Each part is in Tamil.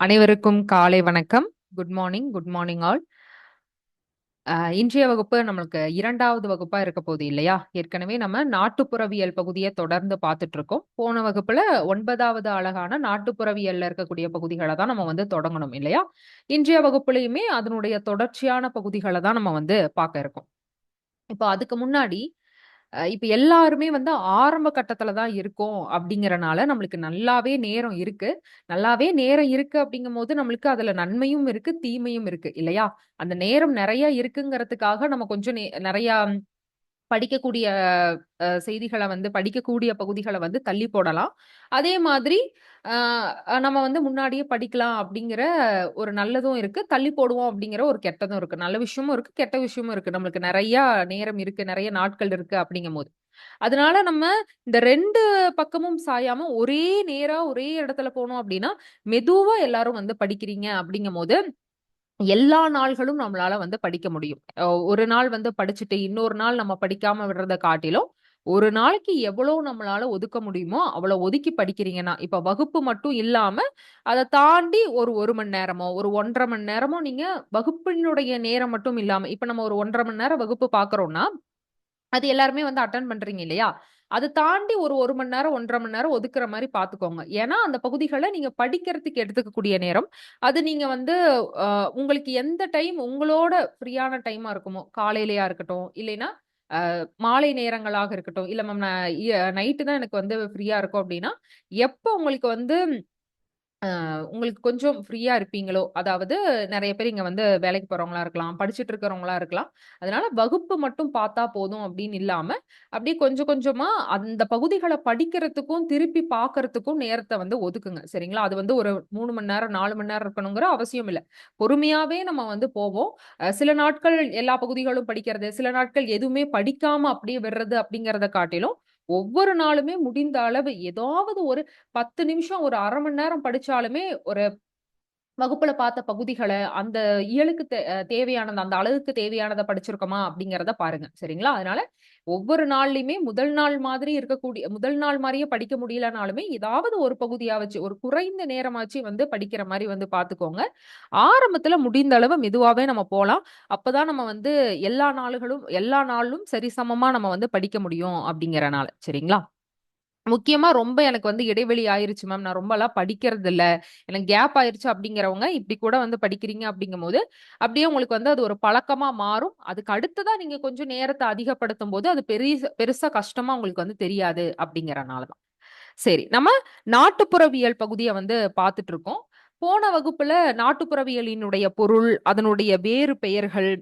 அனைவருக்கும் காலை வணக்கம். Good morning, good morning all. இன்றைய வகுப்பு நம்மளுக்கு 2வது வகுப்பா இருக்க போகுது இல்லையா? ஏற்கனவே நம்ம நாட்டுப்புறவியல் பகுதியை தொடர்ந்து பார்த்துட்டு இருக்கோம். போன வகுப்புல 9வது அழகான நாட்டுப்புறவியல்ல இருக்கக்கூடிய பகுதிகளை தான் நம்ம வந்து தொடங்கணும் இல்லையா? இன்றைய வகுப்புலயுமே அதனுடைய தொடர்ச்சியான பகுதிகளை தான் நம்ம வந்து பார்க்க இருக்கோம். இப்போ அதுக்கு முன்னாடி இப்ப எல்லாருமே வந்து ஆரம்ப கட்டத்துல தான் இருக்கோம் அப்படிங்கிறனால நம்மளுக்கு நல்லாவே நேரம் இருக்கு. நல்லாவே நேரம் இருக்கு அப்படிங்கும்போது நம்மளுக்கு அதுல நன்மையும் இருக்கு, தீமையும் இருக்கு இல்லையா? அந்த நேரம் நெறைய இருக்குங்கிறதுக்காக நம்ம கொஞ்சம் நெறையா படிக்கக்கூடிய செய்திகள வந்து படிக்கக்கூடிய பகுதிகள வந்து தள்ளி போடலாம். அதே மாதிரி அ நம்ம வந்து முன்னாடியே படிக்கலாம் அப்படிங்கிற ஒரு நல்லதும் இருக்கு. தள்ளி போடுவோம் அப்படிங்கிற ஒரு கெட்டதும் இருக்கு. நல்ல விஷயமும் இருக்கு, கெட்ட விஷயமும் இருக்கு. நம்மளுக்கு நெறையா நேரம் இருக்கு, நெறைய நாட்கள் இருக்கு அப்படிங்கும்போது. அதனால நம்ம இந்த 2 பக்கமும் சாயாம ஒரே நேரா ஒரே இடத்துல போனோம் அப்படின்னா, மெதுவா எல்லாரும் வந்து படிக்கிறீங்க அப்படிங்கும்போது எல்லா நாள்களும் நம்மளால வந்து படிக்க முடியும். ஒரு நாள் வந்து படிச்சுட்டு, இன்னொரு நாள் நம்ம படிக்காம விடுறத காட்டிலும், ஒரு நாளைக்கு எவ்வளோ நம்மளால ஒதுக்க முடியுமோ, அவ்வளோ ஒதுக்கி படிக்கிறீங்கன்னா, இப்ப வகுப்பு மட்டும் இல்லாம, அத தாண்டி ஒரு 1 மணி நேரமோ, ஒரு 1 1/2 மணி நேரமோ நீங்க வகுப்பினுடைய நேரம் மட்டும் இல்லாம, இப்ப நம்ம ஒரு 1 1/2 மணி நேரம் வகுப்பு பார்க்குறோம்னா, அது எல்லாருமே வந்து அட்டெண்ட் பண்றீங்க இல்லையா? அத தாண்டி ஒரு 1 மணி நேரம், 1 1/2 மணி நேரம் ஒதுக்குற மாரி பார்த்துக்கோங்க. ஏன்னா, அந்த பகுதிகள நீங்க படிக்கிறதுக்கு எடுத்துக்கக்கூடிய நேரம். அது நீங்க வந்து அ உங்களுக்கு எந்த டைம் உங்களோட ஃப்ரீயான டைமா இருக்குமோ, காலையிலயா இருக்கட்டும், இல்லைன்னா மாலை நேரங்களாக இருக்கட்டும், இல்ல மேம் நான் நைட்டு தான் எனக்கு வந்து ஃப்ரீயா இருக்கும் அப்டின்னா, எப்ப உங்களுக்கு வந்து உங்களுக்கு கொஞ்சம் ஃப்ரீயா இருப்பீங்களோ, அதாவது நெறைய பேர் இங்க வந்து வேலைக்கு போறவங்களா இருக்கலாம், படிச்சுட்டு இருக்கிறவங்களா இருக்கலாம். அதனால வகுப்பு மட்டும் பார்த்தா போதும் அப்படின்னு இல்லாம, அப்படியே கொஞ்சம் கொஞ்சமா அந்த பகுதிகள படிக்கிறதுக்கும், திருப்பி பார்க்கறதுக்கும் நேரத்த வந்து ஒதுக்குங்க. சரிங்களா? அது வந்து ஒரு 3 மணி நேரம், 4 மணி நேரம் இருக்கணுங்கிற அவசியம் இல்ல. பொறுமையாவே நம்ம வந்து போவோம். சில நாட்கள் எல்லா பகுதிகளும் படிக்கிறது, சில நாட்கள் எதுவுமே படிக்காம அப்படியே விடுறது அப்படிங்கிறத காட்டிலும், ஒவ்வொரு நாளுமே முடிந்த அளவு ஏதாவது ஒரு 10 நிமிஷம், ஒரு 1/2 மணி நேரம் படிச்சாலுமே, ஒரு வகுப்புல பார்த்த பகுதிகள, அந்த இயலுக்கு தேவையானது, அந்த அழகுக்கு தேவையானத படிச்சிருக்கோமா? அப்படிங்கிறத பாருங்க. சரிங்களா? அதனால ஒவ்வொரு நாள்லயுமே முதல் நாள் மாதிரி இருக்கக்கூடிய முதல் நாள் மாரியே படிக்க முடியலனாலுமே, ஏதாவது ஒரு பகுதியாவாச்சு, ஒரு குறைந்த நேரமாச்சு வந்து படிக்கிற மாரி வந்து பார்த்துக்கோங்க. ஆரம்பத்துல முடிந்த அளவு மெதுவாவே நம்ம போலாம். அப்பதான் நம்ம வந்து எல்லா நாளும் சரிசமமா நம்ம வந்து படிக்க முடியும் அப்படிங்கிறனால. சரிங்களா? முக்கியமா ரொம்ப எனக்கு வந்து இடைவெளி ஆயிருச்சு மேம். நான் ரொம்பலாம் படிக்கிறதில்ல. எனக்கு கேப் ஆயிருச்சு அப்படிங்கிறவங்க, இப்படி கூட வந்து படிக்கிறீங்க அப்படிங்கும்போது, அப்படியே உங்களுக்கு வந்து அது ஒரு பழக்கமா மாறும். அதுக்கு அடுத்ததா நீங்க கொஞ்சம் நேரத்த அதிகப்படுத்தும்போது, அது பெருசா கஷ்டமா உங்களுக்கு வந்து தெரியாது அப்படிங்கிறனால தான். சரி, நம்ம நாட்டுப்புறவியல் பகுதிய வந்து பார்த்துட்டு இருக்கோம். போன வகுப்புல நாட்டுப்புறவியலினுடைய பொருள், அதனுடைய வேறு பெயர்கள்,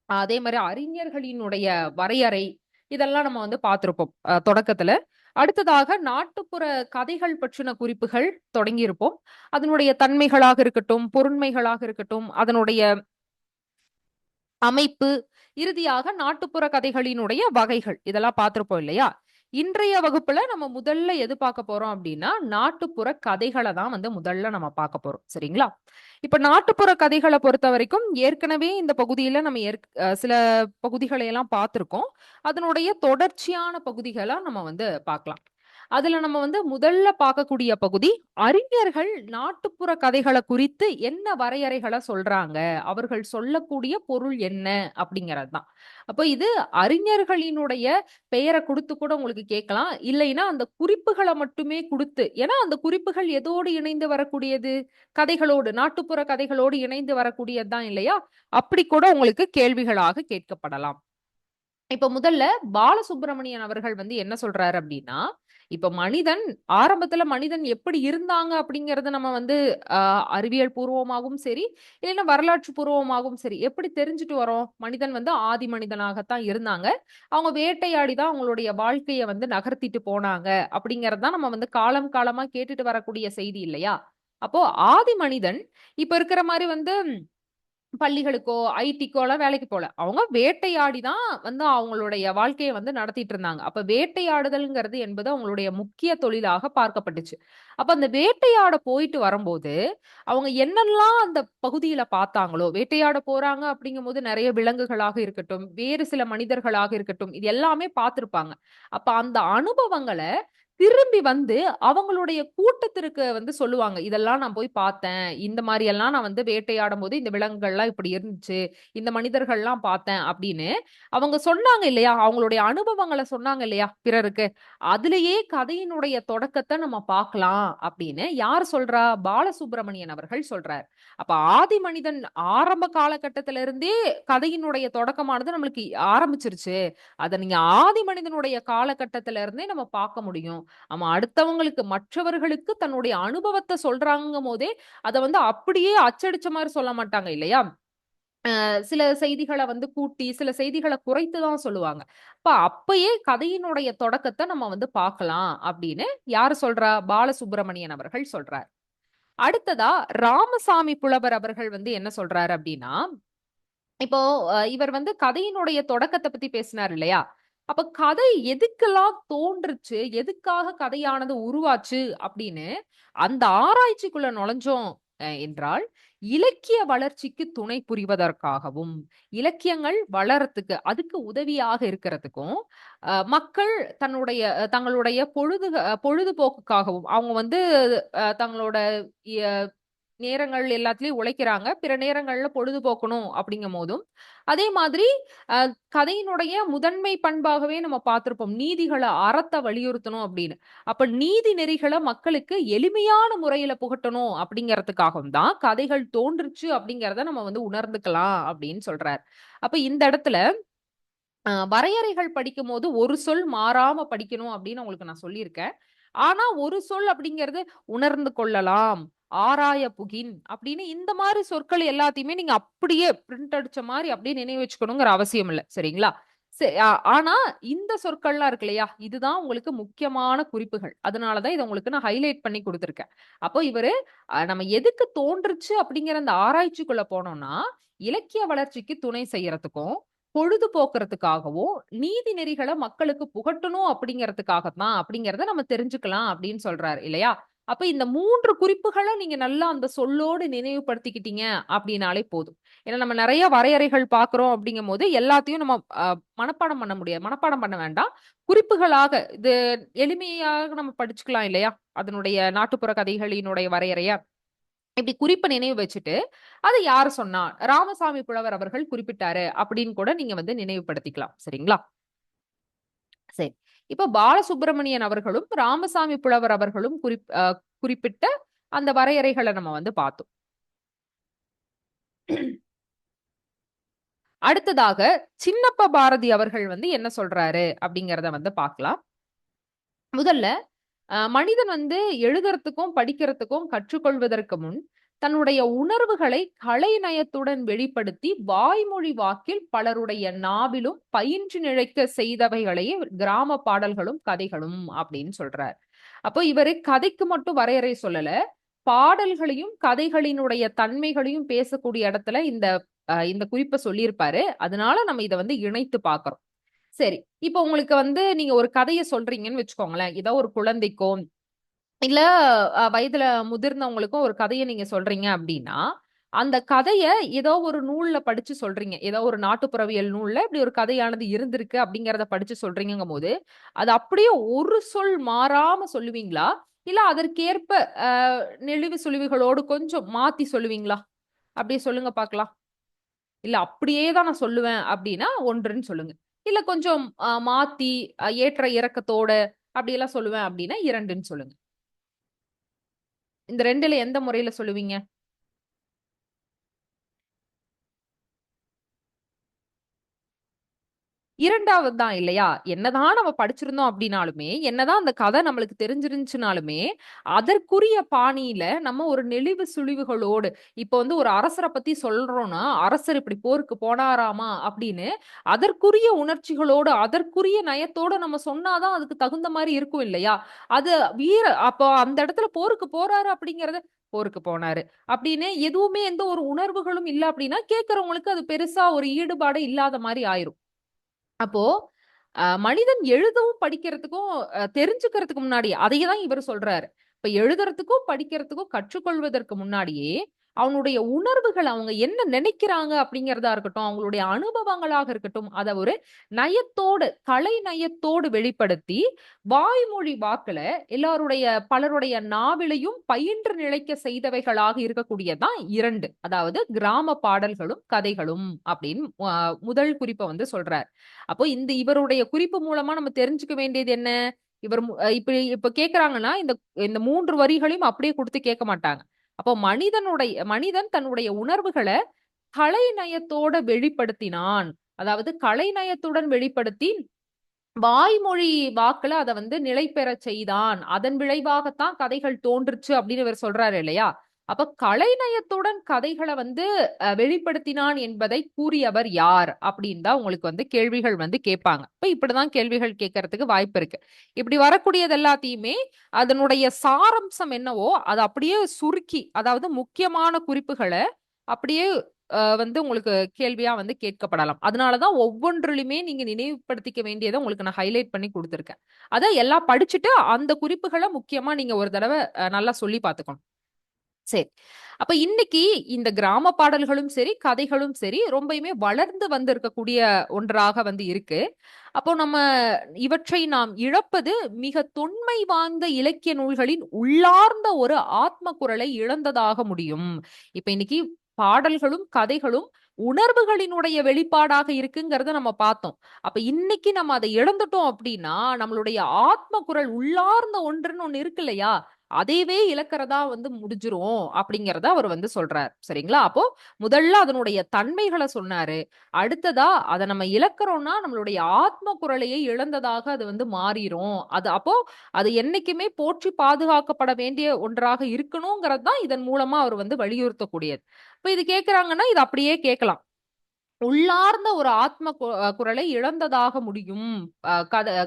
அதே மாரி அறிஞர்களினுடைய வரையறை, இதெல்லாம் நம்ம வந்து பார்த்திருப்போம் தொடக்கத்துல. அடுத்ததாக நாட்டுப்புற கதைகள் பற்றின குறிப்புகள் தொடங்கியிருப்போம். அதனுடைய தன்மைகளாக இருக்கட்டும், பொருண்மைகளாக இருக்கட்டும், அதனுடைய அமைப்பு, இறுதியாக நாட்டுப்புற கதைகளினுடைய வகைகள். இதெல்லாம் பார்த்திருப்போம் இல்லையா? இன்றைய வகுப்புல நம்ம முதல்ல எது பார்க்க போறோம் அப்டின்னா, நாட்டுப்புற கதைகள தான் வந்து முதல்ல நம்ம பார்க்க போறோம். சரிங்களா? இப்ப நாட்டுப்புற கதைகள பொறுத்தவரைக்கும், ஏற்கனவே இந்த பகுதியில நம்ம சில பகுதிகளை எல்லாம் பார்த்திருக்கோம். அதனுடைய தொடர்ச்சியான பகுதிகளா நம்ம வந்து பார்க்கலாம். அதுல நம்ம வந்து முதல்ல பார்க்கக்கூடிய பகுதி, அறிஞர்கள் நாட்டுப்புற கதைகள குறித்து என்ன வரையறைகள சொல்றாங்க? அவர்கள் சொல்லக்கூடிய பொருள் என்ன? அப்படிங்கிறது தான். அப்ப இது அறிஞர்களினுடைய பெயர குடுத்து கூட உங்களுக்கு கேட்கலாம். இல்லைன்னா, அந்த குறிப்புகள மட்டுமே குடுத்து ஏன்னா அந்த குறிப்புகள் எதோடு இணைந்து வரக்கூடியது? கதைகளோடு, நாட்டுப்புற கதைகளோடு இணைந்து வரக்கூடியது தான் இல்லையா? அப்படி கூட உங்களுக்கு கேள்விகளாக கேட்கப்படலாம். இப்ப முதல்ல பாலசுப்ரமணியன் அவர்கள் வந்து என்ன சொல்றாரு அப்டின்னா, இப்ப ஆரம்பத்துல மனிதன் எப்படி இருந்தாங்க அப்படிங்கிறத நம்ம வந்து அறிவியல் பூர்வமாகவும் சரி, இல்லைன்னா வரலாற்று பூர்வமாகவும் சரி, எப்படி தெரிஞ்சுட்டு வரோம்? மனிதன் வந்து ஆதி மனிதனாகத்தான் இருந்தாங்க. அவங்க வேட்டையாடி தான் அவங்களுடைய வாழ்க்கைய வந்து நகர்த்திட்டு போனாங்க. அப்படிங்கிறது தான் நம்ம வந்து காலம் காலமா கேட்டுட்டு வரக்கூடிய செய்தி இல்லையா? அப்போ ஆதி மனிதன் இப்ப இருக்கிற மாரி வந்து பள்ளிகளுக்கோ, ஐடிக்கோலாம் வேலைக்கு போல. அவங்க வேட்டையாடி தான் வந்து அவங்களுடைய வாழ்க்கைய வந்து நடத்திட்டு இருந்தாங்க. அப்ப வேட்டையாடுதல்ங்கிறது என்பது அவங்களுடைய முக்கிய தொழிலாக பார்க்கப்பட்டுச்சு. அப்ப அந்த வேட்டையாட போயிட்டு வரும்போது, அவங்க என்னெல்லாம் அந்த பகுதியில பார்த்தாங்களோ, வேட்டையாட போறாங்க அப்படிங்கும்போது நெறைய விலங்குகளாக இருக்கட்டும், வேறு சில மனிதர்களாக இருக்கட்டும், இது எல்லாமே பார்த்திருப்பாங்க. அப்ப அந்த அனுபவங்கள திரும்பி வந்து அவங்களுடைய கூட்டத்திற்கு வந்து சொல்லுவாங்க. இதெல்லாம் நான் போய் பார்த்தேன். இந்த மாரி எல்லாம் நான் வந்து வேட்டையாடும்போது இந்த விலங்குகள்லாம் இப்படி இருந்துச்சு. இந்த மனிதர்கள்லாம் பார்த்தேன் அப்படின்னு அவங்க சொன்னாங்க இல்லையா? அவங்களுடைய அனுபவங்கள சொன்னாங்க இல்லையா பிறருக்கு. அதிலேயே கதையினுடைய தொடக்கத்த நம்ம பார்க்கலாம் அப்படின்னு யார் சொல்றா? பாலசுப்ரமணியன் அவர்கள் சொல்றார். அப்ப ஆதி மனிதன் ஆரம்ப காலகட்டத்தில இருந்தே கதையினுடைய தொடக்கமானது நம்மளுக்கு ஆரம்பிச்சிருச்சு. அத நீங்க ஆதி மனிதனுடைய காலகட்டத்தில இருந்தே நம்ம பார்க்க முடியும். ஆமா. அடுத்தவங்களுக்கு மற்றவர்களுக்கு தன்னுடைய அனுபவத்த சொல்றாங்கம்போதே, அத வந்து அப்படியே அச்சடிச்ச மாரி சொல்ல மாட்டாங்க இல்லையா? சில செய்திகள வந்து கூட்டி, சில செய்திகள குறைத்து தான் சொல்லுவாங்க. அப்பயே கதையினுடைய தொடக்கத்த நம்ம வந்து பார்க்கலாம் அப்படின்னு யாரு சொல்றா? பாலசுப்ரமணியன் அவர்கள் சொல்றார். அடுத்ததா ராமசாமி புலவர் அவர்கள் வந்து என்ன சொல்றாரு அப்படின்னா, இப்போ இவர் வந்து கதையினுடைய தொடக்கத்த பத்தி பேசினார் இல்லையா? அப்ப கதை எதுக்கெல்லாம் தோன்றுச்சு? எதுக்காக கதையானது உருவாச்சு? அப்படின்னு அந்த ஆராய்ச்சிக்குள்ள நுழைஞ்சோம் என்றால், இலக்கிய வளர்ச்சிக்கு துணை புரிவதற்காகவும், இலக்கியங்கள் வளரத்துக்கு அதுக்கு உதவியாக இருக்கிறதுக்கும், மக்கள் தங்களுடைய பொழுதுபோக்குக்காகவும், அவங்க வந்து தங்களோட எ நேரங்கள் எல்லாத்துலயும் உழைக்கிறாங்க. பிற நேரங்கள்ல பொழுதுபோக்கணும் அப்படிங்கும்போதும், அதே மாதிரி அ கதையினுடைய முதன்மை பண்பாகவே நம்ம பார்த்திருப்போம். நீதிகள அறத்த வலியுறுத்தணும் அப்படின்னு. அப்ப நீதி நெறிகள மக்களுக்கு எளிமையான முறையில புகட்டணும் அப்படிங்கிறதுக்காகவும் தான் கதைகள் தோன்றுச்சு அப்படிங்கிறத நம்ம வந்து உணர்ந்துக்கலாம் அப்படின்னு சொல்றார். அப்ப இந்த இடத்துல வரையறைகள் படிக்கும்போது ஒரு சொல் மாறாம படிக்கணும் அப்படின்னு உங்களுக்கு நான் சொல்லியிருக்கேன். ஆனா, ஒரு சொல் அப்படிங்கிறது உணர்ந்து கொள்ளலாம், ஆராய புகின் அப்படின்னு இந்த மாரி சொற்கள் எல்லாத்தையுமே நீங்க அப்படியே பிரிண்ட் அடிச்ச மாரி அப்படியே நினைவு வச்சுக்கணுங்கிற அவசியம் இல்ல. சரிங்களா? செ அ ஆனா, இந்த சொற்கள்லாம் இருக்கு இல்லையா? இதுதான் உங்களுக்கு முக்கியமான குறிப்புகள். அதனால தான் இத உங்களுக்கு நான் ஹைலைட் பண்ணி குடுத்துருக்கேன். அப்போ இவரு நம்ம எதுக்கு தோன்றுச்சு அப்படிங்கிற அந்த ஆராய்ச்சிக்குள்ள போனோம்னா, இலக்கிய வளர்ச்சிக்கு துணை செய்யறதுக்கும், பொழுதுபோக்குறதுக்காகவும், நீதி நெறிகள மக்களுக்கு புகட்டணும் அப்படிங்கிறதுக்காக தான் அப்படிங்கிறத நம்ம தெரிஞ்சுக்கலாம் அப்படின்னு சொல்றாரு இல்லையா? அப்ப இந்த 3 குறிப்புகள நீங்க நல்லா அந்த சொல்லோடு நினைவுபடுத்திக்கிட்டீங்க அப்படின்னாலே போதும். ஏன்னா நம்ம நெறைய வரையறைகள் பார்க்கிறோம் அப்படிங்கும்போது, எல்லாத்தையும் நம்ம மனப்பாடம் பண்ண முடியாது. மனப்பாடம் பண்ண வேண்டாம். குறிப்புகளாக இது எளிமையாக நம்ம படிச்சுக்கலாம் இல்லையா? அதனுடைய நாட்டுப்புற கதைகளினுடைய வரையறைய. இப்படி குறிப்ப நினைவு வச்சுட்டு, "அது யாரு சொன்னா? ராமசாமி புலவர் அவர்கள் குறிப்பிட்டாரு." அப்படின்னு கூட நீங்க வந்து நினைவுபடுத்திக்கலாம். சரிங்களா? சரி. இப்ப பாலசுப்ரமணியன் அவர்களும், ராமசாமி புலவர் அவர்களும் குறிப்பிட்ட அந்த வரையறைகள நம்ம வந்து பார்த்தோம். அடுத்ததாக சின்னப்ப பாரதி அவர்கள் வந்து என்ன சொல்றாரு அப்படிங்கிறத வந்து பார்க்கலாம். முதல்ல மனிதன் வந்து எழுதுறதுக்கும், படிக்கிறதுக்கும் கற்றுக்கொள்வதற்கு முன், தன்னுடைய உணர்வுகளை கலைநயத்துடன் வெளிப்படுத்தி, வாய்மொழி வாக்கில் பலருடைய நாவிலும் பயின்று நிலைக்க செய்தவைகளையே கிராம பாடல்களும், கதைகளும் அப்படின்னு சொல்றார். அப்போ இவரு கதைக்கு மட்டும் வரையறை சொல்லல. பாடல்களையும், கதைகளினுடைய தன்மைகளையும் பேசக்கூடிய இடத்துல இந்த குறிப்ப சொல்லியிருப்பாரு. அதனால நம்ம இத வந்து இணைத்து பார்க்கிறோம். சரி. இப்ப உங்களுக்கு வந்து நீங்க ஒரு கதைய சொல்றீங்கன்னு வச்சுக்கோங்களேன். ஏதோ ஒரு குழந்தைக்கோ, இல்ல வயதுல முதிர்ந்தவங்களுக்கும் ஒரு கதைய நீங்க சொல்றீங்க அப்டின்னா, அந்த கதைய ஏதோ ஒரு நூல்ல படிச்சு சொல்றீங்க. ஏதோ ஒரு நாட்டுப்புறவியல் நூல்ல இப்படி ஒரு கதையானது இருந்திருக்கு அப்படிங்கிறத படிச்சு சொல்றீங்கங்கும்போது, அது அப்படியே ஒரு சொல் மாறாம சொல்லுவீங்களா? இல்ல அதற்கேற்ப அ நெளிவு சுளிவுகளோடு கொஞ்சம் மாத்தி சொல்லுவீங்களா? அப்படியே சொல்லுங்க பாக்கலாம். இல்ல அப்படியே தான் நான் சொல்லுவேன் அப்டின்னா 1ன்னு சொல்லுங்க. இல்ல கொஞ்சம் மாத்தி ஏற்ற இறக்கத்தோட அப்படியெல்லாம் சொல்லுவேன் அப்டின்னா 2ன்னு சொல்லுங்க. இந்த 2ல எந்த முறையில சொல்லுவீங்க? 2வது தான் இல்லையா? என்னதான் நம்ம படிச்சிருந்தோம் அப்டின்னாலுமே, என்னதான் அந்த கதை நம்மளுக்கு தெரிஞ்சிருந்துச்சுனாலுமே, அதற்குரிய பாணியில நம்ம ஒரு நெளிவு சுளிவுகளோடு இப்போ வந்து ஒரு அரசர பத்தி சொல்றோம்னா, அரசர் இப்படி போருக்கு போனாராமா அப்படின்னு, அதற்குரிய உணர்ச்சிகளோடு, அதற்குரிய நயத்தோட நம்ம சொன்னா தான் அதுக்கு தகுந்த மாரி இருக்கும் இல்லையா? அது அப்போ அந்த இடத்துல போருக்கு போறாரு அப்படிங்கிறத போருக்கு போனாரு. அப்படின்னு எதுவுமே எந்த ஒரு உணர்வுகளும் இல்ல அப்படின்னா, கேட்கிறவங்களுக்கு அது பெருசா ஒரு ஈடுபாடு இல்லாத மாரி ஆயிரும். அப்போ மனிதன் எழுதவும், படிக்கிறதுக்கும் தெரிஞ்சுக்கிறதுக்கு முன்னாடி அதைய தான் இவரு சொல்றாரு. இப்ப எழுதுறதுக்கும், படிக்கிறதுக்கும் கற்றுக்கொள்வதற்கு முன்னாடியே, அவனுடைய உணர்வுகள், அவங்க என்ன நினைக்கிறாங்க அப்படிங்கிறதா இருக்கட்டும், அவங்களுடைய அனுபவங்களாக இருக்கட்டும், அத ஒரு நயத்தோடு, கலை நயத்தோடு வெளிப்படுத்தி வாய்மொழி வாக்குல எல்லாருடைய பலருடைய நாவிலையும் பயின்று நிலைக்க செய்தவைகளாக இருக்கக்கூடியதான் 2. அதாவது கிராம பாடல்களும் கதைகளும் அப்படின்னு முதல் குறிப்பை வந்து சொல்றார். அப்போ இவருடைய குறிப்பு மூலமா நம்ம தெரிஞ்சுக்க வேண்டியது என்ன? இவர் இப்ப கேக்குறாங்கன்னா இந்த இந்த 3 வரிகளையும் அப்படியே கொடுத்து கேட்க மாட்டாங்க. அப்போ மனிதன் தன்னுடைய உணர்வுகளை கலைநயத்தோட வெளிப்படுத்தினான். அதாவது கலைநயத்துடன் வெளிப்படுத்தி வாய்மொழி வாக்குல அத வந்து நிலை பெறச் செய்தான். அதன் விளைவாகத்தான் கதைகள் தோன்றுச்சு அப்படின்னு இவர் சொல்றாரு இல்லையா? அப்ப கலைநயத்துடன் கதைகள வந்து வெளிப்படுத்தினான் என்பதை கூறியவர் யார்? அப்படின்னு தான் உங்களுக்கு வந்து கேள்விகள் வந்து கேட்பாங்க. இப்ப இப்படிதான் கேள்விகள் கேட்கறதுக்கு வாய்ப்பு இருக்கு. இப்படி வரக்கூடியது எல்லாத்தையுமே அதனுடைய சாரம்சம் என்னவோ அத அப்படியே சுருக்கி, அதாவது முக்கியமான குறிப்புகள அப்படியே வந்து உங்களுக்கு கேள்வியா வந்து கேட்கப்படலாம். அதனாலதான் ஒவ்வொன்றிலுமே நீங்க நினைவுபடுத்திக்க வேண்டியத உங்களுக்கு நான் ஹைலைட் பண்ணி குடுத்திருக்கேன். அத எல்லாம் படிச்சுட்டு அந்த குறிப்புகள முக்கியமா நீங்க ஒரு தடவ நல்லா சொல்லி பார்த்துக்கணும். சரி. அப்ப இன்னைக்கு இந்த கிராம பாடல்களும் சரி, கதைகளும் சரி, ரொம்பயுமே வளர்ந்து வந்திருக்கக்கூடிய ஒன்றாக வந்து இருக்கு. அப்போ இவற்றை நாம் இழப்பது மிக தொன்மை வாய்ந்த இலக்கிய நூல்களின் உள்ளார்ந்த ஒரு ஆத்ம குரலை இழந்ததாக முடியும். இப்ப இன்னைக்கு பாடல்களும், கதைகளும் உணர்வுகளினுடைய வெளிப்பாடாக இருக்குங்கிறத நம்ம பார்த்தோம். அப்ப இன்னைக்கு நம்ம அதை இழந்துட்டோம் அப்படின்னா, நம்மளுடைய ஆத்ம குரல் உள்ளார்ந்த ஒன்று இருக்கு இல்லையா? அதையவே இழக்கிறதா வந்து முடிஞ்சிரும் அப்படிங்கிறத அவர் வந்து சொல்றார். சரிங்களா? அப்போ முதல்ல அதனுடைய தன்மைகள சொன்னாரு. அடுத்ததா அத நம்ம இழக்கிறோம்னா, நம்மளுடைய ஆத்ம குரலையே இழந்ததாக அது வந்து மாறிரும். அப்போ அது என்னைக்குமே போற்றி பாதுகாக்கப்பட வேண்டிய ஒன்றாக இருக்கணுங்கிறது தான் இதன் மூலமா அவர் வந்து வலியுறுத்தக்கூடியது. இப்ப இது கேட்கிறாங்கன்னா, இது அப்படியே கேட்கலாம். உள்ளார்ந்த ஒரு ஆத்ம குரலை இழந்ததாக முடியும்.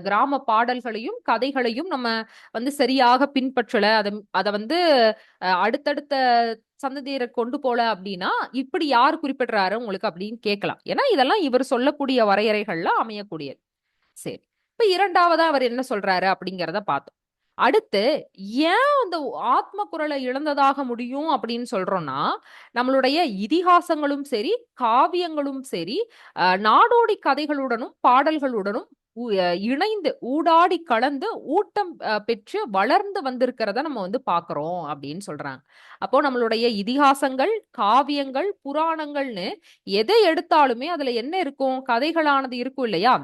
கிராம பாடல்களையும், கதைகளையும் நம்ம வந்து சரியாக பின்பற்றல. அத வந்து அடுத்தடுத்த சந்ததியர கொண்டு போல அப்படின்னா, இப்படி யார் குறிப்பிடுறாரு உங்களுக்கு அப்படின்னு கேட்கலாம். ஏன்னா, இதெல்லாம் இவர் சொல்லக்கூடிய வரையறைகள்ல அமையக்கூடியது. சரி. இப்ப 2வதா அவர் என்ன சொல்றாரு அப்படிங்கிறத பார்த்தோம். அடுத்து ஏன் அந்த ஆத்ம குரலை இழந்ததாக முடியும் அப்படின்னு சொல்றோம்னா, நம்மளுடைய இதிகாசங்களும் சரி, காவியங்களும் சரி, நாடோடி கதைகளுடனும், பாடல்களுடனும் இணைந்து ஊடாடி கலந்து ஊட்டம் பெற்று வளர்ந்து வந்திருக்கிறத நம்ம வந்து பார்க்கிறோம் அப்படின்னு சொல்றாங்க. அப்போ நம்மளுடைய இதிகாசங்கள், காவியங்கள், புராணங்கள்னு எதை எடுத்தாலுமே அதுல என்ன இருக்கும்? கதைகளானது இருக்கும் இல்லையா?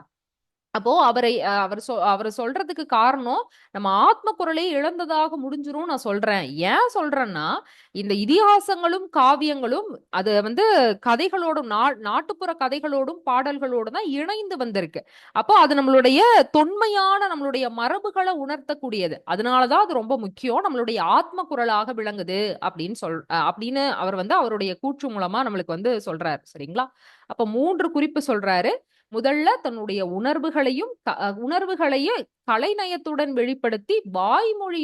அப்போ அவரு சொல்றதுக்கு காரணம், நம்ம ஆத்ம குரலே இழந்ததாக முடிஞ்சிரும் நான் சொல்றேன். ஏன் சொல்றேன்னா, இந்த இதிகாசங்களும், காவியங்களும் அது வந்து கதைகளோடும் நாட்டுப்புற கதைகளோடும், பாடல்களோடும் தான் இணைந்து வந்திருக்கு. அப்போ அது நம்மளுடைய தொன்மையான நம்மளுடைய மரபுகள உணர்த்தக்கூடியது. அதனால தான் அது ரொம்ப முக்கியம். நம்மளுடைய ஆத்ம குரலாக விளங்குது அப்படின்னு அவர் வந்து அவருடைய கூற்று மூலமா நம்மளுக்கு வந்து சொல்றாரு. சரிங்களா? அப்ப 3 குறிப்பு சொல்றாரு. முதல்ல தன்னுடைய உணர்வுகளையே கலைநயத்துடன் வெளிப்படுத்தி வாய்மொழி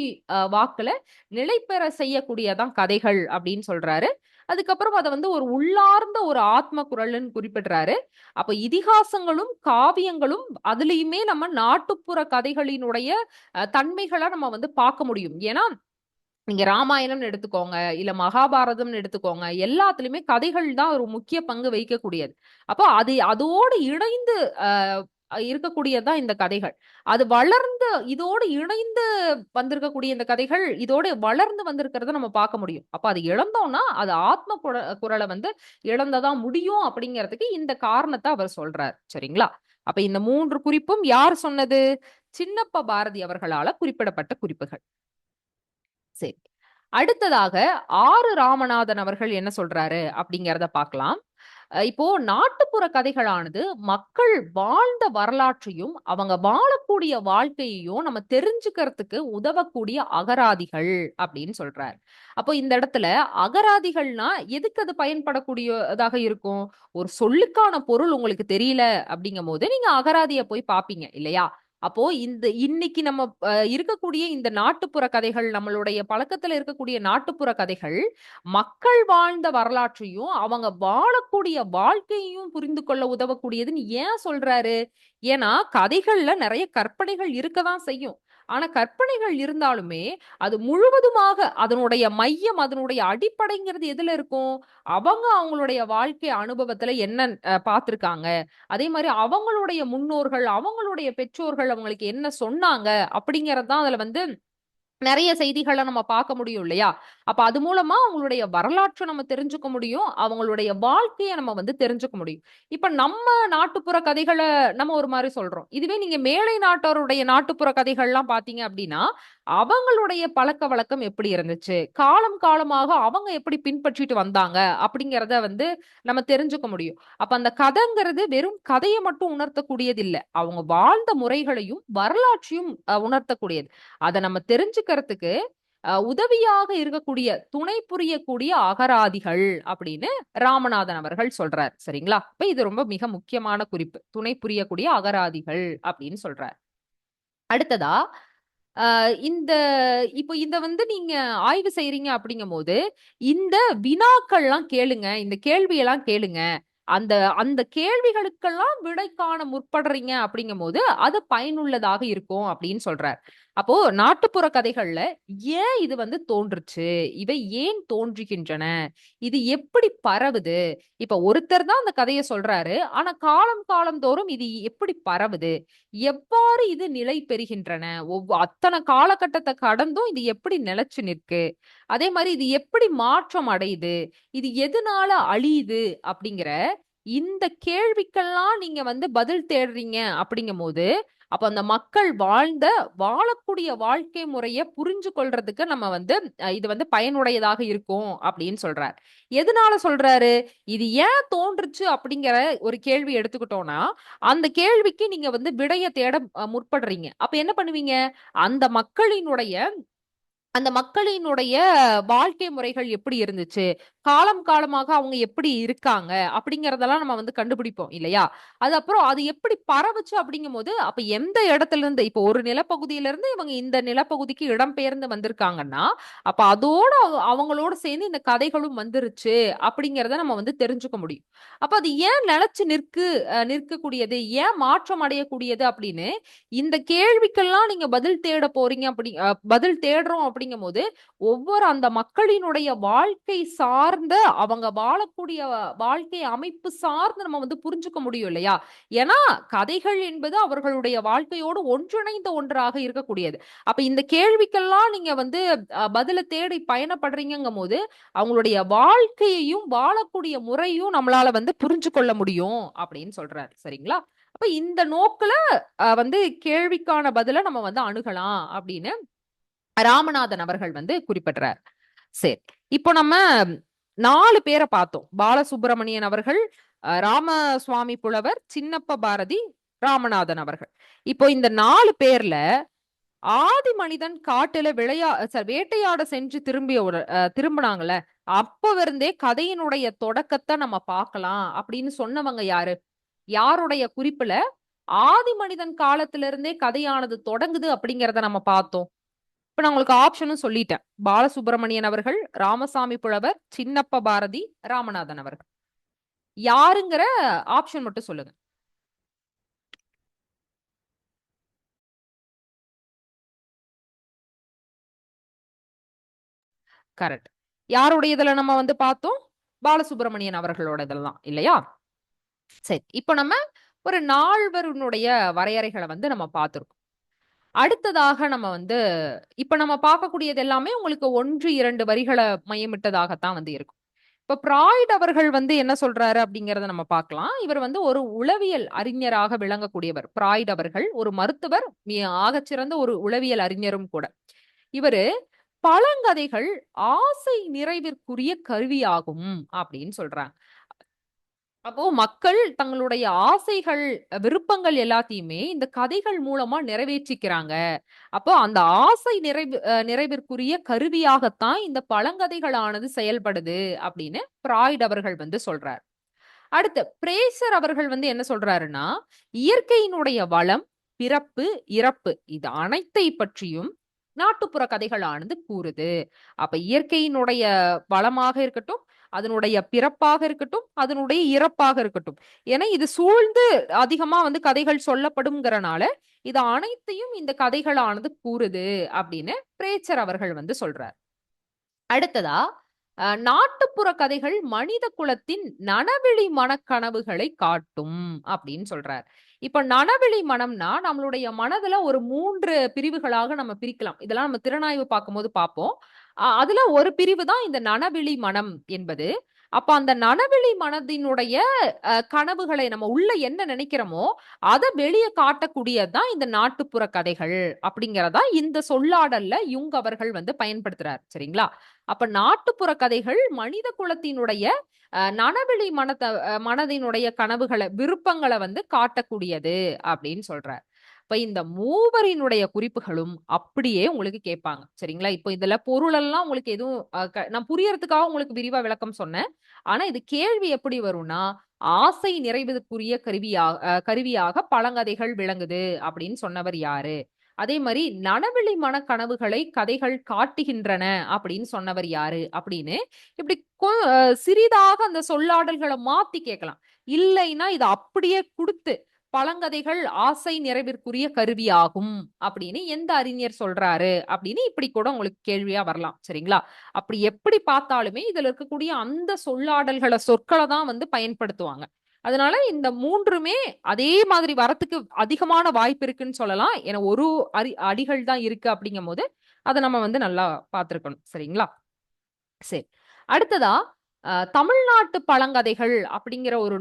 வாக்குல நிலைபெற செய்யக்கூடியதான் கதைகள் அப்படின்னு சொல்றாரு. அதுக்கப்புறம் அத வந்து ஒரு உள்ளார்ந்த ஒரு ஆத்ம குரல்னு குறிப்பிடுறாரு. அப்ப இதிகாசங்களும், காவியங்களும் அதுலயுமே நம்ம நாட்டுப்புற கதைகளினுடைய தன்மைகள நம்ம வந்து பார்க்க முடியும். ஏன்னா நீங்க ராமாயணம்னு எடுத்துக்கோங்க, இல்ல மகாபாரதம்னு எடுத்துக்கோங்க. எல்லாத்துலயுமே கதைகள் தான் ஒரு முக்கிய பங்கு வகிக்கக்கூடியது. அப்போ அதோடு இணைந்து அ இருக்கக்கூடியது தான் இந்த கதைகள். அது வளர்ந்து இதோடு இணைந்து வந்திருக்கக்கூடிய இந்த கதைகள், இதோடு வளர்ந்து வந்திருக்கிறத நம்ம பார்க்க முடியும். அப்ப அது இழந்தோம்னா, அது ஆத்ம குரல வந்து இழந்ததா முடியும் அப்படிங்கிறதுக்கு இந்த காரணத்த அவர் சொல்றார். சரிங்களா? அப்ப இந்த 3 குறிப்பும் யார் சொன்னது? சின்னப்ப பாரதி அவர்களால குறிப்பிடப்பட்ட குறிப்புகள். சரி. அடுத்ததாக ராமநாதன் அவர்கள் என்ன சொல்றாரு அப்படிங்கிறத பார்க்கலாம். இப்போ நாட்டுப்புற கதைகளானது மக்கள் வாழ்ந்த வரலாற்றையும், அவங்க வாழக்கூடிய வாழ்க்கையையும் நம்ம தெரிஞ்சுக்கிறதுக்கு உதவக்கூடிய அகராதிகள் அப்படின்னு சொல்றாரு. அப்போ இந்த இடத்துல அகராதிகள்னா எதுக்கு அது பயன்படக்கூடியதாக இருக்கும்? ஒரு சொல்லுக்கான பொருள் உங்களுக்கு தெரியல அப்படிங்கும்போது நீங்க அகராதிய போய் பார்ப்பீங்க இல்லையா? அப்போ இன்னைக்கு நம்ம இருக்கக்கூடிய இந்த நாட்டுப்புற கதைகள், நம்மளுடைய பழக்கத்துல இருக்கக்கூடிய நாட்டுப்புற கதைகள், மக்கள் வாழ்ந்த வரலாற்றையும், அவங்க வாழக்கூடிய வாழ்க்கையையும் புரிந்து கொள்ள உதவக்கூடியதுன்னு ஏன் சொல்றாரு? ஏன்னா, கதைகள்ல நெறைய கற்பனைகள் இருக்கதான் செய்யும். ஆனா கற்பனைகள் இருந்தாலுமே அது முழுவதுமாக அதனுடைய மையம், அதனுடைய அடிப்படைங்கிறது எதுல இருக்கும்? அவங்களுடைய வாழ்க்கை அனுபவத்துல என்ன பார்த்திருக்காங்க. அதே மாரி அவங்களுடைய முன்னோர்கள், அவங்களுடைய பெற்றோர்கள் அவங்களுக்கு என்ன சொன்னாங்க அப்படிங்கிறது தான் அதுல வந்து நெறைய செய்திகள நம்ம பார்க்க முடியும் இல்லையா? அப்ப அது மூலமா அவங்களுடைய வரலாற்ற நம்ம தெரிஞ்சுக்க முடியும். அவங்களுடைய வாழ்க்கைய நம்ம வந்து தெரிஞ்சுக்க முடியும். இப்ப நம்ம நாட்டுப்புற கதைகள நம்ம ஒரு மாரி சொல்றோம். இதுவே நீங்க மேலை நாட்டாருடைய நாட்டுப்புற கதைகள்லாம் பார்த்தீங்க அப்டின்னா, அவங்களுடைய பழக்கவழக்கம் எப்படி இருந்துச்சு? காலம் காலமாக அவங்க எப்படி பின்பற்றிட்டு வந்தாங்க? அப்படிங்கிறத வந்து நம்ம தெரிஞ்சுக்க முடியும். அப்ப அந்த கதைங்கிறது வெறும் கதைய மட்டும் உணர்த்தக்கூடியது இல்ல. அவங்க வாழ்ந்த முறைகளையும், வரலாற்றையும் உணர்த்தக்கூடியது. அத நம்ம தெரிஞ்சுக்கிறதுக்கு உதவியாக இருக்கக்கூடிய, துணை புரியக்கூடிய அகராதிகள் அப்படின்னு ராமநாதன் அவர்கள் சொல்றார். சரிங்களா? அப்ப இது ரொம்ப மிக முக்கியமான குறிப்பு. துணை புரியக்கூடிய அகராதிகள் அப்படின்னு சொல்றார். அடுத்ததா, அ இந்த இப்போ இத வந்து நீங்க ஆய்வு செய்றீங்க அப்படிங்கும்போது, இந்த வினாக்கள்லாம் கேளுங்க. இந்த கேள்வியெல்லாம் கேளுங்க. அந்த அந்த கேள்விகளுக்கெல்லாம் விடை காண முற்படுறீங்க அப்படிங்கும்போது, அது பயனுள்ளதாக இருக்கும் அப்படின்னு சொல்றார். அப்போ நாட்டுப்புற கதைகள்ல ஏன் இது வந்து தோன்றுச்சு? இவை ஏன் தோன்றுகின்றன? இது எப்படி பரவுது? இப்ப ஒருத்தர் தான் அந்த கதைய சொல்றாரு. ஆனா காலம் காலம் தோறும் இது எப்படி பரவுது? எவ்வாறு இது நிலை பெறுகின்றன? அத்தன காலகட்டத்த கடந்தும் இது எப்படி நிலைச்சு நிற்கு? அதே மாரி இது எப்படி மாற்றம் அடையுது? இது எதனால அழியுது? அப்படிங்கிற இந்த கேள்விக்கெல்லாம் நீங்க வந்து பதில் தேடுறீங்க அப்படிங்கும்போது, அப்ப அந்த மக்கள் வாழக்கூடிய வாழ்க்கை முறைய புரிஞ்சு கொள்றதுக்கு நம்ம வந்து இது வந்து பயனுடையதாக இருக்கும் அப்படின்னு சொல்றார். எதனால சொல்றாரு? இது ஏன் தோன்றுச்சு அப்படிங்கிற ஒரு கேள்வி எடுத்துக்கிட்டோம்னா, அந்த கேள்விக்கு நீங்க வந்து விடைய தேட முற்படுறீங்க. அப்ப என்ன பண்ணுவீங்க? அந்த மக்களினுடைய அந்த மக்களினுடைய வாழ்க்கை முறைகள் எப்படி இருந்துச்சு? காலம் காலமாக அவங்க எப்படி இருக்காங்க? அப்படிங்கிறதெல்லாம் நம்ம வந்து கண்டுபிடிப்போம் இல்லையா? அது அப்புறம் அது எப்படி பரவுச்சு அப்படிங்கும்போது, அப்ப எந்த இடத்திலிருந்து இப்போ ஒரு நிலப்பகுதியிலிருந்து இவங்க இந்த நிலப்பகுதிக்கு இடம்பெயர்ந்து வந்திருக்காங்கன்னா, அப்ப அதோட அவங்களோட சேர்ந்து இந்த கதைகளும் வந்துருச்சு அப்படிங்கிறத நம்ம வந்து தெரிஞ்சுக்க முடியும். அப்ப அது ஏன் நிலைச்சு நிற்கக்கூடியது? ஏன் மாற்றம் அடையக்கூடியது அப்படின்னு, இந்த கேள்விக்கெல்லாம் நீங்க பதில் தேட போறீங்க பதில் தேடுறோம் அப்படிங்கும்போது, ஒவ்வொரு அந்த மக்களினுடைய வாழ்க்கை சார்ந்த அவங்க வாழக்கூடிய வாழ்க்கை அமைப்பு சார்ந்து நம்ம வந்து புரிஞ்சுக்க முடியும் இல்லையா? ஏன்னா, கதைகள் என்பது அவர்களுடைய வாழ்க்கையோடு ஒன்றிணைந்த ஒன்றாக இருக்கக்கூடியது. அப்ப இந்த கேள்விக்கெல்லாம் நீங்க வந்து பதில தேடி பயணப்படுறீங்கங்கும்போது, அவங்களுடைய வாழ்க்கையையும், வாழக்கூடிய முறையும் நம்மளால வந்து புரிஞ்சு கொள்ள முடியும் அப்படின்னு சொல்றாரு. சரிங்களா? அப்ப இந்த நோக்குல வந்து கேள்விக்கான பதில நம்ம வந்து அணுகலாம் அப்படின்னு ராமநாதன் அவர்கள் வந்து குறிப்பிடுறார். சரி. இப்போ நம்ம 4 பேர பார்த்தோம். பாலசுப்ரமணியன் அவர்கள், ராமசுவாமி புலவர், சின்னப்ப பாரதி, ராமநாதன் அவர்கள். இப்போ இந்த 4 பேர்ல ஆதி மனிதன் காட்டுல வேட்டையாட சென்று திரும்புனாங்கல்ல, அப்பவிருந்தே கதையினுடைய தொடக்கத்த நம்ம பார்க்கலாம் அப்படின்னு சொன்னவங்க யாரு? யாருடைய குறிப்புல ஆதி மனிதன் காலத்திலிருந்தே கதையானது தொடங்குது அப்படிங்கிறத நம்ம பார்த்தோம். இப்ப நான் உங்களுக்கு ஆப்ஷனும் சொல்லிட்டேன். பாலசுப்ரமணியன் அவர்கள், ராமசாமி புலவர், சின்னப்ப பாரதி, ராமநாதன் அவர்கள். யாருங்கிற ஆப்ஷன் மட்டும் சொல்லுங்க. கரெக்ட். யாருடைய இதுல நம்ம வந்து பார்த்தோம்? பாலசுப்ரமணியன் அவர்களோட இதெல்லாம் இல்லையா? சரி. இப்ப நம்ம ஒரு நால்வருனுடைய வரையறைகள வந்து நம்ம பார்த்திருக்கோம். அடுத்ததாக நம்ம வந்து இப்ப நம்ம பார்க்கக்கூடியது எல்லாமே உங்களுக்கு 1, 2 வரிகள மையமிட்டதாகத்தான் வந்து இருக்கும். இப்ப பிராய்ட் அவர்கள் வந்து என்ன சொல்றாரு அப்படிங்கிறத நம்ம பார்க்கலாம். இவர் வந்து ஒரு உளவியல் அறிஞராக விளங்கக்கூடியவர். பிராய்ட் அவர்கள் ஒரு மருத்துவர், ஆகச்சிறந்த ஒரு உளவியல் அறிஞரும் கூட. இவரு பழங்கதைகள் ஆசை நிறைவிற்குரிய கருவியாகும் அப்படின்னு சொல்றாங்க. அப்போ மக்கள் தங்களுடைய ஆசைகள், விருப்பங்கள் எல்லாத்தையுமே இந்த கதைகள் மூலமா நிறைவேற்றிக்கிறாங்க. அப்போ அந்த ஆசை நிறைவிற்குரிய கருவியாகத்தான் இந்த பழங்கதைகளானது செயல்படுது அப்படின்னு பிராய்ட் அவர்கள் வந்து சொல்றார். அடுத்து பிரேசர் அவர்கள் வந்து என்ன சொல்றாருன்னா, இயற்கையினுடைய வளம், பிறப்பு, இறப்பு இது அனைத்தை பற்றியும் நாட்டுப்புற கதைகளானது கூறுது. அப்ப இயற்கையினுடைய வளமாக இருக்கட்டும், அதனுடைய பிறப்பாக இருக்கட்டும், அதனுடைய இறப்பாக இருக்கட்டும். ஏன்னா இது சூழ்ந்து அதிகமா வந்து கதைகள் சொல்லப்படும்ங்கறனால, இது அனைத்தையும் இந்த கதைகளானது கூறுது அப்படின்னு பிரேச்சர் அவர்கள் வந்து சொல்றார். அடுத்ததா நாட்டுப்புற கதைகள் மனித குலத்தின் நனவெளி மனக்கனவுகளை காட்டும் அப்படின்னு சொல்றார். இப்ப நனவெளி மனம்னா நம்மளுடைய மனதுல ஒரு 3 பிரிவுகளாக நம்ம பிரிக்கலாம். இதெல்லாம் நம்ம திறனாய்வு பார்க்கும்போது பார்ப்போம். அதுல ஒரு பிரிவு தான் இந்த நனவெளி மனம் என்பது. அப்ப அந்த நனவெளி மனதினுடைய கனவுகளை நம்ம உள்ள என்ன நினைக்கிறோமோ, அத வெளிய காட்டக்கூடியதுதான் இந்த நாட்டுப்புற கதைகள் அப்படிங்கிறதா இந்த சொல்லாடல்ல யுங் அவர்கள் வந்து பயன்படுத்துறார். சரிங்களா? அப்ப நாட்டுப்புற கதைகள் மனித குலத்தினுடைய நனவெளி மனதினுடைய கனவுகள, விருப்பங்கள வந்து காட்டக்கூடியது அப்படின்னு சொல்றார். இப்ப இந்த மூவரினுடைய குறிப்புகளும் அப்படியே உங்களுக்கு கேட்பாங்க. சரிங்களா? இப்போ இதுல பொருளெல்லாம் உங்களுக்கு எதுவும் நான் புரியறதுக்காக உங்களுக்கு விரிவா விளக்கம் சொன்னேன். ஆனா இது கேள்வி எப்படி வரும்னா, ஆசை நிறைவுக்குரிய கருவியாக பழங்கதைகள் விளங்குது அப்படின்னு சொன்னவர் யாரு? அதே மாரி நனவெளி மனக்கனவுகளை கதைகள் காட்டுகின்றன அப்படின்னு சொன்னவர் யாரு? அப்படின்னு இப்படி சிறிதாக அந்த சொல்லாடல்கள மாத்தி கேட்கலாம். இல்லைன்னா இத அப்படியே குடுத்து பழங்கதைகள் ஆசை நிறைவிற்குரிய கருவியாகும் அப்படின்னு எந்த அறிஞர் சொல்றாரு? அப்படின்னு இப்படி கூட உங்களுக்கு கேள்வியா வரலாம். சரிங்களா? அப்படி எப்படி பார்த்தாலுமே இதுல இருக்கக்கூடிய அந்த சொல்லாடல்கள சொற்கள தான் வந்து பயன்படுத்துவாங்க. அதனால இந்த 3மே அதே மாதிரி வரத்துக்கு அதிகமான வாய்ப்பு இருக்குன்னு சொல்லலாம். ஏன்னா ஒரு அடிகள் தான் இருக்கு அப்படிங்கும்போது, அத நம்ம வந்து நல்லா பார்த்திருக்கணும். சரிங்களா? சரி. அடுத்ததா தமிழ்நாட்டு பழங்கதைகள் அப்படிங்கிற ஒரு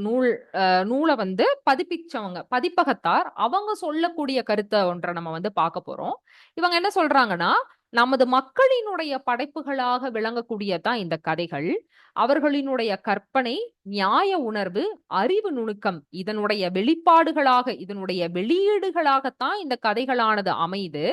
நூல வந்து பதிப்பிச்சவங்க, பதிப்பகத்தார் அவங்க சொல்லக்கூடிய கருத்த ஒன்ற நம்ம வந்து பார்க்க போறோம். இவங்க என்ன சொல்றாங்கன்னா, நமது மக்களினுடைய படைப்புகளாக விளங்கக்கூடியதான் இந்த கதைகள். அவர்களினுடைய கற்பனை, நியாய உணர்வு, அறிவு நுணுக்கம் இதனுடைய வெளிப்பாடுகளாக, இதனுடைய வெளியீடுகளாகத்தான் இந்த கதைகளானது அமையுது.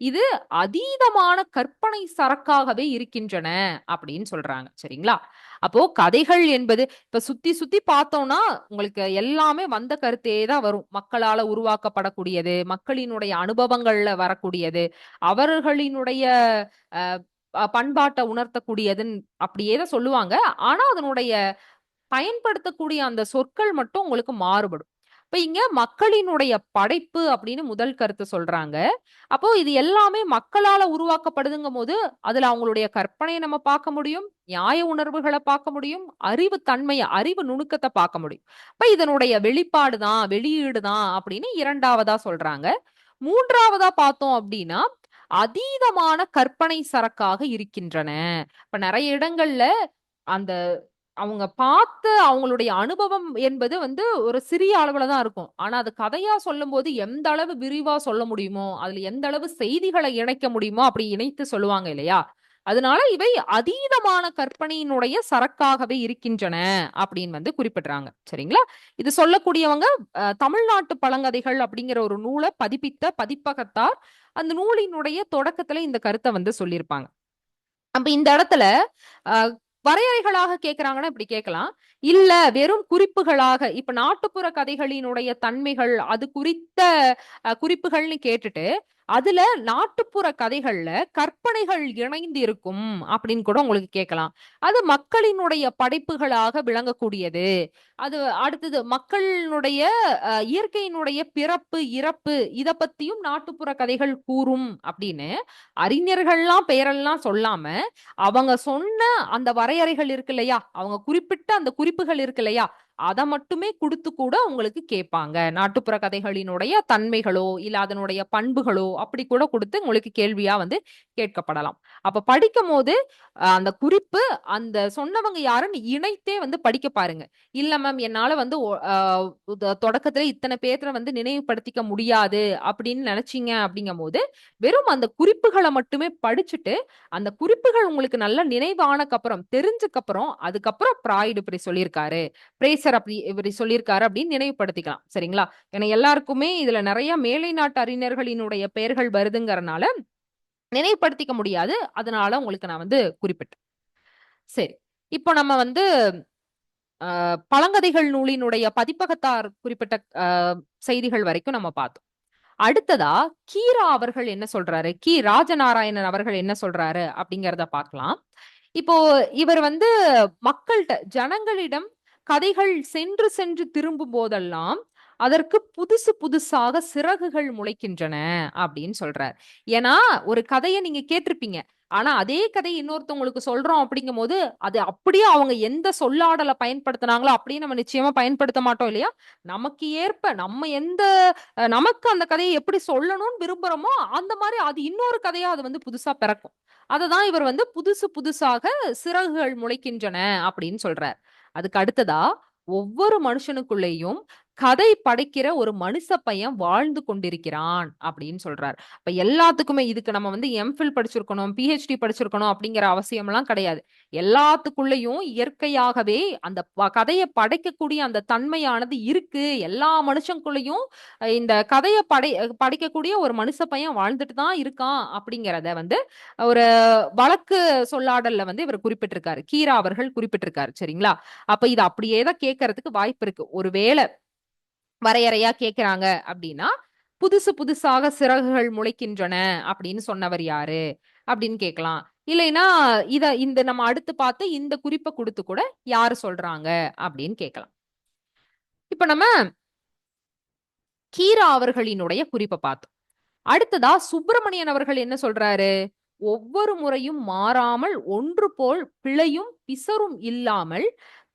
இது அதீதமான கற்பனை சரக்காகவே இருக்கின்றன அப்படின்னு சொல்றாங்க. சரிங்களா? அப்போ கதைகள் என்பது இப்ப சுத்தி சுத்தி பார்த்தோம்னா, உங்களுக்கு எல்லாமே வந்த கருத்தே தான் வரும். மக்களால உருவாக்கப்படக்கூடியது, மக்களினுடைய அனுபவங்கள்ல வரக்கூடியது, அவர்களினுடைய அ பண்பாட்ட உணர்த்தக்கூடியதுன்னு அப்படியே தான் சொல்லுவாங்க. ஆனா, அதனுடைய பயன்படுத்தக்கூடிய அந்த சொற்கள் மட்டும் உங்களுக்கு மாறுபடும். இப்ப இங்க மக்களினுடைய படைப்பு அப்படின்னு முதல் கருத்து சொல்றாங்க. அப்போ இது எல்லாமே மக்களால உருவாக்கப்படுதுங்கும்போது, அதுல அவங்களுடைய கற்பனைய நம்ம பார்க்க முடியும். நியாய உணர்வுகள பார்க்க முடியும். அறிவு தன்மைய, அறிவு நுணுக்கத்த பார்க்க முடியும். இப்ப இதனுடைய வெளிப்பாடு தான், வெளியீடு தான் அப்படின்னு 2வதா சொல்றாங்க. 3வதா பார்த்தோம் அப்படின்னா, அதீதமான கற்பனை சரக்காக இருக்கின்றன. இப்ப நெறைய இடங்கள்ல அந்த அவங்க பார்த்த அவங்களுடைய அனுபவம் என்பது வந்து ஒரு சிறிய அளவுல தான் இருக்கும். ஆனா அது கதையா சொல்லும்போது எந்த அளவு விரிவா சொல்ல முடியுமோ, அதுல எந்த அளவு செய்திகள இணைக்க முடியுமோ, அப்படி இணைத்து சொல்லுவாங்க இல்லையா? அதனால இவை அதீதமான கற்பனையினுடைய சரக்காகவே இருக்கின்றன அப்படின்னு வந்து குறிப்பிடுறாங்க. சரிங்களா? இது சொல்லக்கூடியவங்க தமிழ்நாட்டு பழங்கதைகள் அப்படிங்கிற ஒரு நூல பதிப்பித்த பதிப்பகத்தார் அந்த நூலினுடைய தொடக்கத்துல இந்த கருத்த வந்து சொல்லியிருப்பாங்க. அப்ப இந்த இடத்துல அ வரையறைகளாக கேட்கிறாங்கன்னா இப்படி கேட்கலாம். இல்ல வெறும் குறிப்புகளாக இப்ப நாட்டுப்புற கதைகளினுடைய தன்மைகள், அது குறித்த குறிப்புகள்னு கேட்டுட்டு, அதுல நாட்டுப்புற கதைகள்ல கற்பனைகள் இணைந்து இருக்கும் அப்படின்னு கூட உங்களுக்கு கேட்கலாம். அது மக்களினுடைய படைப்புகளாக விளங்கக்கூடியது. அது அடுத்தது மக்களினுடைய இயற்கையினுடைய பிறப்பு, இறப்பு இத பத்தியும் நாட்டுப்புற கதைகள் கூறும் அப்படின்னு அறிஞர்கள்லாம் பெயரெல்லாம் சொல்லாம, அவங்க சொன்ன அந்த வரையறைகள் இருக்கு இல்லையா? அவங்க குறிப்பிட்ட அந்த குறிப்புகள் இருக்கு இல்லையா? அத மட்டுமே குடுத்து கூட உங்களுக்கு கேட்பாங்க. நாட்டுப்புற கதைகளினுடைய தன்மைகளோ, இல்ல அதனுடைய பண்புகளோ, அப்படி கூட குடுத்து உங்களுக்கு கேள்வியா வந்து கேட்கப்படலாம். அப்ப படிக்கும்போது, அந்த குறிப்பு, அந்த சொன்னவங்க யாருன்னு இணைத்தே வந்து படிக்க பாருங்க. இல்ல மேம் என்னால வந்து ஒ அ தொடக்கத்திலே இத்தன பேத்த வந்து நினைவுபடுத்திக்க முடியாது அப்படின்னு நெனச்சீங்க அப்படிங்கும்போது, வெறும் அந்த குறிப்புகள மட்டுமே படிச்சுட்டு, அந்த குறிப்புகள் உங்களுக்கு நல்லா நினைவானக்கப்புறம், தெரிஞ்சக்கப்புறம், அதுக்கப்புறம் ஃப்ராய்ட் இப்படி சொல்லியிருக்காரு. பிரேசர் அப்படி இவரு சொல்லியிருக்காரு அப்படின்னு நினைவுபடுத்திக்கலாம். சரிங்களா? ஏன்னா எல்லாருக்குமே இதுல நெறைய மேலை நாட்டு அறிஞர்களினுடைய பெயர்கள் வருதுங்கறனால, நினைவுபடுத்திக்க முடியாது. அதனால உங்களுக்கு நான் வந்து குறிப்பிட்டேன். சரி. இப்போ நம்ம வந்து பழங்கதைகள் நூலினுடைய பதிப்பகத்தார் குறிப்பிட்ட அ செய்திகள் வரைக்கும் நம்ம பார்த்தோம். அடுத்ததா கீரா அவர்கள் என்ன சொல்றாரு? ராஜநாராயணன் அவர்கள் என்ன சொல்றாரு? அப்படிங்கிறத பார்க்கலாம். இப்போ இவர் வந்து ஜனங்களிடம் கதைகள் சென்று சென்று திரும்பும் போதெல்லாம், அதற்கு புதுசு புதுசாக சிறகுகள் முளைக்கின்றன அப்படின்னு சொல்றார். ஏன்னா ஒரு கதையை நீங்க கேட்டிருப்பீங்க. ஆனா அதே கதை இன்னொருத்தவங்களுக்கு சொல்றோம் அப்படிங்கும் போது அது அப்படியே அவங்க எந்த சொல்லாடலை பயன்படுத்தினாங்களோ அப்படியே நம்ம நிச்சயமா பயன்படுத்த மாட்டோம் இல்லையா? நமக்கு ஏற்ப நம்ம எந்த நமக்கு அந்த கதையை எப்படி சொல்லணும்னு விரும்புறோமோ அந்த மாதிரி அது இன்னொரு கதையா அது வந்து புதுசா பிறக்கும். அததான் இவர் வந்து புதுசு புதுசாக சிறகுகள் முளைக்கின்றன அப்படின்னு சொல்றார். அதுக்கு அடுத்ததா ஒவ்வொரு மனுஷனுக்குள்ளேயும் கதை படைக்கிற ஒரு மனுஷ பையன் வாழ்ந்து கொண்டிருக்கிறான் அப்படின்னு சொல்றார். இப்ப எல்லாத்துக்குமே இதுக்கு நம்ம வந்து எம்ஃபில் படிச்சிருக்கணும், பிஹெச்டி படிச்சிருக்கணும் அப்படிங்கிற அவசியம் எல்லாம் கிடையாது. எல்லாத்துக்குள்ளேயும் இயற்கையாகவே அந்த கதையை படைக்கக்கூடிய அந்த தன்மையானது இருக்கு. எல்லா மனுஷனுக்குள்ளேயும் இந்த கதையை படைக்கக்கூடிய ஒரு மனுஷ பையன் வாழ்ந்துட்டு தான் இருக்கான் அப்படிங்கிறத வந்து ஒரு வழக்கு சொல்லாடல்ல வந்து இவர் குறிப்பிட்டிருக்காரு. கீரா அவர்கள் குறிப்பிட்டிருக்காரு. சரிங்களா? அப்ப இது அப்படியே தான் கேட்கறதுக்கு வாய்ப்பு இருக்கு. ஒருவேளை வரையறையா கேக்குறாங்க அப்படின்னா, புதுசு புதுசாக சிறகுகள் முளைக்கின்றன அப்படின்னு சொன்னவர் யாரு அப்படின்னு கேட்கலாம். இல்லைன்னா இந்த நம்ம அடுத்து பார்த்து இந்த குறிப்பை கொடுத்து கூட யாரு சொல்றாங்க அப்படின்னு கேட்கலாம். இப்ப நம்ம கீரா அவர்களினுடைய குறிப்பை பார்த்தோம். அடுத்ததா சுப்பிரமணியன் அவர்கள் என்ன சொல்றாரு? ஒவ்வொரு முறையும் மாறாமல் ஒன்று போல் பிழையும் பிசரும் இல்லாமல்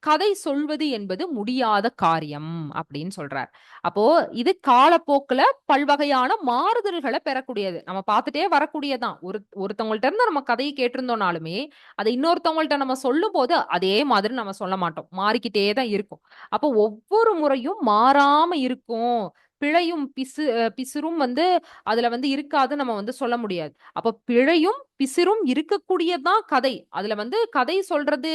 கதை சொல்வது என்பது முடியாத காரியம் அப்படின்னு சொல்றார். அப்போ இது காலப்போக்குல பல்வகையான மாறுதல்களை பெறக்கூடியது. நம்ம பார்த்துட்டே வரக்கூடியதான். ஒருத்தவங்கள்ட்ட இருந்து நம்ம கதையை கேட்டிருந்தோம்னாலுமே அதை இன்னொருத்தவங்கள்ட்ட நம்ம சொல்லும் போது அதே மாதிரி நம்ம சொல்ல மாட்டோம். மாறிக்கிட்டே தான் இருக்கும். அப்போ ஒவ்வொரு முறையும் மாறாம இருக்கும். பிழையும் பிசுரும் வந்து அதுல வந்து இருக்காது நம்ம வந்து சொல்ல முடியாது. அப்ப பிழையும் பிசிரும் இருக்கக்கூடியதான் கதை. அதுல வந்து கதை சொல்றது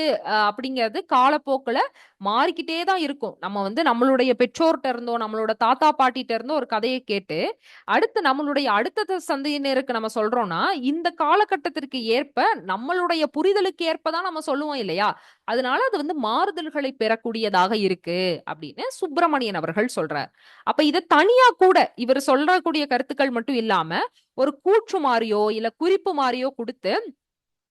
அப்படிங்கிறது காலப்போக்குல மாறிக்கிட்டே தான் இருக்கும். நம்ம வந்து நம்மளுடைய பெற்றோர்ட்ட இருந்தோ, நம்மளோட தாத்தா பாட்டிட்ட இருந்தோ ஒரு கதையை கேட்டு, அடுத்து நம்மளுடைய அடுத்த சந்ததியினருக்கு நம்ம சொல்றோம்னா, இந்த காலகட்டத்திற்கு ஏற்ப நம்மளுடைய புரிதலுக்கு ஏற்ப தான் நம்ம சொல்லுவோம் இல்லையா? அதனால அது வந்து மாறுதல்களை பெறக்கூடியதாக இருக்கு அப்படின்னு சுப்பிரமணியன் அவர்கள் சொல்றார். அப்ப இத தனியா கூட இவர் சொல்லக்கூடிய கருத்துக்கள் மட்டும் இல்லாம ஒரு கூற்று மாறியோ இல்ல குறிப்பு மாறியோ கொடுத்து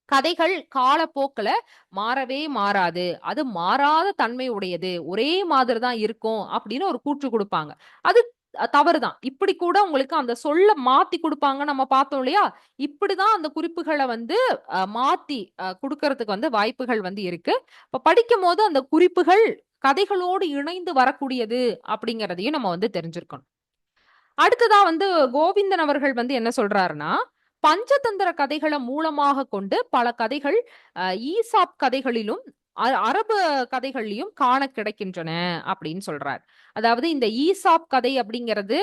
கதைகள் காலப்போக்குல மாறவே மாறாது. அது மாறாத தன்மை உடையது. ஒரே மாதிரி தான் இருக்கும் அப்படின்னு ஒரு கூற்று குடுப்பாங்க. அது தவறுதான். இப்படி கூட உங்களுக்கு அந்த சொல்ல மாத்தி குடுப்பாங்க நம்ம பார்த்தோம் இல்லையா? இப்படிதான் அந்த குறிப்புகள வந்து மாத்தி குடுக்கறதுக்கு வந்து வாய்ப்புகள் வந்து இருக்கு. இப்ப படிக்கும்போது அந்த குறிப்புகள் கதைகளோடு இணைந்து வரக்கூடியது அப்படிங்கிறதையும் நம்ம வந்து தெரிஞ்சிருக்கணும். அடுத்ததா வந்து கோவிந்தன் அவர்கள் வந்து என்ன சொல்றாருன்னா, பஞ்சதந்திர கதைகள மூலமாக கொண்டு பல கதைகள் ஈசாப் கதைகளிலும், அரபு கதைகள்லயும் காண கிடைக்கின்றன அப்படின்னு சொல்றார். அதாவது இந்த ஈசாப் கதை அப்படிங்கிறது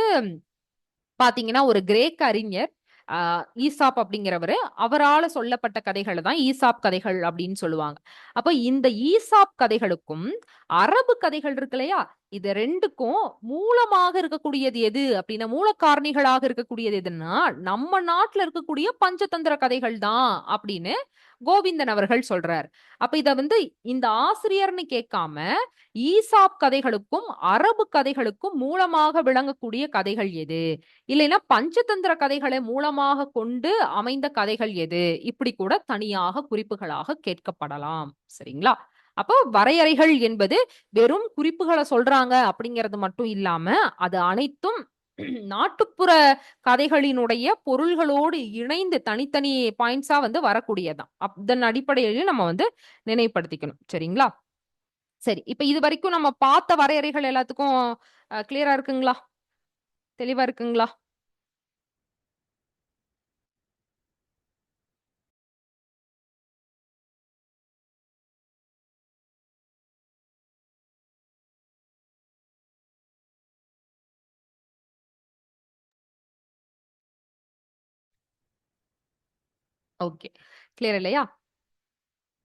பாத்தீங்கன்னா, ஒரு கிரேக்க அறிஞர் அ ஈசாப் அப்படிங்கிறவரு, அவரால சொல்லப்பட்ட கதைகள தான் ஈசாப் கதைகள் அப்படின்னு சொல்லுவாங்க. அப்ப இந்த ஈசாப் கதைகளுக்கும், அரபு கதைகள் இருக்கு இல்லையா? இது 2க்கும் மூலமாக இருக்கக்கூடியது எது அப்படின்னா, மூல காரணிகளாக இருக்கக்கூடியது எதுன்னா, நம்ம நாட்டுல இருக்கக்கூடிய பஞ்சதந்திர கதைகள் தான் அப்படின்னு கோவிந்தன் அவர்கள் சொல்றார். அப்ப இத வந்து இந்த ஆசிரியர்ன்னு கேட்காம, ஈசாப் கதைகளுக்கும், அரபு கதைகளுக்கும் மூலமாக விளங்கக்கூடிய கதைகள் எது? இல்லைன்னா பஞ்சதந்திர கதைகளை மூலமாக கொண்டு அமைந்த கதைகள் எது? இப்படி கூட தனியாக குறிப்புகளாக கேட்கப்படலாம். சரிங்களா? அப்போ வரையறைகள் என்பது வெறும் குறிப்புகள சொல்றாங்க அப்படிங்கிறது மட்டும் இல்லாம, அது அனைத்தும் நாட்டுப்புற கதைகளினுடைய பொருள்களோடு இணைந்து தனித்தனி பாயிண்ட்ஸா வந்து வரக்கூடியதுதான். அதன் அடிப்படையிலும் நம்ம வந்து நினைவுபடுத்திக்கணும். சரிங்களா? சரி. இப்ப இதுவரைக்கும் நம்ம பார்த்த வரையறைகள் எல்லாத்துக்கும் கிளியரா இருக்குங்களா? தெளிவா இருக்குங்களா? ஓகே. கிளியர் இல்லையா?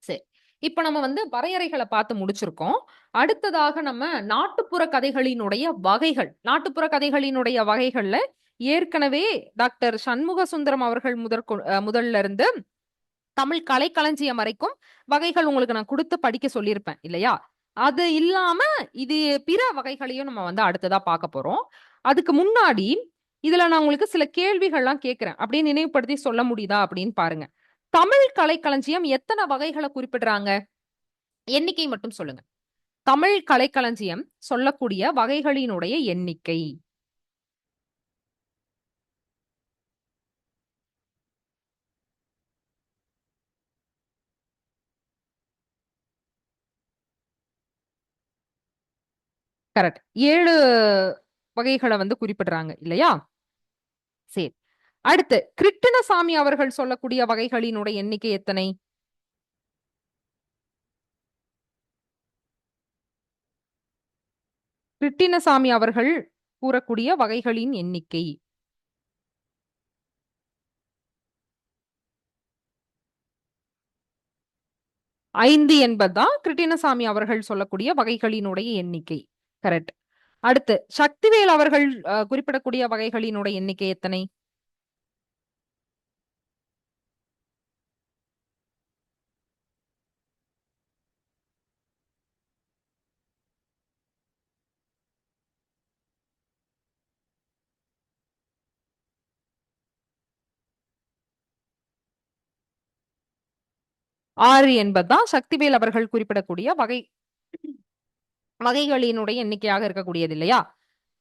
சரி. இப்ப நம்ம வந்து வரையறைகள பார்த்து முடிச்சிருக்கோம். அடுத்ததாக நம்ம நாட்டுப்புற கதைகளினுடைய வகைகள். நாட்டுப்புற கதைகளினுடைய வகைகள்ல ஏற்கனவே டாக்டர் சண்முக சுந்தரம் அவர்கள் முதல்ல இருந்து தமிழ் கலைக்களஞ்சியம் வரைக்கும் வகைகள் உங்களுக்கு நான் குடுத்து படிக்க சொல்லியிருப்பேன் இல்லையா? அது இல்லாம இது பிற வகைகளையும் நம்ம வந்து அடுத்ததா பார்க்க போறோம். அதுக்கு முன்னாடி இதுல நான் உங்களுக்கு சில கேள்விகள்லாம் கேட்கிறேன். அப்படியே நினைவுபடுத்தி சொல்ல முடியுதா அப்படின்னு பாருங்க. தமிழ் கலைக்களஞ்சியம் எத்தன வகைகள குறிப்பிடுறாங்க? எண்ணிக்கை மட்டும் சொல்லுங்க. தமிழ் கலைக்களஞ்சியம் சொல்லக்கூடிய வகைகளினுடைய எண்ணிக்கை. கரெக்ட். 7 வகைகளை வந்து குறிப்பிடுறாங்க இல்லையா? சரி. அடுத்து கிருட்டிணசாமி அவர்கள் சொல்லக்கூடிய வகைகளினுடைய எண்ணிக்கை எத்தனை? கிருட்டிணசாமி அவர்கள் கூறக்கூடிய வகைகளின் எண்ணிக்கை 5 என்பதுதான் கிருட்டிணசாமி அவர்கள் சொல்லக்கூடிய வகைகளினுடைய எண்ணிக்கை. கரெக்ட். அடுத்து சக்திவேல் அவர்கள் குறிப்பிடக்கூடிய வகைகளினுடைய எண்ணிக்கை எத்தனை? ஆறு என்பதுதான் சக்திவேல் அவர்கள் குறிப்பிடக்கூடிய வகைகளினுடைய எண்ணிக்கையாக இருக்கக்கூடியது இல்லையா?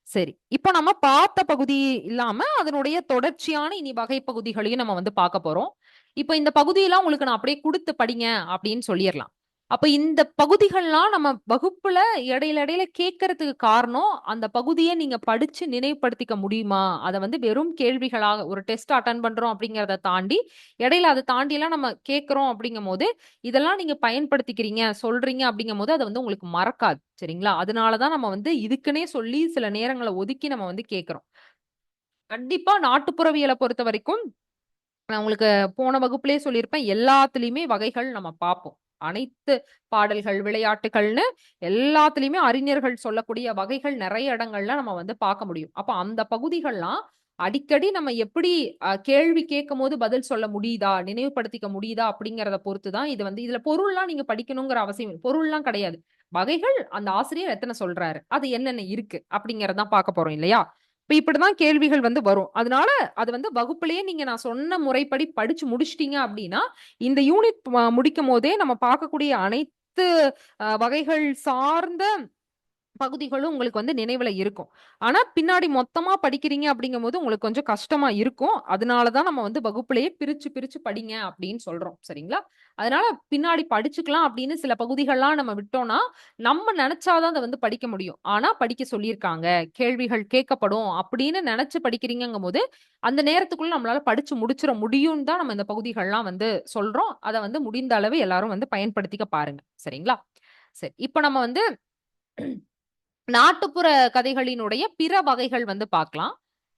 சரி. இப்ப நம்ம பார்த்த பகுதி இல்லாம அதனுடைய தொடர்ச்சியான இனி வகை பகுதிகளையும் நம்ம வந்து பார்க்க போறோம். இப்ப இந்த பகுதியெல்லாம் உங்களுக்கு நான் அப்படியே குடுத்து படிங்க அப்படின்னு சொல்லிறலாம். அப்ப இந்த பகுதிகள்லாம் நம்ம வகுப்புல இடையில இடையில கேட்கறதுக்கு காரணம், அந்த பகுதிய நீங்க படிச்சு நினைவுபடுத்திக்க முடியுமா? அத வந்து வெறும் கேள்விகளாக ஒரு டெஸ்ட் அட்டெண்ட் பண்றோம் அப்படிங்கிறத தாண்டி, இடையில அத தாண்டிலாம் நம்ம கேட்கிறோம் அப்படிங்கும்போது, இதெல்லாம் நீங்க பயன்படுத்திக்கிறீங்க, சொல்றீங்க அப்படிங்கும்போது, அத வந்து உங்களுக்கு மறக்காது. சரிங்களா? அதனால தான் நம்ம வந்து இதுக்குன்னே சொல்லி சில நேரங்கள ஒதுக்கி நம்ம வந்து கேட்கிறோம். கண்டிப்பா நாட்டுப்புறவியல பொறுத்தவரைக்கும் நான் உங்களுக்கு போன வகுப்பிலேயே சொல்லியிருப்பேன். எல்லாத்துலயுமே வகைகள் நம்ம பார்ப்போம். அனைத்து பாடல்கள், விளையாட்டுகள்னு எல்லாத்துலயுமே அறிஞர்கள் சொல்லக்கூடிய வகைகள் நெறைய இடங்கள்ல நம்ம வந்து பார்க்க முடியும். அப்ப அந்த பகுதிகள்லாம் அடிக்கடி நம்ம எப்படி கேள்வி கேட்கும்போது பதில் சொல்ல முடியுதா? நினைவுபடுத்திக்க முடியுதா? அப்படிங்கிறத பொறுத்து தான் இது வந்து இதுல பொருள்லாம் நீங்க படிக்கணுங்கிற அவசியம் பொருள்லாம் கிடையாது. வகைகள் அந்த ஆசிரியர் எத்தன சொல்றாரு? அது என்னென்ன இருக்கு? அப்படிங்கிறத தான் பார்க்க போறோம் இல்லையா? இப்ப இப்படிதான் கேள்விகள் வந்து வரும். அதனால அது வந்து வகுப்பிலேயே நீங்க நான் சொன்ன முறைப்படி படிச்சு முடிச்சுட்டீங்க அப்படின்னா, இந்த யூனிட் முடிக்கும்போதே நம்ம பார்க்கக்கூடிய அனைத்து வகைகள் சார்ந்த பகுதிகளும் உங்களுக்கு வந்து நினைவுல இருக்கும். ஆனா, பின்னாடி மொத்தமா படிக்கிறீங்க அப்படிங்கும்போது உங்களுக்கு கொஞ்சம் கஷ்டமா இருக்கும். அதனால தான் நம்ம வந்து வகுப்பிலேயே பிரிச்சு, பிரிச்சு படிங்க அப்படின்னு சொல்றோம். சரிங்களா? அதனால பின்னாடி படிச்சுக்கலாம் அப்படின்னு சில பகுதிகள்லாம் நம்ம விட்டோம்னா, நம்ம நெனச்சா தான் அத வந்து படிக்க முடியும். ஆனா, படிக்க சொல்லியிருக்காங்க, கேள்விகள் கேட்கப்படும் அப்படின்னு நெனச்சு படிக்கிறீங்கங்கும்போது, அந்த நேரத்துக்குள்ள நம்மளால படிச்சு முடிச்சிட முடியும்னு தான் நம்ம இந்த பகுதிகள்லாம் வந்து சொல்றோம். அத வந்து முடிந்த அளவு எல்லாரும் வந்து பயன்படுத்திக்க பாருங்க. சரிங்களா? சரி. இப்ப நம்ம வந்து நாட்டுப்புற கதைகளினுடைய பிற வகைகள் வந்து பார்க்கலாம்.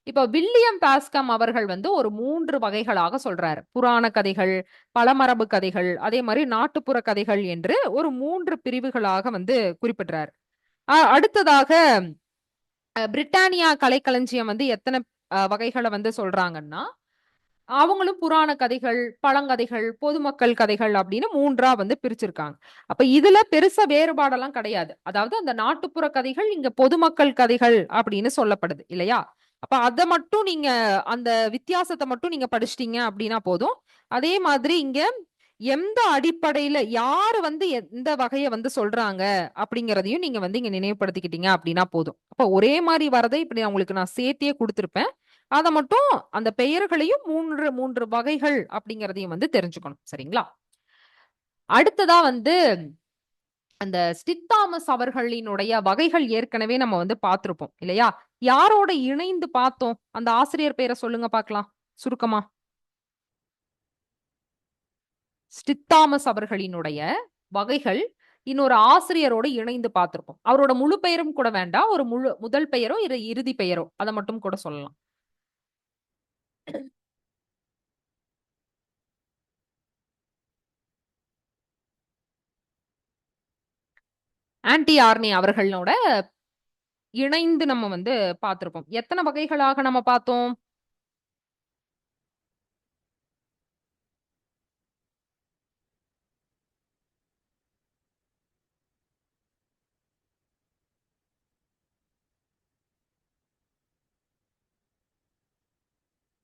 இப்ப வில்லியம் பாஸ்கம் அவர்கள் வந்து ஒரு 3 வகைகளாக சொல்றாரு. புராண கதைகள், பழமரபு கதைகள், அதே மாரி நாட்டுப்புற கதைகள் என்று ஒரு 3 பிரிவுகளாக வந்து குறிப்பிடுறாரு. அடுத்ததாக பிரிட்டானியா கலைக்களஞ்சியம் வந்து எத்தன வகைகள வந்து சொல்றாங்கன்னா, அவங்களும் புராண கதைகள், பழங்கதைகள், பொதுமக்கள் கதைகள் அப்படின்னு 3ஆ வந்து பிரிச்சிருக்காங்க. அப்ப இதுல பெருசா வேறுபாடெல்லாம் கிடையாது. அதாவது அந்த நாட்டுப்புற கதைகள் இங்க பொதுமக்கள் கதைகள் அப்படின்னு சொல்லப்படுது இல்லையா? அப்ப அத மட்டும் நீங்க அந்த வித்தியாசத்த மட்டும் நீங்க படிச்சுட்டீங்க அப்படின்னா போதும். அதே மாதிரி இங்க எந்த அடிப்படையில யாரு வந்து எந்த வகைய வந்து சொல்றாங்க அப்படிங்கிறதையும் நீங்க வந்து இங்க நினைவுபடுத்திக்கிட்டீங்க அப்படின்னா போதும். அப்ப ஒரே மாரி வரத இப்ப நான் உங்களுக்கு நான் சேர்த்தியே குடுத்திருப்பேன். அத மட்டும் அந்த பெயர்களையும் 3 வகைகள் அப்படிங்கிறதையும் வந்து தெரிஞ்சுக்கணும். சரிங்களா? அடுத்ததா வந்து அந்த ஸ்டித் தாமஸ் அவர்களினுடைய வகைகள் ஏற்கனவே நம்ம வந்து பார்த்திருப்போம் இல்லையா? யாரோட இணைந்து பார்த்தோம்? அந்த ஆசிரியர் பெயர சொல்லுங்க பார்க்கலாம். சுருக்கமா. ஸ்டித் தாமஸ் அவர்களினுடைய வகைகள் இன்னொரு ஆசிரியரோடு இணைந்து பார்த்திருப்போம். அவரோட முழு பெயரும் கூட வேண்டாம். ஒரு முதல் பெயரோ, இறுதி பெயரோ அத மட்டும் கூட சொல்லலாம். ஆன்டி ஆர்னி அவர்களோட இணைந்து நம்ம வந்து பார்த்திருப்போம். எத்தன வகைகளாக நம்ம பார்த்தோம்?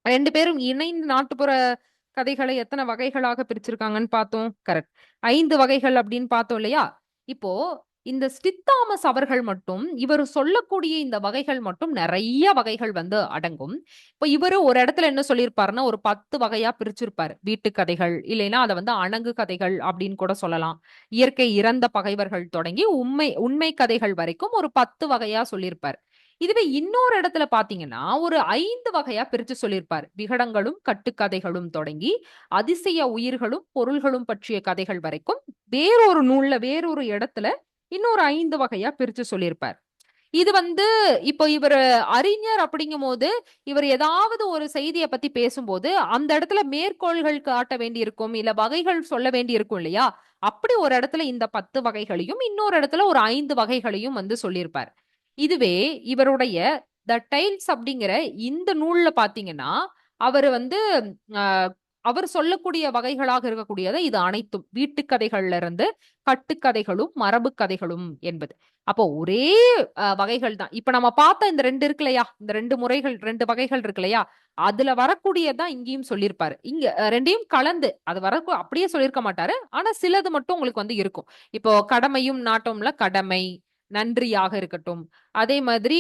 2 பேரும் இணைந்து நாட்டுப்புற கதைகளை எத்தன வகைகளாக பிரிச்சிருக்காங்கன்னு பார்த்தோம். கரெக்ட். 5 வகைகள் அப்படின்னு பார்த்தோம் இல்லையா? இப்போ இந்த ஸ்டித் தாமஸ் அவர்கள் மட்டும் இவர் சொல்லக்கூடிய இந்த வகைகள் மட்டும் நிறைய வகைகள் வந்து அடங்கும். இப்ப இவரு ஒரு இடத்துல என்ன சொல்லியிருப்பாருன்னா, ஒரு 10 வகையா பிரிச்சிருப்பாரு. வீட்டு கதைகள், இல்லைன்னா அத வந்து அணங்கு கதைகள் அப்படின்னு கூட சொல்லலாம். இயற்கை இறந்த பகைவர்கள் தொடங்கி உண்மை உண்மை கதைகள் வரைக்கும் ஒரு 10 வகையா சொல்லியிருப்பாரு. இதுவே இன்னொரு இடத்துல பார்த்தீங்கன்னா, ஒரு 5 வகையா பிரிச்சு சொல்லியிருப்பாரு. விகடங்களும், கட்டுக்கதைகளும் தொடங்கி, அதிசய உயிர்களும், பொருள்களும் பற்றிய கதைகள் வரைக்கும் வேறொரு நூல்ல, வேறொரு இடத்துல இன்னொரு 5 வகையா பிரிச்சு சொல்லியிருப்பார். இது வந்து இப்போ இவரு அறிஞர் அப்படிங்கும்போது, இவர் ஏதாவது ஒரு செய்திய பத்தி பேசும்போது, அந்த இடத்துல மேற்கோள்கள் காட்ட வேண்டியிருக்கும். இல்ல வகைகள் சொல்ல வேண்டியிருக்கும் இல்லையா? அப்படி ஒரு இடத்துல இந்த 10 வகைகளையும், இன்னொரு இடத்துல ஒரு 5 வகைகளையும் வந்து சொல்லியிருப்பார். இதுவே இவருடைய த டைல்ஸ் அப்படிங்கிற இந்த நூல்ல பார்த்தீங்கன்னா, அவரு வந்து அ அவர் சொல்லக்கூடிய வகைகளாக இருக்கக்கூடியது இது அனைத்தும். வீட்டுக் கதைகள்ல இருந்து கட்டுக்கதைகளும், மரபு கதைகளும் என்பது. அப்போ ஒரே வகைகள் தான். இப்ப நம்ம பார்த்த இந்த 2 இருக்கு இல்லையா? இந்த 2 முறைகள் 2 வகைகள் இருக்கு இல்லையா? அதுல வரக்கூடியது தான் இங்கேயும் சொல்லியிருப்பாரு. இங்க 2யும் கலந்து அது அப்படியே சொல்லியிருக்க மாட்டாரு. ஆனா சிலது மட்டும் உங்களுக்கு வந்து இருக்கும். இப்போ கடமையும் நாட்டம்ல கடமை, நன்றியாக இருக்கட்டும். அதே மாதிரி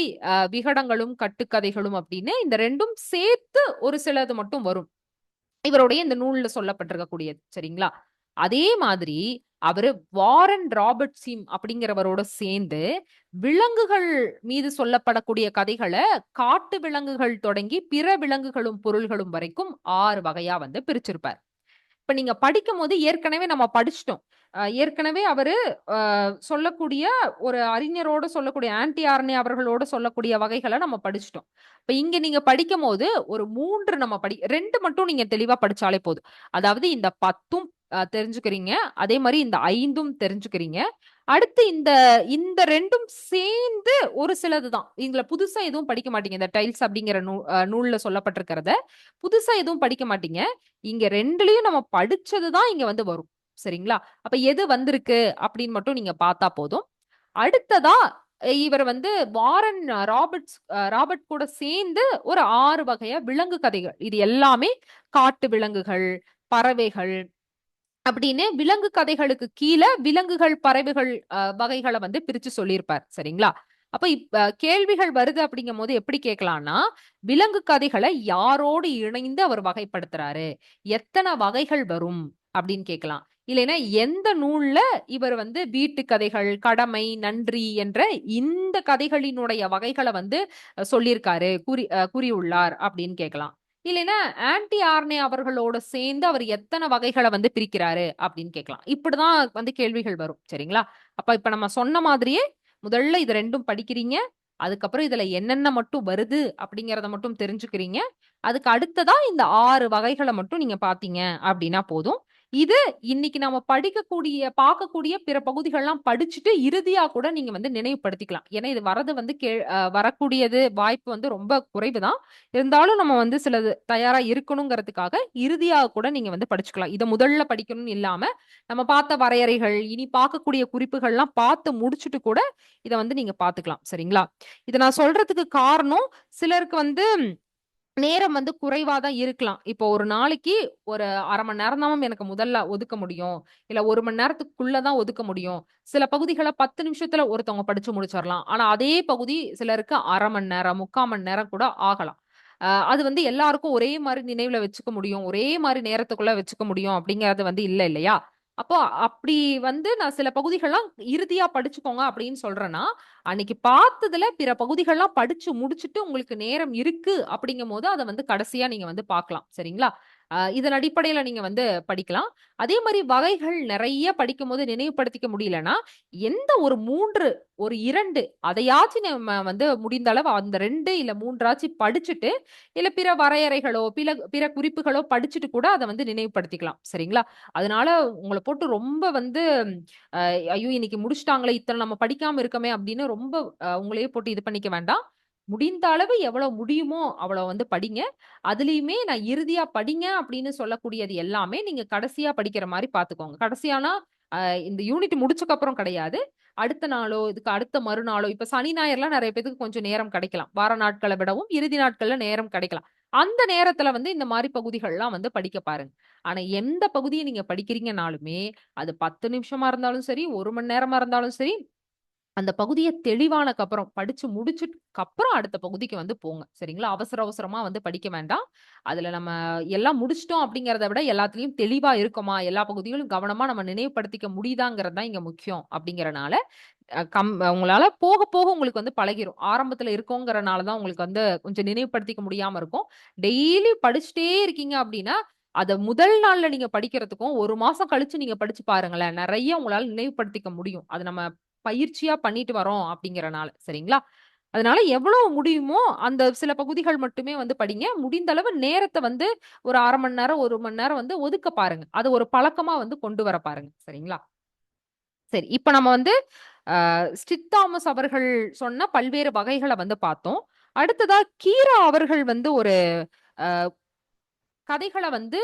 விகடங்களும், கட்டுக்கதைகளும் அப்படின்னு இந்த 2ம் சேர்த்து ஒரு சிலது மட்டும் வரும். இவருடைய இந்த நூல்ல சொல்லப்பட்டிருக்கக்கூடியது. சரிங்களா? அதே மாதிரி அவரு வாரன் ராபர்ட் சீம் அப்படிங்கிறவரோட சேர்ந்து விலங்குகள் மீது சொல்லப்படக்கூடிய கதைகள காட்டு விலங்குகள் தொடங்கி பிற விலங்குகளும், பொருள்களும் வரைக்கும் 6 வகையா வந்து பிரிச்சிருப்பார். இப்ப நீங்க படிக்கும்போது ஏற்கனவே நம்ம படிச்சுட்டோம். ஏற்கனவே அவரு சொல்லக்கூடிய ஒரு அறிஞரோட சொல்லக்கூடிய ஆன்டி ஆர்னே அவர்களோட சொல்லக்கூடிய வகைகள நம்ம படிச்சுட்டோம். இப்ப இங்க நீங்க படிக்கும்போது ஒரு 3 நம்ம 2 மட்டும் நீங்க தெளிவா படிச்சாலே போதும். அதாவது இந்த 10ம் தெரிஞ்சுக்கிறீங்க. அதே மாரி இந்த 5ம் தெரிஞ்சுக்கிறீங்க. அடுத்து இந்த இந்த 2ம் சேர்ந்து ஒரு சிலது தான். இதுல புதுசா எதுவும் படிக்க மாட்டீங்க. இந்த டைல்ஸ் அப்படிங்கிற நூல்ல சொல்லப்பட்டிருக்கிறத, புதுசா எதுவும் படிக்க மாட்டீங்க. இங்க 2லயும் நம்ம படிச்சது தான் இங்க வந்து வரும். சரிங்களா? அப்ப எது வந்திருக்கு அப்படின்னு மட்டும் நீங்க பார்த்தா போதும். அடுத்ததா இவர் வந்து வாரன் ராபர்ட் கூட சேர்ந்து ஒரு 6 வகையா விலங்கு கதைகள். இது எல்லாமே காட்டு விலங்குகள், பறவைகள் அப்படின்னு விலங்கு கதைகளுக்கு கீழ விலங்குகள், பறவைகள் வகைகள வந்து பிரிச்சு சொல்லியிருப்பார். சரிங்களா? அப்ப கேள்விகள் வருது அப்படிங்கும்போது எப்படி கேட்கலாம்னா, விலங்கு கதைகள யாரோடு இணைந்து அவர் வகைப்படுத்துறாரு? எத்தன வகைகள் வரும்? அப்படின்னு கேட்கலாம். இல்லைன்னா எந்த நூல்ல இவர் வந்து வீட்டு கதைகள், கடமை, நன்றி என்ற இந்த கதைகளினுடைய வகைகள வந்து சொல்லியிருக்காரு, கூறியுள்ளார் அப்படின்னு கேட்கலாம். இல்லைன்னா ஆன்டி ஆர்னே அவர்களோட சேர்ந்து அவர் எத்தன வகைகள வந்து பிரிக்கிறாரு அப்படின்னு கேட்கலாம். இப்படிதான் வந்து கேள்விகள் வரும். சரிங்களா? அப்ப இப்ப நம்ம சொன்ன மாதிரியே முதல்ல இது 2ம் படிக்கிறீங்க. அதுக்கப்புறம் இதுல என்னென்ன மட்டும் வருது அப்படிங்கிறத மட்டும் தெரிஞ்சுக்கிறீங்க. அதுக்கு அடுத்ததா இந்த 6 வகைகள மட்டும் நீங்க பார்த்தீங்க அப்படின்னா போதும். இது இன்னைக்கு நம்ம பார்க்கக்கூடிய பிற பகுதிகள்லாம் படிச்சுட்டு இறுதியா கூட நீங்க வந்து நினைவுபடுத்திக்கலாம். ஏன்னா இது வரது வந்து வரக்கூடியது வாய்ப்பு வந்து ரொம்ப குறைவு தான். இருந்தாலும் நம்ம வந்து சிலது தயாரா இருக்கணுங்கிறதுக்காக, இறுதியா கூட நீங்க வந்து படிச்சுக்கலாம். இத முதல்ல படிக்கணும்னு இல்லாம, நம்ம பார்த்த வரையறைகள், இனி பார்க்கக்கூடிய குறிப்புகள்லாம் பார்த்து முடிச்சுட்டு கூட, இத வந்து நீங்க பார்த்துக்கலாம். சரிங்களா? இத நான் சொல்றதுக்கு காரணம், சிலருக்கு வந்து நேரம் வந்து குறைவா தான் இருக்கலாம். இப்போ ஒரு நாளைக்கு ஒரு 1/2 மணி நேரம் தான் எனக்கு முதல்ல ஒதுக்க முடியும். இல்ல 1 மணி நேரத்துக்குள்ள தான் ஒதுக்க முடியும். சில பகுதிகள 10 நிமிஷத்துல ஒருத்தவங்க படிச்சு முடிச்சிரலாம். ஆனா அதே பகுதி சிலருக்கு 1/2 மணி நேரம், 3/4 மணி நேரம் கூட ஆகலாம். அது வந்து எல்லாருக்கும் ஒரே மாரி நினைவுல வச்சுக்க முடியும். ஒரே மாரி நேரத்துக்குள்ள வச்சுக்க முடியும் அப்படிங்கிறது வந்து இல்ல இல்லையா? அப்போ அப்படி வந்து நான் சில பகுதிகள்லாம் இறுதியா படிச்சுக்கோங்க அப்படின்னு சொல்றேன்னா, அன்னைக்கு பார்த்ததுல பிற பகுதிகள்லாம் படிச்சு முடிச்சுட்டு உங்களுக்கு நேரம் இருக்கு அப்படிங்கும்போது, அத வந்து கடைசியா நீங்க வந்து பார்க்கலாம். சரிங்களா? இதன் அடிப்படையில நீங்க வந்து படிக்கலாம். அதே மாரி வகைகள் நெறைய படிக்கும்போது நினைவுபடுத்திக்க முடியலன்னா, எந்த ஒரு 3 ஒரு 2 அதையாச்சும் நம்ம வந்து முடிந்த அளவு அந்த 2 இல்ல 3ஆச்சும் படிச்சுட்டு, இல்ல பிற வரையறைகளோ, பிற குறிப்புகளோ படிச்சுட்டு கூட அத வந்து நினைவுபடுத்திக்கலாம். சரிங்களா? அதனால உங்கள போட்டு ரொம்ப வந்து அ ஐயோ! இன்னைக்கு முடிச்சுட்டாங்களே! இத்தன நம்ம படிக்காம இருக்கோமே! அப்படின்னு ரொம்ப உங்களையே போட்டு இது பண்ணிக்க வேண்டாம். முடிந்த அளவு எவ்வளோ முடியுமோ, அவ்வளோ வந்து படிங்க. அதுலயுமே நான் இறுதியா படிங்க அப்படின்னு சொல்லக்கூடியது எல்லாமே நீங்க கடைசியா படிக்கிற மாரி பார்த்துக்கோங்க. கடைசியானா, அ இந்த யூனிட் முடிச்சக்கு அப்புறம் கிடையாது. அடுத்த நாளோ, இதுக்கு அடுத்த மறுநாளோ, இப்ப சனி, ஞாயிறுலாம் நெறைய பேத்துக்கு கொஞ்சம் நேரம் கிடைக்கலாம். வார நாட்கள விடவும் இறுதி நாட்கள்ல நேரம் கிடைக்கலாம். அந்த நேரத்துல வந்து இந்த மாரி பகுதிகள்லாம் வந்து படிக்க பாருங்க. ஆனா எந்த பகுதிய நீங்க படிக்கிறீங்கனாலுமே, அது 10 நிமிஷமா இருந்தாலும் சரி, 1 மணி நேரமா இருந்தாலும் சரி, அந்த பகுதிய தெளிவானக்கு அப்புறம் படிச்சு முடிச்சுட்டுக்கு அப்புறம் அடுத்த பகுதிக்கு வந்து போங்க. சரிங்களா? அவசர அவசரமா வந்து படிக்க வேண்டாம். அதுல நம்ம எல்லாம் முடிச்சுட்டோம் அப்படிங்கிறத விட எல்லாத்துலயும் தெளிவா இருக்கோமா? எல்லா பகுதிகளும் கவனமா நம்ம நினைவுபடுத்திக்க முடியுதாங்கிறது தான் இங்க முக்கியம் அப்படிங்கிறனால, உங்களால போக போக உங்களுக்கு வந்து பழகிரும். ஆரம்பத்துல இருக்கோங்கிறனால தான் உங்களுக்கு வந்து கொஞ்சம் நினைவுபடுத்திக்க முடியாம இருக்கும். டெய்லி படிச்சுட்டே இருக்கீங்க அப்படின்னா, அத முதல் நாள்ல நீங்க படிக்கிறதுக்கும், 1 மாசம் கழிச்சு நீங்க படிச்சு பாருங்களேன். நெறைய உங்களால நினைவுபடுத்திக்க முடியும். அது நம்ம பயிற்சியா பண்ணிட்டு வரோம் அப்படிங்கிறனால. சரிங்களா? அதனால எவ்வளவு முடியுமோ, அந்த சில பகுதிகள் மட்டுமே வந்து படிங்க. முடிந்த அளவு நேரத்த வந்து ஒரு 1/2 மணி நேரம், 1 மணி நேரம் வந்து ஒதுக்க பாருங்க. அத ஒரு பழக்கமா வந்து கொண்டு வர பாருங்க. சரிங்களா? சரி. இப்ப நம்ம வந்து ஸ்டிட் தாமஸ் அவர்கள் சொன்ன பல்வேறு வகைகள வந்து பார்த்தோம். அடுத்ததா கீரா அவர்கள் வந்து ஒரு அ கதைகள வந்து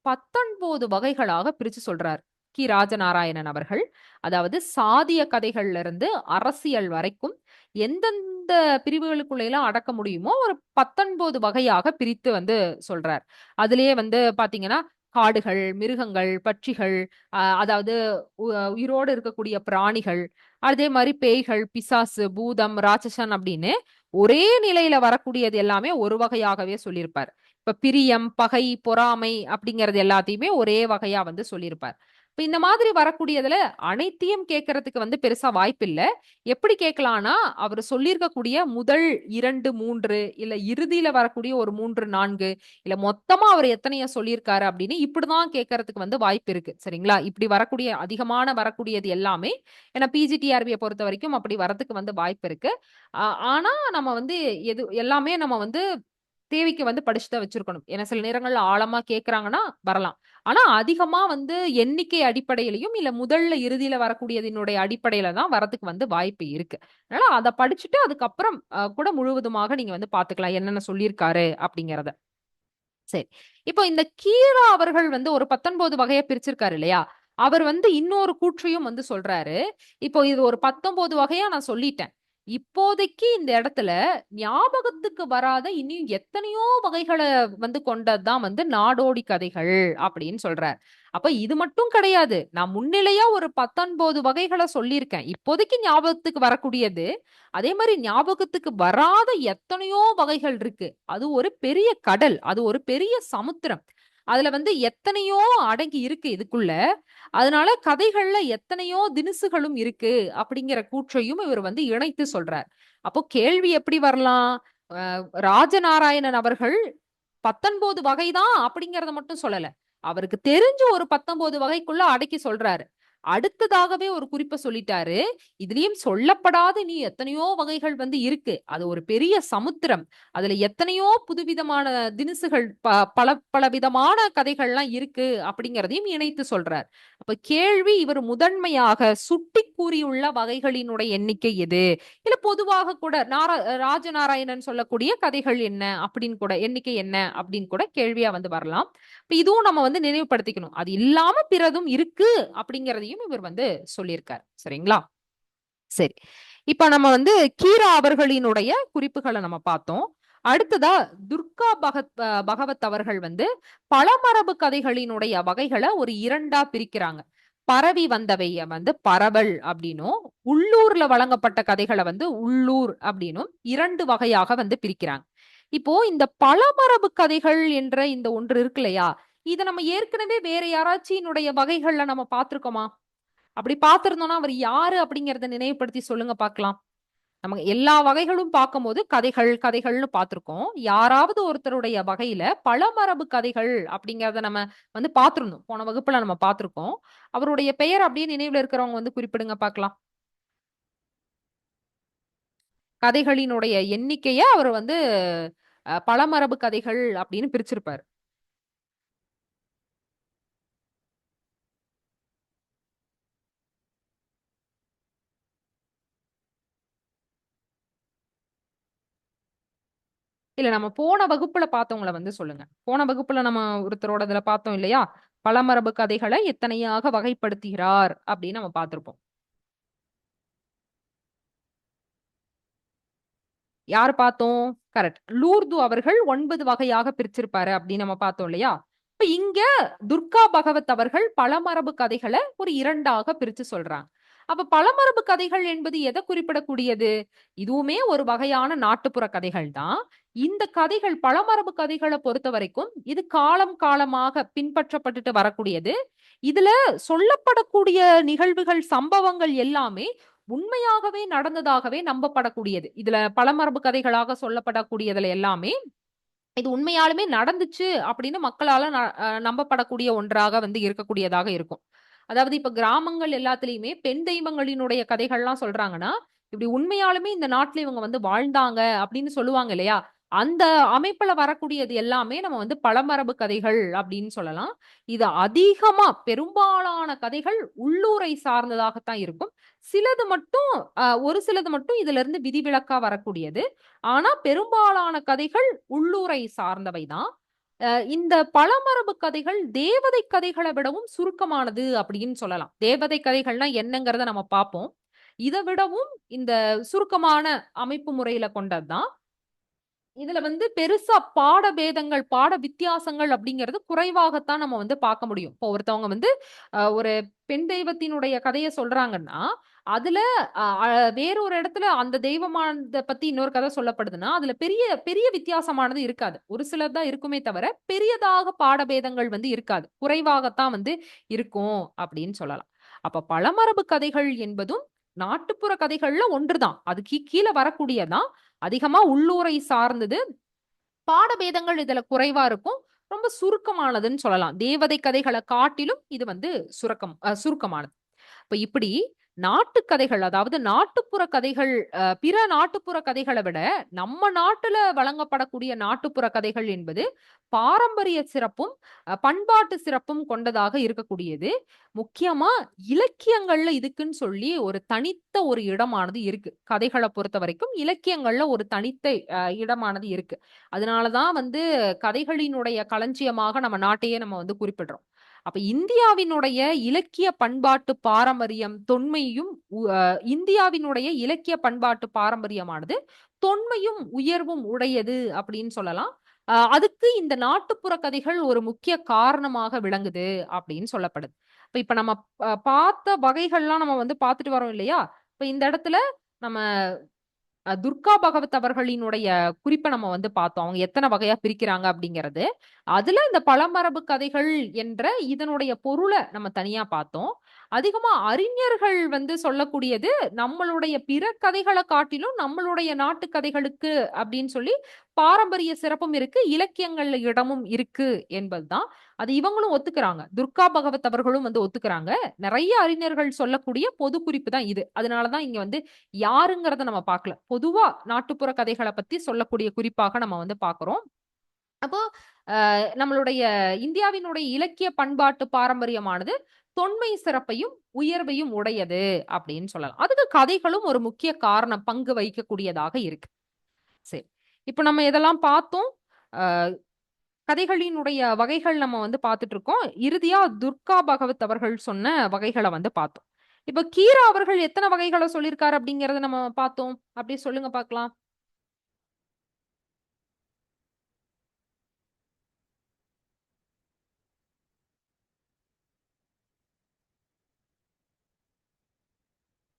19 வகைகளாக பிரிச்சு சொல்றார். கி. ராஜநாராயணன் அவர்கள். அதாவது சாதிய கதைகள்ல இருந்து அரசியல் வரைக்கும் எந்தெந்த பிரிவுகளுக்குள்ளலாம் அடக்க முடியுமோ ஒரு 19 வகையாக பிரித்து வந்து சொல்றார். அதிலேயே வந்து பார்த்தீங்கன்னா, காடுகள், மிருகங்கள், பட்சிகள், அதாவது உயிரோடு இருக்கக்கூடிய பிராணிகள், அதே மாரி பேய்கள், பிசாசு, பூதம், ராட்சசன் அப்படின்னு ஒரே நிலையில வரக்கூடியது எல்லாமே ஒரு வகையாகவே சொல்லியிருப்பார். இப்ப பிரியம், பகை, பொறாமை அப்படிங்கிறது எல்லாத்தையுமே ஒரே வகையா வந்து சொல்லியிருப்பார். இப்ப இந்த மாதிரி வரக்கூடியதுல அனைத்தையும் கேட்கறதுக்கு வந்து பெருசா வாய்ப்பில்ல. எப்படி கேட்கலான்னா, அவரு சொல்லியிருக்கக்கூடிய முதல் 2, 3 இல்ல இறுதியில வரக்கூடிய ஒரு 3, 4 இல்ல மொத்தமா அவரு எத்தனைய சொல்லியிருக்காரு அப்படின்னு இப்படிதான் கேட்கறதுக்கு வந்து வாய்ப்பு இருக்கு. சரிங்களா? இப்படி வரக்கூடிய அதிகமான வரக்கூடியது எல்லாமே ஏன்னா பிஜிடிஆர்பிய பொறுத்தவரைக்கும் அப்படி வரதுக்கு வந்து வாய்ப்பு இருக்கு. ஆனா நம்ம வந்து எல்லாமே நம்ம வந்து தேவைக்கு வந்து படிச்சு தான் வச்சிருக்கணும். ஏன்னா சில நேரங்கள்ல ஆழமா கேட்கறாங்கன்னா வரலாம். ஆனா அதிகமா வந்து எண்ணிக்கை அடிப்படையிலயும், இல்ல முதல்ல இறுதியில வரக்கூடியதினுடைய அடிப்படையில தான் வரதுக்கு வந்து வாய்ப்பு இருக்கு. அதனால அத படிச்சுட்டு அதுக்கப்புறம் கூட முழுவதுமாக நீங்க வந்து பார்த்துக்கலாம். என்னென்ன சொல்லியிருக்காரு அப்படிங்கிறத. சரி. இப்போ இந்த கீரா அவர்கள் வந்து ஒரு 19 வகையா பிரிச்சிருக்காரு இல்லையா? அவர் வந்து இன்னொரு கூற்றையும் வந்து சொல்றாரு. இப்போ இது ஒரு 19 வகையா நான் சொல்லிட்டேன். இப்போதைக்கு இந்த இடத்துல ஞாபகத்துக்கு வராத இனியும் எத்தனையோ வகைகள வந்து கொண்டது தான் வந்து நாடோடி கதைகள் அப்படின்னு சொல்றார். அப்ப இது மட்டும் கிடையாது. நான் முன்னிலையா ஒரு 19 வகைகள சொல்லியிருக்கேன். இப்போதைக்கு ஞாபகத்துக்கு வரக்கூடியது. அதே மாரி ஞாபகத்துக்கு வராத எத்தனையோ வகைகள் இருக்கு. அது ஒரு பெரிய கடல். அது ஒரு பெரிய சமுத்திரம். அதுல வந்து எத்தனையோ அடங்கி இருக்கு இதுக்குள்ள. அதனால கதைகள்ல எத்தனையோ தினுசுகளும் இருக்கு அப்படிங்கிற கூற்றையும் இவர் வந்து இணைத்து சொல்றார். அப்போ கேள்வி எப்படி வரலாம்? ராஜநாராயணன் அவர்கள் 19 வகை தான் அப்படிங்கிறத மட்டும் சொல்லல. அவருக்கு தெரிஞ்ச ஒரு 19 வகைக்குள்ள அடக்கி சொல்றாரு. அடுத்ததாகவே ஒரு குறிப்ப சொல்லிட்டாரு. இதுலயும் சொல்லப்படாத இனி எத்தனையோ வகைகள் வந்து இருக்கு. அது ஒரு பெரிய சமுத்திரம். அதுல எத்தனையோ புதுவிதமான தினுசுகள் பல பல விதமான கதைகள்லாம் இருக்கு அப்படிங்கிறதையும் இணைத்து சொல்றார். அப்ப கேள்வி இவர் முதன்மையாக சுட்டிக் கூறியுள்ள வகைகளினுடைய எண்ணிக்கை எது? இல்ல பொதுவாக கூட ராஜநாராயணன் சொல்லக்கூடிய கதைகள் என்ன அப்படின்னு கூட எண்ணிக்கை என்ன அப்படின்னு கூட கேள்வியா வந்து வரலாம். இப்ப இதுவும் நம்ம வந்து நினைவுபடுத்திக்கணும். அது இல்லாம பிறதும் இருக்கு அப்படிங்கிறதையும் இவர் வந்து சொல்லியிருக்கார். சரிங்களா? சரி. இப்ப நம்ம வந்து கீரா அவர்களினுடைய குறிப்புகள நம்ம பார்த்தோம். அடுத்ததா துர்கா பகவத் அவர்கள் வந்து பழமரபு கதைகளினுடைய வகைகள ஒரு 2ஆ பிரிக்கிறாங்க. பரவி வந்தவைய வந்து பரவல் அப்படின்னும், உள்ளூர்ல வழங்கப்பட்ட கதைகள வந்து உள்ளூர் அப்படின்னும் 2 வகையாக வந்து பிரிக்கிறாங்க. இப்போ இந்த பழமரபு கதைகள் என்ற இந்த ஒன்று இருக்கு இல்லையா? இத நம்ம ஏற்கனவே வேற யாராச்சினுடைய வகைகள்ல நம்ம பார்த்திருக்கோமா? அப்படி பார்த்திருந்தோம்னா, அவர் யாரு அப்படிங்கிறத நினைவுபடுத்தி சொல்லுங்க பார்க்கலாம். நம்ம எல்லா வகைகளும் பார்க்கும்போது கதைகள்னு பார்த்திருக்கோம். யாராவது ஒருத்தருடைய வகையில பழமரபு கதைகள் அப்படிங்கிறத நம்ம வந்து பார்த்திருந்தோம். போன வகுப்புல நம்ம பார்த்திருக்கோம். அவருடைய பெயர் அப்படியே நினைவுல இருக்கிறவங்க வந்து குறிப்பிடுங்க பார்க்கலாம். கதைகளினுடைய எண்ணிக்கைய அவர் வந்து பழமரபு கதைகள் அப்படின்னு பிரிச்சிருப்பாரு. இல்ல நம்ம போன வகுப்புல பார்த்தவங்கள வந்து சொல்லுங்க. போன வகுப்புல நம்ம ஒருத்தரோட இதுல பார்த்தோம் இல்லையா? பழமரபு கதைகள எத்தனையாக வகைப்படுத்துகிறார் அப்படின்னு நம்ம பார்த்திருப்போம். யார் பார்த்தோம்? கரெக்ட். லூர்து அவர்கள் 9 வகையாக பிரிச்சிருப்பாரு அப்படின்னு நம்ம பார்த்தோம் இல்லையா? இப்ப இங்க துர்கா பகவத் அவர்கள் பழமரபு கதைகள ஒரு 2ஆக பிரிச்சு சொல்றாங்க. அப்ப பழமரபு கதைகள் என்பது எதை குறிப்பிடக்கூடியது? இதுவுமே ஒரு வகையான நாட்டுப்புற கதைகள் தான். இந்த கதைகள் பழமரபு கதைகள பொறுத்தவரைக்கும், இது காலம் காலமாக பின்பற்றப்பட்டுட்டு வரக்கூடியது. இதுல சொல்லப்படக்கூடிய நிகழ்வுகள், சம்பவங்கள் எல்லாமே உண்மையாகவே நடந்ததாகவே நம்பப்படக்கூடியது. இதுல பழமரபு கதைகளாக சொல்லப்படக்கூடியதுல எல்லாமே இது உண்மையாலுமே நடந்துச்சு அப்படின்னு மக்களால நம்பப்படக்கூடிய ஒன்றாக வந்து இருக்கக்கூடியதாக இருக்கும். அதாவது இப்ப கிராமங்கள் எல்லாத்துலயுமே பெண் தெய்வங்களினுடைய கதைகள்லாம் சொல்றாங்கன்னா, இப்படி உண்மையாலுமே இந்த நாட்டுல இவங்க வந்து வாழ்ந்தாங்க அப்படின்னு சொல்லுவாங்க இல்லையா? அந்த அமைப்புல வரக்கூடியது எல்லாமே நம்ம வந்து பழமரபு கதைகள் அப்படின்னு சொல்லலாம். இது அதிகமா பெரும்பாலான கதைகள் உள்ளூரை சார்ந்ததாகத்தான் இருக்கும். சிலது மட்டும் ஒரு சிலது மட்டும் இதிலிருந்து விதிவிலக்கா வரக்கூடியது. ஆனா பெரும்பாலான கதைகள் உள்ளூரை சார்ந்தவை தான். இந்த பழமரபு கதைகள் தேவதை கதைகள விடவும் சுருக்கமானது அப்படின்னு சொல்லலாம். தேவதை கதைகள்னா என்னங்கிறத நம்ம பார்ப்போம். இத விடவும் இந்த சுருக்கமான அமைப்பு முறையில கொண்டது தான். இதுல வந்து பெருசா பாட பேதங்கள், பாட வித்தியாசங்கள் அப்படிங்கிறது குறைவாகத்தான் நம்ம வந்து பார்க்க முடியும். இப்போ ஒருத்தவங்க வந்து ஒரு பெண் தெய்வத்தினுடைய கதைய சொல்றாங்கன்னா, அதுல அ அ வேறொரு இடத்துல அந்த தெய்வமானத பத்தி இன்னொரு கதை சொல்லப்படுதுன்னா, அதுல பெரிய பெரிய வித்தியாசமானது இருக்காது. ஒரு சிலது தான் இருக்குமே தவிர, பெரியதாக பாடபேதங்கள் வந்து இருக்காது. குறைவாகத்தான் வந்து இருக்கும் அப்படின்னு சொல்லலாம். அப்ப பழமரபு கதைகள் என்பதும் நாட்டுப்புற கதைகள்ல ஒன்றுதான். அதுக்கு கீழ வரக்கூடியது தான். அதிகமா உள்ளூரை சார்ந்தது. பாடபேதங்கள் இதுல குறைவா இருக்கும். ரொம்ப சுருக்கமானதுன்னு சொல்லலாம். தேவதை கதைகள காட்டிலும் இது வந்து சுருக்கமானது. இப்ப இப்படி நாட்டுக் கதைகள், அதாவது நாட்டுப்புற கதைகள், பிற நாட்டுப்புற கதைகள விட, நம்ம நாட்டுல வழங்கப்படக்கூடிய நாட்டுப்புற கதைகள் என்பது பாரம்பரிய சிறப்பும், பண்பாட்டு சிறப்பும் கொண்டதாக இருக்கக்கூடியது. முக்கியமா இலக்கியங்கள்ல இதுக்குன்னு சொல்லி ஒரு தனித்த ஒரு இடமானது இருக்கு. கதைகள பொறுத்தவரைக்கும் இலக்கியங்கள்ல ஒரு தனித்த இடமானது இருக்கு. அதனால தான் வந்து கதைகளினுடைய களஞ்சியமாக நம்ம நாட்டையே நம்ம வந்து குறிப்பிடுறோம். அப்ப இந்தியாவினுடைய இலக்கிய பண்பாட்டு பாரம்பரியம், தொன்மையும் இந்தியாவினுடைய இலக்கிய பண்பாட்டு பாரம்பரியமானது தொன்மையும், உயர்வும் உடையது அப்படின்னு சொல்லலாம். அதுக்கு இந்த நாட்டுப்புற கதைகள் ஒரு முக்கிய காரணமாக விளங்குது அப்படின்னு சொல்லப்படுது. இப்ப நம்ம பார்த்த வகைகள்லாம் நம்ம வந்து பார்த்துட்டு வரோம் இல்லையா? இப்ப இந்த இடத்துல நம்ம துர்கா பகவத் அவர்களினுடைய குறிப்ப நம்ம வந்து பார்த்தோம். அவங்க எத்தன வகையா பிரிக்கிறாங்க அப்படிங்கிறது. அதுல இந்த பழமரபு கதைகள் என்ற இதனுடைய பொருள நம்ம தனியா பார்த்தோம். அதிகமா அறிஞர்கள் வந்து சொல்லக்கூடியது, நம்மளுடைய பிற கதைகள காட்டிலும் நம்மளுடைய நாட்டு கதைகளுக்கு அப்படின்னு சொல்லி பாரம்பரிய சிறப்பும் இருக்கு, இலக்கியங்கள்ல இடமும் இருக்கு என்பதுதான். அது இவங்களும் ஒத்துக்கிறாங்க. துர்கா பகவத் அவர்களும் வந்து ஒத்துக்கிறாங்க. நெறைய அறிஞர்கள் சொல்லக்கூடிய பொது குறிப்பு தான் இது. அதனால தான் இங்க வந்து யாருங்கிறத நம்ம பார்க்கல. பொதுவா நாட்டுப்புற கதைகள பத்தி சொல்லக்கூடிய குறிப்பாக நம்ம வந்து பார்க்கிறோம். அப்போ நம்மளுடைய இந்தியாவினுடைய இலக்கிய பண்பாட்டு பாரம்பரியமானது தொன்மை சிறப்பையும், உயர்வையும் உடையது அப்படின்னு சொல்லலாம். அதுக்கு கதைகளும் ஒரு முக்கிய காரணம், பங்கு வகிக்கக்கூடியதாக இருக்கு. சரி. இப்ப நம்ம இதெல்லாம் பார்த்தோம். அ கதைகளினுடைய வகைகள் நம்ம வந்து பார்த்துட்டு இருக்கோம். இறுதியா துர்கா பகவத் அவர்கள் சொன்ன வகைகள வந்து பார்த்தோம். இப்ப கீரா அவர்கள் எத்தன வகைகள சொல்லியிருக்காரு அப்படிங்கிறத நம்ம பார்த்தோம். அப்படியே சொல்லுங்க பார்க்கலாம்.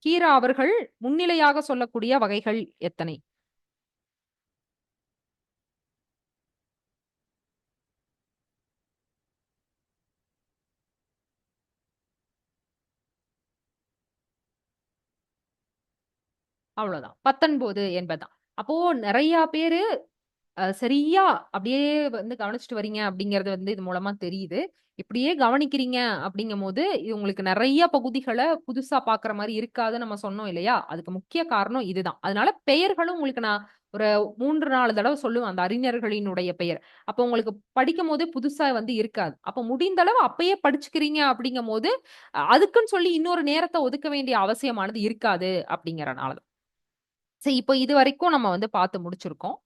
கீரா அவர்கள் முன்னிலையாக சொல்லக்கூடிய வகைகள் எத்தனை? அவ்வளோதான். 19 என்பதுதான். அப்போ நெறையா பேரு சரியா அப்படியே வந்து கவனிச்சுட்டு வரீங்க அப்படிங்கிறது வந்து இது மூலமா தெரியுது. இப்படியே கவனிக்கிறீங்க அப்படிங்கும்போது, இது உங்களுக்கு நெறைய பகுதிகள புதுசா பார்க்குற மாரி இருக்காதுன்னு நம்ம சொன்னோம் இல்லையா? அதுக்கு முக்கிய காரணம் இதுதான். அதனால பெயர்களும் உங்களுக்கு நான் ஒரு 3, 4 தடவ சொல்லுவேன். அந்த அறிஞர்களினுடைய பெயர். அப்போ உங்களுக்கு படிக்கும்போதே புதுசா வந்து இருக்காது. அப்போ முடிந்த அளவு அப்பயே படிச்சுக்கிறீங்க அப்படிங்கும்போது, அதுக்குன்னு சொல்லி இன்னொரு நேரத்த ஒதுக்க வேண்டிய அவசியமானது இருக்காது அப்படிங்கிறனால தான். சரி, இப்போ இதுவரைக்கும் நம்ம வந்து பார்த்து முடிச்சிருக்கோம்.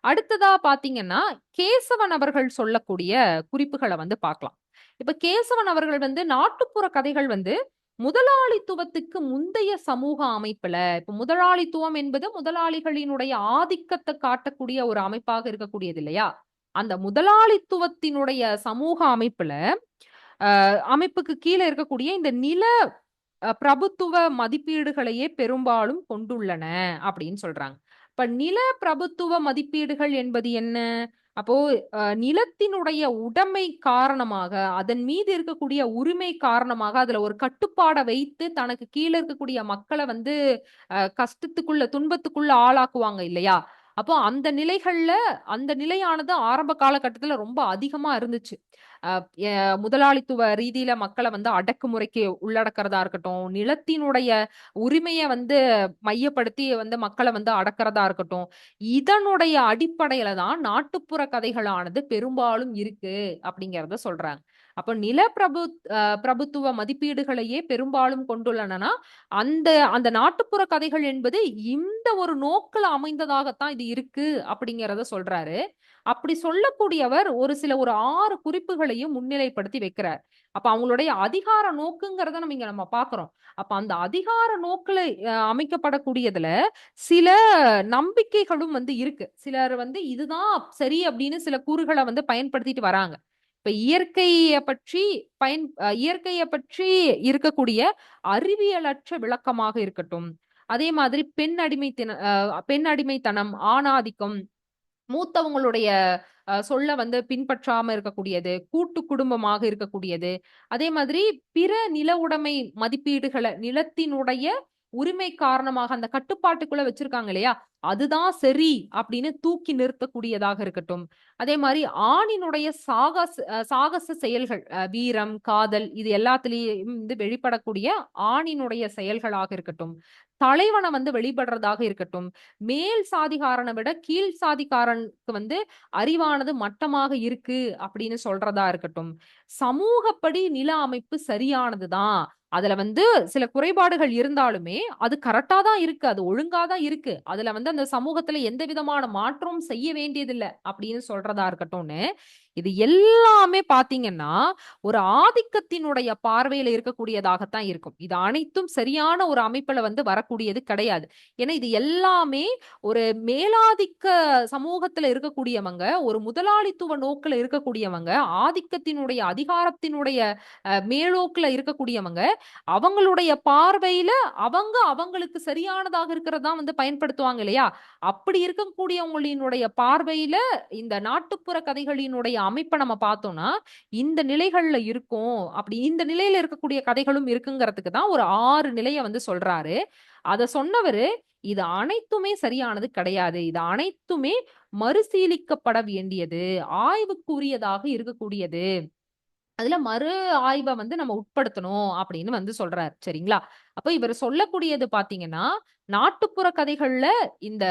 அடுத்ததா பார்த்தீங்கன்னா, கேசவன் அவர்கள் சொல்லக்கூடிய குறிப்புகள வந்து பார்க்கலாம். இப்ப கேசவன் அவர்கள் வந்து நாட்டுப்புற கதைகள் வந்து முதலாளித்துவத்துக்கு முந்தைய சமூக அமைப்புல, இப்ப முதலாளித்துவம் என்பது முதலாளிகளினுடைய ஆதிக்கத்த காட்டக்கூடிய ஒரு அமைப்பாக இருக்கக்கூடியது இல்லையா? அந்த முதலாளித்துவத்தினுடைய சமூக அமைப்புல, அமைப்புக்கு கீழ இருக்கக்கூடிய இந்த நில பிரபுத்துவ மதிப்பீடுகளையே பெரும்பாலும் கொண்டுள்ளன அப்படின்னு சொல்றாங்க. இப்ப நில பிரபுத்துவ மதிப்பீடுகள் என்பது என்ன? அப்போ நிலத்தினுடைய உடைமை காரணமாக, அதன் மீது இருக்கக்கூடிய உரிமை காரணமாக, அதுல ஒரு கட்டுப்பாட வைத்து தனக்கு கீழ இருக்கக்கூடிய மக்கள வந்து கஷ்டத்துக்குள்ள, துன்பத்துக்குள்ள ஆளாக்குவாங்க இல்லையா? அப்போ அந்த நிலைகள்ல அந்த நிலையானது ஆரம்ப காலகட்டத்துல ரொம்ப அதிகமா இருந்துச்சு. அ எ முதலாளித்துவ ரீதியில மக்கள வந்து அடக்குமுறைக்கு உள்ளடக்கிறதா இருக்கட்டும், நிலத்தினுடைய உரிமைய வந்து மையப்படுத்தி வந்து மக்கள வந்து அடக்கிறதா இருக்கட்டும். இதனுடைய அடிப்படையில தான் நாட்டுப்புற கதைகளானது பெரும்பாலும் இருக்கு அப்படிங்கிறத சொல்றாங்க. அப்ப பிரபுத்துவ மதிப்பீடுகளையே பெரும்பாலும் கொண்டுள்ளனனா, அந்த அந்த நாட்டுப்புற கதைகள் என்பது இந்த ஒரு நோக்குல அமைந்ததாகத்தான் இது இருக்கு அப்படிங்கிறத சொல்றாரு. அப்படி சொல்லக்கூடியவர் ஒரு 6 குறிப்புகளையும் முன்னிலைப்படுத்தி வைக்கிறார். அப்ப அவங்களுடைய அதிகார நோக்குங்கிறத நம்ம பார்க்கிறோம். அப்ப அந்த அதிகார நோக்குல அமைக்கப்படக்கூடியதுல சில நம்பிக்கைகளும் வந்து இருக்கு. சிலர் வந்து இதுதான் சரி அப்படின்னு சில கூறுகள வந்து பயன்படுத்திட்டு வராங்க. இப்ப இயற்கைய பற்றி இருக்கக்கூடிய அறிவியலற்ற விளக்கமாக இருக்கட்டும். அதே மாதிரி பெண் அடிமைத்தனம், ஆணாதிக்கம், மூத்தவங்களுடைய சொல்ல வந்து பின்பற்றாம இருக்கக்கூடியது, கூட்டு குடும்பமாக இருக்கக்கூடியது. அதே மாதிரி பிற நில உடைமை மதிப்பீடுகள நிலத்தினுடைய உரிமை காரணமாக அந்த கட்டுப்பாட்டுக்குள்ள வச்சிருக்காங்க இல்லையா? அதுதான் சரி அப்படின்னு தூக்கி நிறுத்தக்கூடியதாக இருக்கட்டும். அதே மாரி ஆணினுடைய சாகச செயல்கள், வீரம், காதல் இது எல்லாத்திலயும் வந்து வெளிப்படக்கூடிய ஆணினுடைய செயல்களாக இருக்கட்டும். தலைவன வந்து வெளிப்படுறதாக இருக்கட்டும். மேல் சாதிகாரன விட கீழ் சாதிக்காரனுக்கு வந்து அறிவானது மட்டமாக இருக்கு அப்படின்னு சொல்றதா இருக்கட்டும். சமூகப்படி நில அமைப்பு சரியானது தான். அதுல வந்து சில குறைபாடுகள் இருந்தாலுமே, அது கரெக்ட்டா தான் இருக்கு. அது ஒழுங்கா தான் இருக்கு. அதுல வந்து அந்த சமூகத்துல எந்த விதமான மாற்றமும் செய்ய வேண்டியதில்ல அப்படின்னு சொல்றதா இருக்கட்டும்னு, இது எல்லாமே பார்த்தீங்கன்னா, ஒரு ஆதிக்கத்தினுடைய பார்வையில இருக்கக்கூடியதாகத்தான் இருக்கும். இது அனைத்தும் சரியான ஒரு அமைப்புல வந்து வரக்கூடியது கிடையாது. ஏன்னா, இது எல்லாமே ஒரு மேலாதிக்க சமூகத்துல இருக்கக்கூடியவங்க, ஒரு முதலாளித்துவ நோக்குல இருக்கக்கூடியவங்க, ஆதிக்கத்தினுடைய, அதிகாரத்தினுடைய மேலோக்குல இருக்கக்கூடியவங்க, அவங்களுடைய பார்வையில அவங்களுக்கு சரியானதாக இருக்கிறது தான் வந்து பயன்படுத்துவாங்க இல்லையா? அப்படி இருக்கக்கூடியவங்களினுடைய பார்வையில இந்த நாட்டுப்புற கதைகளினுடைய அமைப்ப நம்ம பார்த்தோம்னா, இந்த நிலைகள்ல இருக்கும். அப்படி இந்த நிலையில இருக்கக்கூடிய கதைகளும் இருக்குங்கிறதுக்கு தான் ஒரு 6 நிலைய வந்து சொல்றாரு. அத சொன்னவரு, இது அனைத்துமே சரியானது கிடையாது. இது அனைத்துமே மறுசீலிக்கப்பட வேண்டியது, ஆய்வுக்குரியதாக இருக்கக்கூடியது. அதுல மறு ஆய்வ வந்து நம்ம உட்படுத்தணும் அப்படின்னு வந்து சொல்றாரு. சரிங்களா? அப்ப இவரு சொல்லக்கூடியது பார்த்தீங்கன்னா, நாட்டுப்புற கதைகள்ல இந்த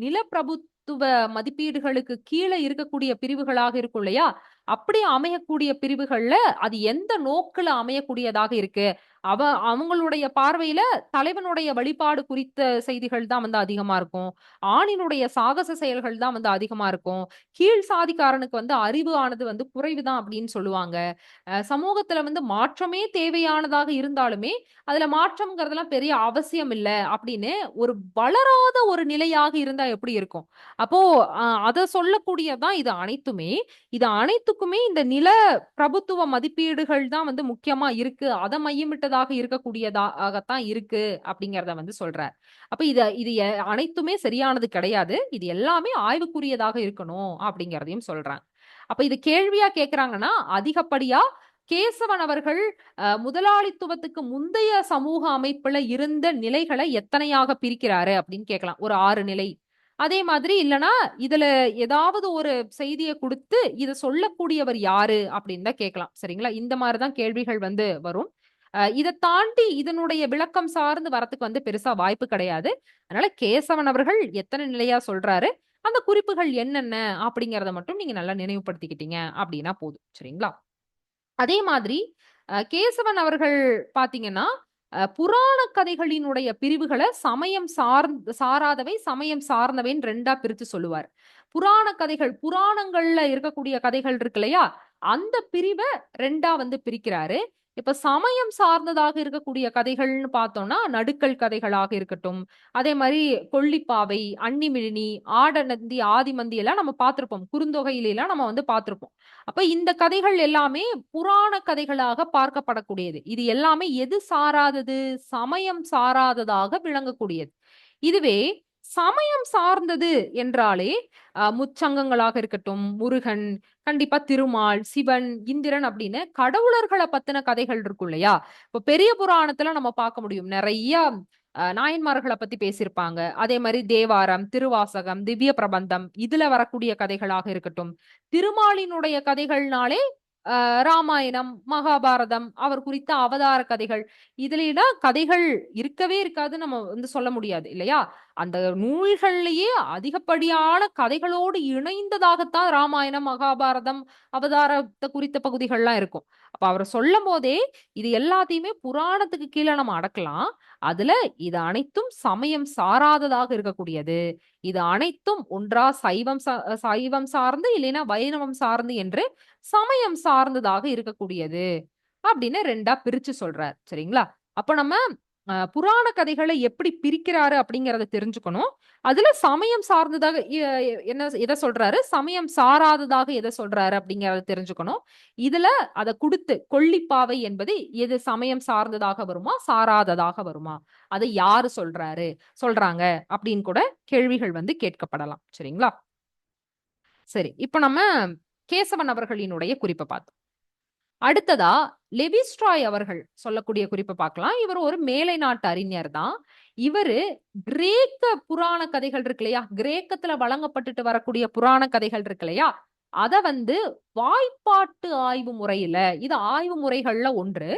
நிலப்பிரபுத்துவ மதிப்பீடுகளுக்கு கீழ இருக்கக்கூடிய பிரிவுகளாக இருக்கும் இல்லையா? அப்படி அமையக்கூடிய பிரிவுகள்ல அது எந்த நோக்குல அமையக்கூடியதாக இருக்கு? அவங்களுடைய பார்வையில தலைவனுடைய வழிபாடு குறித்த செய்திகள் தான் வந்து அதிகமா இருக்கும். ஆணினுடைய சாகச செயல்கள் தான் வந்து அதிகமா இருக்கும். கீழ் சாதிக்காரனுக்கு வந்து அறிவு ஆனது வந்து குறைவு தான் அப்படின்னு சொல்லுவாங்க. சமூகத்துல வந்து மாற்றமே தேவையானதாக இருந்தாலுமே, அதுல மாற்றம்ங்கிறதெல்லாம் பெரிய அவசியம் இல்ல அப்படின்னு ஒரு வளராத ஒரு நிலையாக இருந்தா எப்படி இருக்கும்? அப்போ அத சொல்லக்கூடியது தான் இது அனைத்துமே. இது அனைத்துக்குமே இந்த நில பிரபுத்துவ மதிப்பீடுகள் தான் வந்து முக்கியமா இருக்கு. அத மையமிட்டதாக இருக்கக்கூடியதாகத்தான் இருக்கு அப்படிங்கிறத வந்து சொல்றார். அப்ப இது அனைத்துமே சரியானது கிடையாது. இது எல்லாமே ஆய்வுக்குரியதாக இருக்கணும் அப்படிங்கிறதையும் சொல்றாங்க. அப்ப இது கேள்வியா கேட்கறாங்கன்னா, அதிகப்படியா கேசவன் அவர்கள் முதலாளித்துவத்துக்கு முந்தைய சமூக அமைப்புல இருந்த நிலைகள எத்தனையாக பிரிக்கிறாரு அப்படின்னு கேட்கலாம். ஒரு 6 நிலை. அதே மாதிரி இல்லன்னா, இதுல ஏதாவது ஒரு செய்திய குடுத்து, இத சொல்லக்கூடியவர் யாரு அப்படின்னு தான் கேட்கலாம். சரிங்களா? இந்த மாரி தான் கேள்விகள் வந்து வரும். இத தாண்டி இதனுடைய விளக்கம் சார்ந்து வரதுக்கு வந்து பெருசா வாய்ப்பு கிடையாது. அதனால கேசவன் அவர்கள் எத்தன நிலையா சொல்றாரு, அந்த குறிப்புகள் என்னென்ன அப்படிங்கிறத மட்டும் நீங்க நல்லா நினைவுபடுத்திக்கிட்டீங்க அப்படின்னா போதும். சரிங்களா? அதே மாதிரி கேசவன் அவர்கள் பார்த்தீங்கன்னா, புராண கதைகளினுடைய பிரிவுகள சமயம் சாராதவை, சமயம் சார்ந்தவைன்னு 2ஆ பிரிச்சு சொல்லுவார். புராண கதைகள், புராணங்கள்ல இருக்கக்கூடிய கதைகள் இருக்கு இல்லையா? அந்த பிரிவ 2ஆ வந்து பிரிக்கிறாரு. இப்ப சமயம் சார்ந்ததாக இருக்கக்கூடிய கதைகள்னு பார்த்தோம்னா நடுக்கல் கதைகளாக இருக்கட்டும், அதே மாதிரி கொள்ளிப்பாவை, அன்னிமிழினி, ஆடநந்தி, ஆதிமந்தி எல்லாம் நம்ம பார்த்திருப்போம். குறுந்தொகையில எல்லாம் நம்ம வந்து பார்த்திருப்போம். அப்ப இந்த கதைகள் எல்லாமே புராண கதைகளாக பார்க்கப்படக்கூடியது. இது எல்லாமே எது சாராதது? சமயம் சாராததாக விளங்கக்கூடியது. இதுவே சமயம் சார்ந்தது என்றாலே முச்சங்கங்களாக இருக்கட்டும், முருகன், கண்டிப்பா திருமால், சிவன், இந்திரன் அப்படின்னு கடவுளர்கள பத்தின கதைகள் இருக்கும் இல்லையா? இப்ப பெரிய புராணத்துல நம்ம பார்க்க முடியும். நெறைய நாயன்மார்கள பத்தி பேசியிருப்பாங்க. அதே மாரி தேவாரம், திருவாசகம், திவ்ய பிரபந்தம் இதுல வரக்கூடிய கதைகளாக இருக்கட்டும். திருமாலினுடைய கதைகள்னாலே ராமாயணம், மகாபாரதம், அவர் குறித்த அவதார கதைகள் இதுலலாம் கதைகள் இருக்கவே இருக்காதுன்னு நம்ம வந்து சொல்ல முடியாது இல்லையா? அந்த நூல்கள்லயே அதிகப்படியான கதைகளோடு இணைந்ததாகத்தான் ராமாயணம், மகாபாரதம், அவதாரத்த குறித்த பகுதிகள்லாம் இருக்கும். அப்ப அவர் சொல்லும்போதே இது எல்லாத்தையுமே புராணத்துக்கு கீழ நம்ம அடக்கலாம். அதுல இது அனைத்தும் சமயம் சாராததாக இருக்கக்கூடியது. இது அனைத்தும் ஒன்றா சைவம் சார்ந்து இல்லைன்னா வைணவம் சார்ந்து என்று சமயம் சார்ந்ததாக இருக்கக்கூடியது. அப்படின்னு 2ஆ பிரிச்சு சொல்றார். சரிங்களா? அப்ப நம்ம புராண கதைகள எப்படி பிரிக்கிறாரு அப்படிங்கிறத தெரிஞ்சுக்கணும். அதுல சமயம் சார்ந்ததாக எத சொல்றாரு? சமயம் சாராததாக எத சொல்றாரு அப்படிங்கிறத தெரிஞ்சுக்கணும். இதுல அத குடுத்து கொள்ளிப்பாவை என்பது எது சமயம் சார்ந்ததாக வருமா? சாராததாக வருமா? அத யாரு சொல்றாங்க அப்படின்னு கூட கேள்விகள் வந்து கேட்கப்படலாம். சரிங்களா? சரி. இப்ப நம்ம கேசவன் அவர்களினுடைய குறிப்ப பார்த்தோம். அடுத்ததா லெவிஸ்ட்ராய் அவர்கள் சொல்லக்கூடிய குறிப்பை பார்க்கலாம். இவர் ஒரு மேலை நாட்டு அறிஞர் தான். இவரு கிரேக்க புராண கதைகள் இருக்கு இல்லையா? கிரேக்கத்துல வழங்கப்பட்டுட்டு வரக்கூடிய புராண கதைகள் இருக்கு இல்லையா? அத வந்து வாய்ப்பாட்டு ஆய்வு முறையில இது ஆய்வு முறைகள்ல ஒன்று.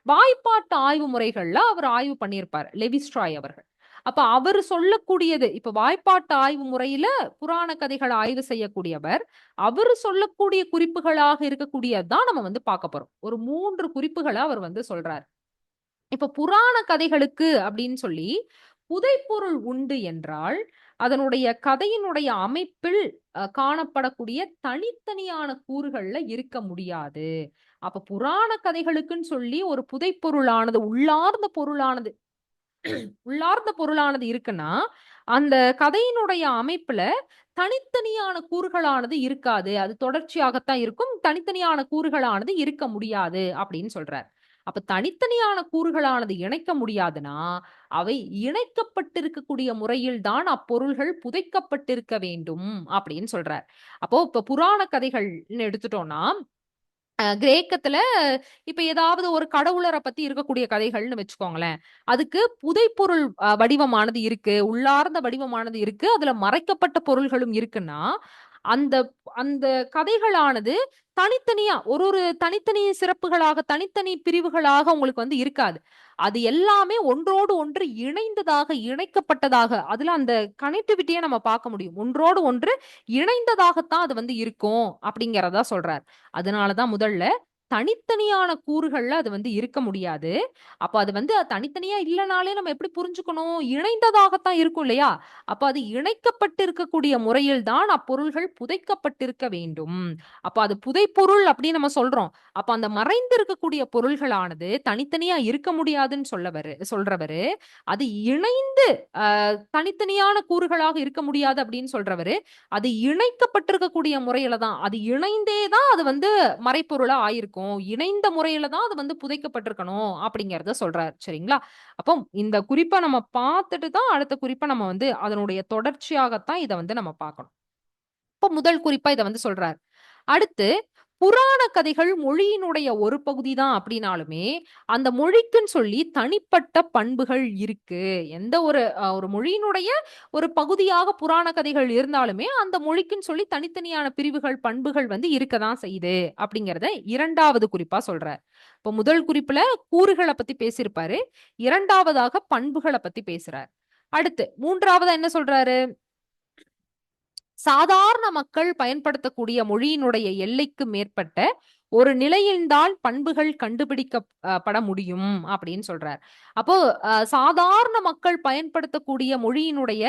வாய்ப்பாட்டு ஆய்வு முறைகள்ல அவர் ஆய்வு பண்ணியிருப்பார். லெவிஸ்ட்ராய் அவர்கள். அப்ப அவரு சொல்லக்கூடியது இப்ப வாய்ப்பாட்டு ஆய்வு முறையில புராண கதைகள ஆய்வு செய்யக்கூடியவர். அவரு சொல்லக்கூடிய குறிப்புகளாக இருக்கக்கூடியது தான் நம்ம வந்து பார்க்க போறோம். ஒரு 3 குறிப்புகள அவர் வந்து சொல்றார். இப்ப புராண கதைகளுக்கு அப்படின்னு சொல்லி புதைப்பொருள் உண்டு என்றால், அதனுடைய கதையினுடைய அமைப்பில் காணப்படக்கூடிய தனித்தனியான கூறுகள்ல இருக்க முடியாது. அப்ப புராண கதைகளுக்குன்னு சொல்லி ஒரு புதைப்பொருளானது, உள்ளார்ந்த பொருளானது இருக்குன்னா, அந்த கதையினுடைய அமைப்புல தனித்தனியான கூறுகளானது இருக்காது. அது தொடர்ச்சியாகத்தான் இருக்கும். தனித்தனியான கூறுகளானது இருக்க முடியாது அப்படின்னு சொல்றார். அப்ப தனித்தனியான கூறுகளானது இணைக்க முடியாதுன்னா, அவை இணைக்கப்பட்டிருக்கக்கூடிய முறையில் தான் அப்பொருள்கள் புதைக்கப்பட்டிருக்க வேண்டும் அப்படின்னு சொல்றார். அப்போ இப்ப புராண கதைகள்னு எடுத்துட்டோம்னா, கிரேக்கத்துல இப்ப ஏதாவது ஒரு கடவுளர பத்தி இருக்கக்கூடிய கதைகள்னு வச்சுக்கோங்களேன். அதுக்கு புதைப்பொருள் வடிவமானது இருக்கு. உள்ளார்ந்த வடிவமானது இருக்கு. அதுல மறைக்கப்பட்ட பொருள்களும் இருக்குன்னா, அந்த அந்த கதைகளானது தனித்தனியா ஒரு தனித்தனி சிறப்புகளாக, தனித்தனி பிரிவுகளாக உங்களுக்கு வந்து இருக்காது. அது எல்லாமே ஒன்றோடு ஒன்று இணைந்ததாக, இணைக்கப்பட்டதாக, அதுல அந்த கனெக்டிவிட்டிய நம்ம பார்க்க முடியும். ஒன்றோடு ஒன்று இணைந்ததாகத்தான் அது வந்து இருக்கும் அப்படிங்கிறதா சொல்றார். அதனால தான் முதல்ல தனித்தனியான கூறுகள்ல அது வந்து இருக்க முடியாது. அப்ப அது வந்து தனித்தனியா இல்லனாலே நம்ம எப்படி புரிஞ்சுக்கணும்? இணைந்ததாகத்தான் இருக்கும் இல்லையா? அப்ப அது இணைக்கப்பட்டு இருக்கக்கூடிய முறையில் தான் அப்பொருள்கள் புதைக்கப்பட்டிருக்க வேண்டும். அப்ப அது புதைப்பொருள் அப்படின்னு நம்ம சொல்றோம். அப்ப அந்த மறைந்திருக்கக்கூடிய பொருள்களானது தனித்தனியா இருக்க முடியாதுன்னு சொல்றவரு, அது இணைந்து தனித்தனியான கூறுகளாக இருக்க முடியாது அப்படின்னு சொல்றவரு, அது இணைக்கப்பட்டிருக்கக்கூடிய முறையில தான். அது இணைந்தே தான் அது வந்து மறைப்பொருளா ஆயிருக்கும். இணைந்த முறையில தான் அது வந்து புதைக்கப்பட்டிருக்கணும் அப்படிங்கிறத சொல்றாரு. சரிங்களா? அப்போ இந்த குறிப்ப நம்ம பார்த்துட்டு தான் அடுத்த குறிப்ப நம்ம வந்து அதனுடைய தொடர்ச்சியாகத்தான் இத வந்து நம்ம பார்க்கணும். இப்ப முதல் குறிப்பா இத வந்து சொல்றாரு. அடுத்து புராண கதைகள் மொழியினுடைய ஒரு பகுதி தான் அப்படின்னாலுமே, அந்த மொழிக்குன்னு சொல்லி தனிப்பட்ட பண்புகள் இருக்கு. எந்த ஒரு மொழியினுடைய ஒரு பகுதியாக புராண கதைகள் இருந்தாலுமே, அந்த மொழிக்குன்னு சொல்லி தனித்தனியான பிரிவுகள், பண்புகள் வந்து இருக்க தான் செய்யுது அப்படிங்கிறத 2வது குறிப்பா சொல்றார். இப்ப முதல் குறிப்புல கூறுகள பத்தி பேசியிருப்பாரு. 2வதாக பண்புகள பத்தி பேசுறார். அடுத்து 3வதா என்ன சொல்றாரு? சாதாரண மக்கள் பயன்படுத்தக்கூடிய மொழியினுடைய எல்லைக்கு மேற்பட்ட ஒரு நிலையில்தான் பண்புகள் கண்டுபிடிக்கப்பட முடியும் அப்படின்னு சொல்றார். அப்போ சாதாரண மக்கள் பயன்படுத்தக்கூடிய மொழியினுடைய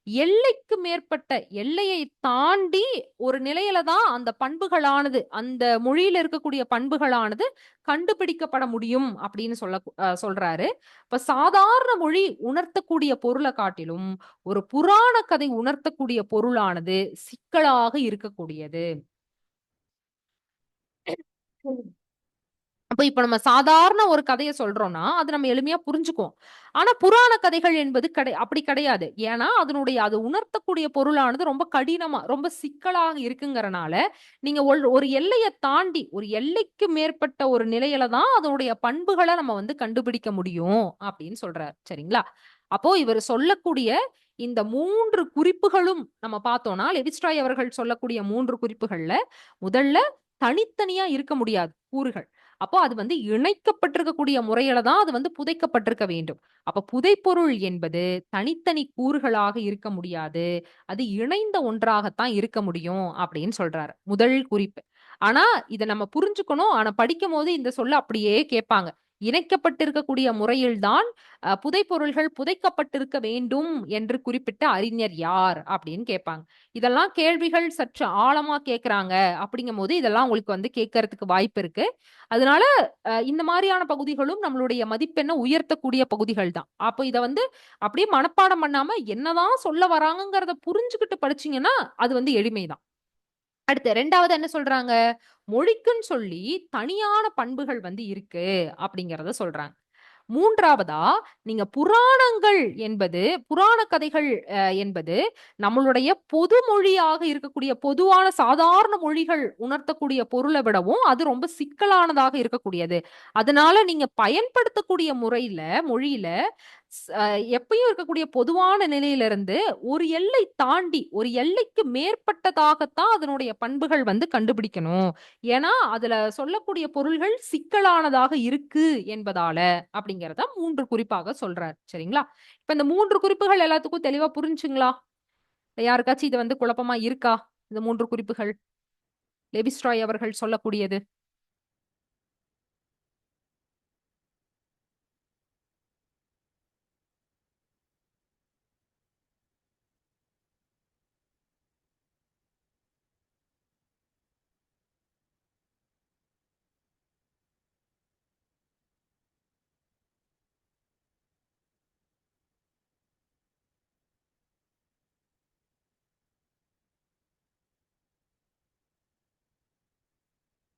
எல்லைக்கு மேற்பட்ட எல்லையை தாண்டி ஒரு நிலையில தான் அந்த பண்புகளானது, அந்த மொழியில இருக்கக்கூடிய பண்புகளானது கண்டுபிடிக்கப்பட முடியும் அப்படின்னு சொல்றாரு. இப்ப சாதாரண மொழி உணர்த்தக்கூடிய பொருளை காட்டிலும் ஒரு புராண கதை உணர்த்தக்கூடிய பொருளானது சிக்கலாக இருக்கக்கூடியது. அப்ப இப்ப நம்ம சாதாரண ஒரு கதைய சொல்றோம்னா, அது நம்ம எளிமையா புரிஞ்சுக்குவோம். ஆனா புராண கதைகள் என்பது அப்படி கிடையாது. ஏன்னா, அது உணர்த்தக்கூடிய பொருளானது ரொம்ப கடினமா, ரொம்ப சிக்கலாக இருக்குங்கிறனால, நீங்க ஒரு எல்லைய தாண்டி, ஒரு எல்லைக்கு மேற்பட்ட ஒரு நிலையில தான் அதனுடைய பண்புகள நம்ம வந்து கண்டுபிடிக்க முடியும் அப்படின்னு சொல்றாரு. சரிங்களா? அப்போ இவர் சொல்லக்கூடிய இந்த 3 குறிப்புகளும் நம்ம பார்த்தோம்னா, லெவிஸ்ட்ராய் அவர்கள் சொல்லக்கூடிய 3 குறிப்புகள்ல, முதல்ல தனித்தனியா இருக்க முடியாது கூறுகள். அப்போ அது வந்து இணைக்கப்பட்டிருக்கக்கூடிய முறையில தான் அது வந்து புதைக்கப்பட்டிருக்க வேண்டும். அப்ப புதைப்பொருள் என்பது தனித்தனி கூறுகளாக இருக்க முடியாது. அது இணைந்த ஒன்றாகத்தான் இருக்க முடியும் அப்படின்னு சொல்றாரு. முதல் குறிப்பு. ஆனா இத நம்ம புரிஞ்சுக்கணும். ஆனா படிக்கும்போது இந்த சொல்ல அப்படியே கேட்பாங்க. இணைக்கப்பட்டிருக்கக்கூடிய முறையில் தான் புதைப்பொருள்கள் புதைக்கப்பட்டிருக்க வேண்டும் என்று குறிப்பிட்ட அறிஞர் யார் அப்படின்னு கேட்பாங்க. இதெல்லாம் கேள்விகள் சற்று ஆழமா கேட்கறாங்க அப்படிங்கும்போது இதெல்லாம் உங்களுக்கு வந்து கேட்கறதுக்கு வாய்ப்பு இருக்கு. அதனால இந்த மாரியான பகுதிகளும் நம்மளுடைய மதிப்பெண்ண உயர்த்தக்கூடிய பகுதிகள் தான். அப்ப இத வந்து அப்படியே மனப்பாடம் பண்ணாம என்னதான் சொல்ல வராங்கங்கிறத புரிஞ்சுகிட்டு படிச்சீங்கன்னா, அது வந்து எளிமைதான். அடுத்து 2வது என்ன சொல்றாங்க? மொழிக்குன்னு சொல்லி தனியான பண்புகள் வந்து இருக்கு அப்படிங்கிறத சொல்றாங்க. 3வதா நீங்க புராணங்கள் என்பது புராண கதைகள் என்பது நம்மளுடைய பொது மொழியாக இருக்கக்கூடிய பொதுவான சாதாரண மொழிகள் உணர்த்தக்கூடிய பொருள விடவும் அது ரொம்ப சிக்கலானதாக இருக்கக்கூடியது. அதனால நீங்க பயன்படுத்தக்கூடிய மொழியில எப்பயும் இருக்கக்கூடிய பொதுவான நிலையிலிருந்து ஒரு எல்லை தாண்டி, ஒரு எல்லைக்கு மேற்பட்டதாகத்தான் அதனுடைய பண்புகள் வந்து கண்டுபிடிக்கணும். ஏன்னா, அதுல சொல்லக்கூடிய பொருள்கள் சிக்கலானதாக இருக்கு என்பதால, அப்படிங்கிறத 3 குறிப்பாக சொல்றார். சரிங்களா? இப்ப இந்த 3 குறிப்புகள் எல்லாத்துக்கும் தெளிவா புரிஞ்சுங்களா? யாருக்காச்சும் இது வந்து குழப்பமா இருக்கா? இந்த 3 குறிப்புகள். லெவிஸ்ட்ராய் அவர்கள் சொல்லக்கூடியது.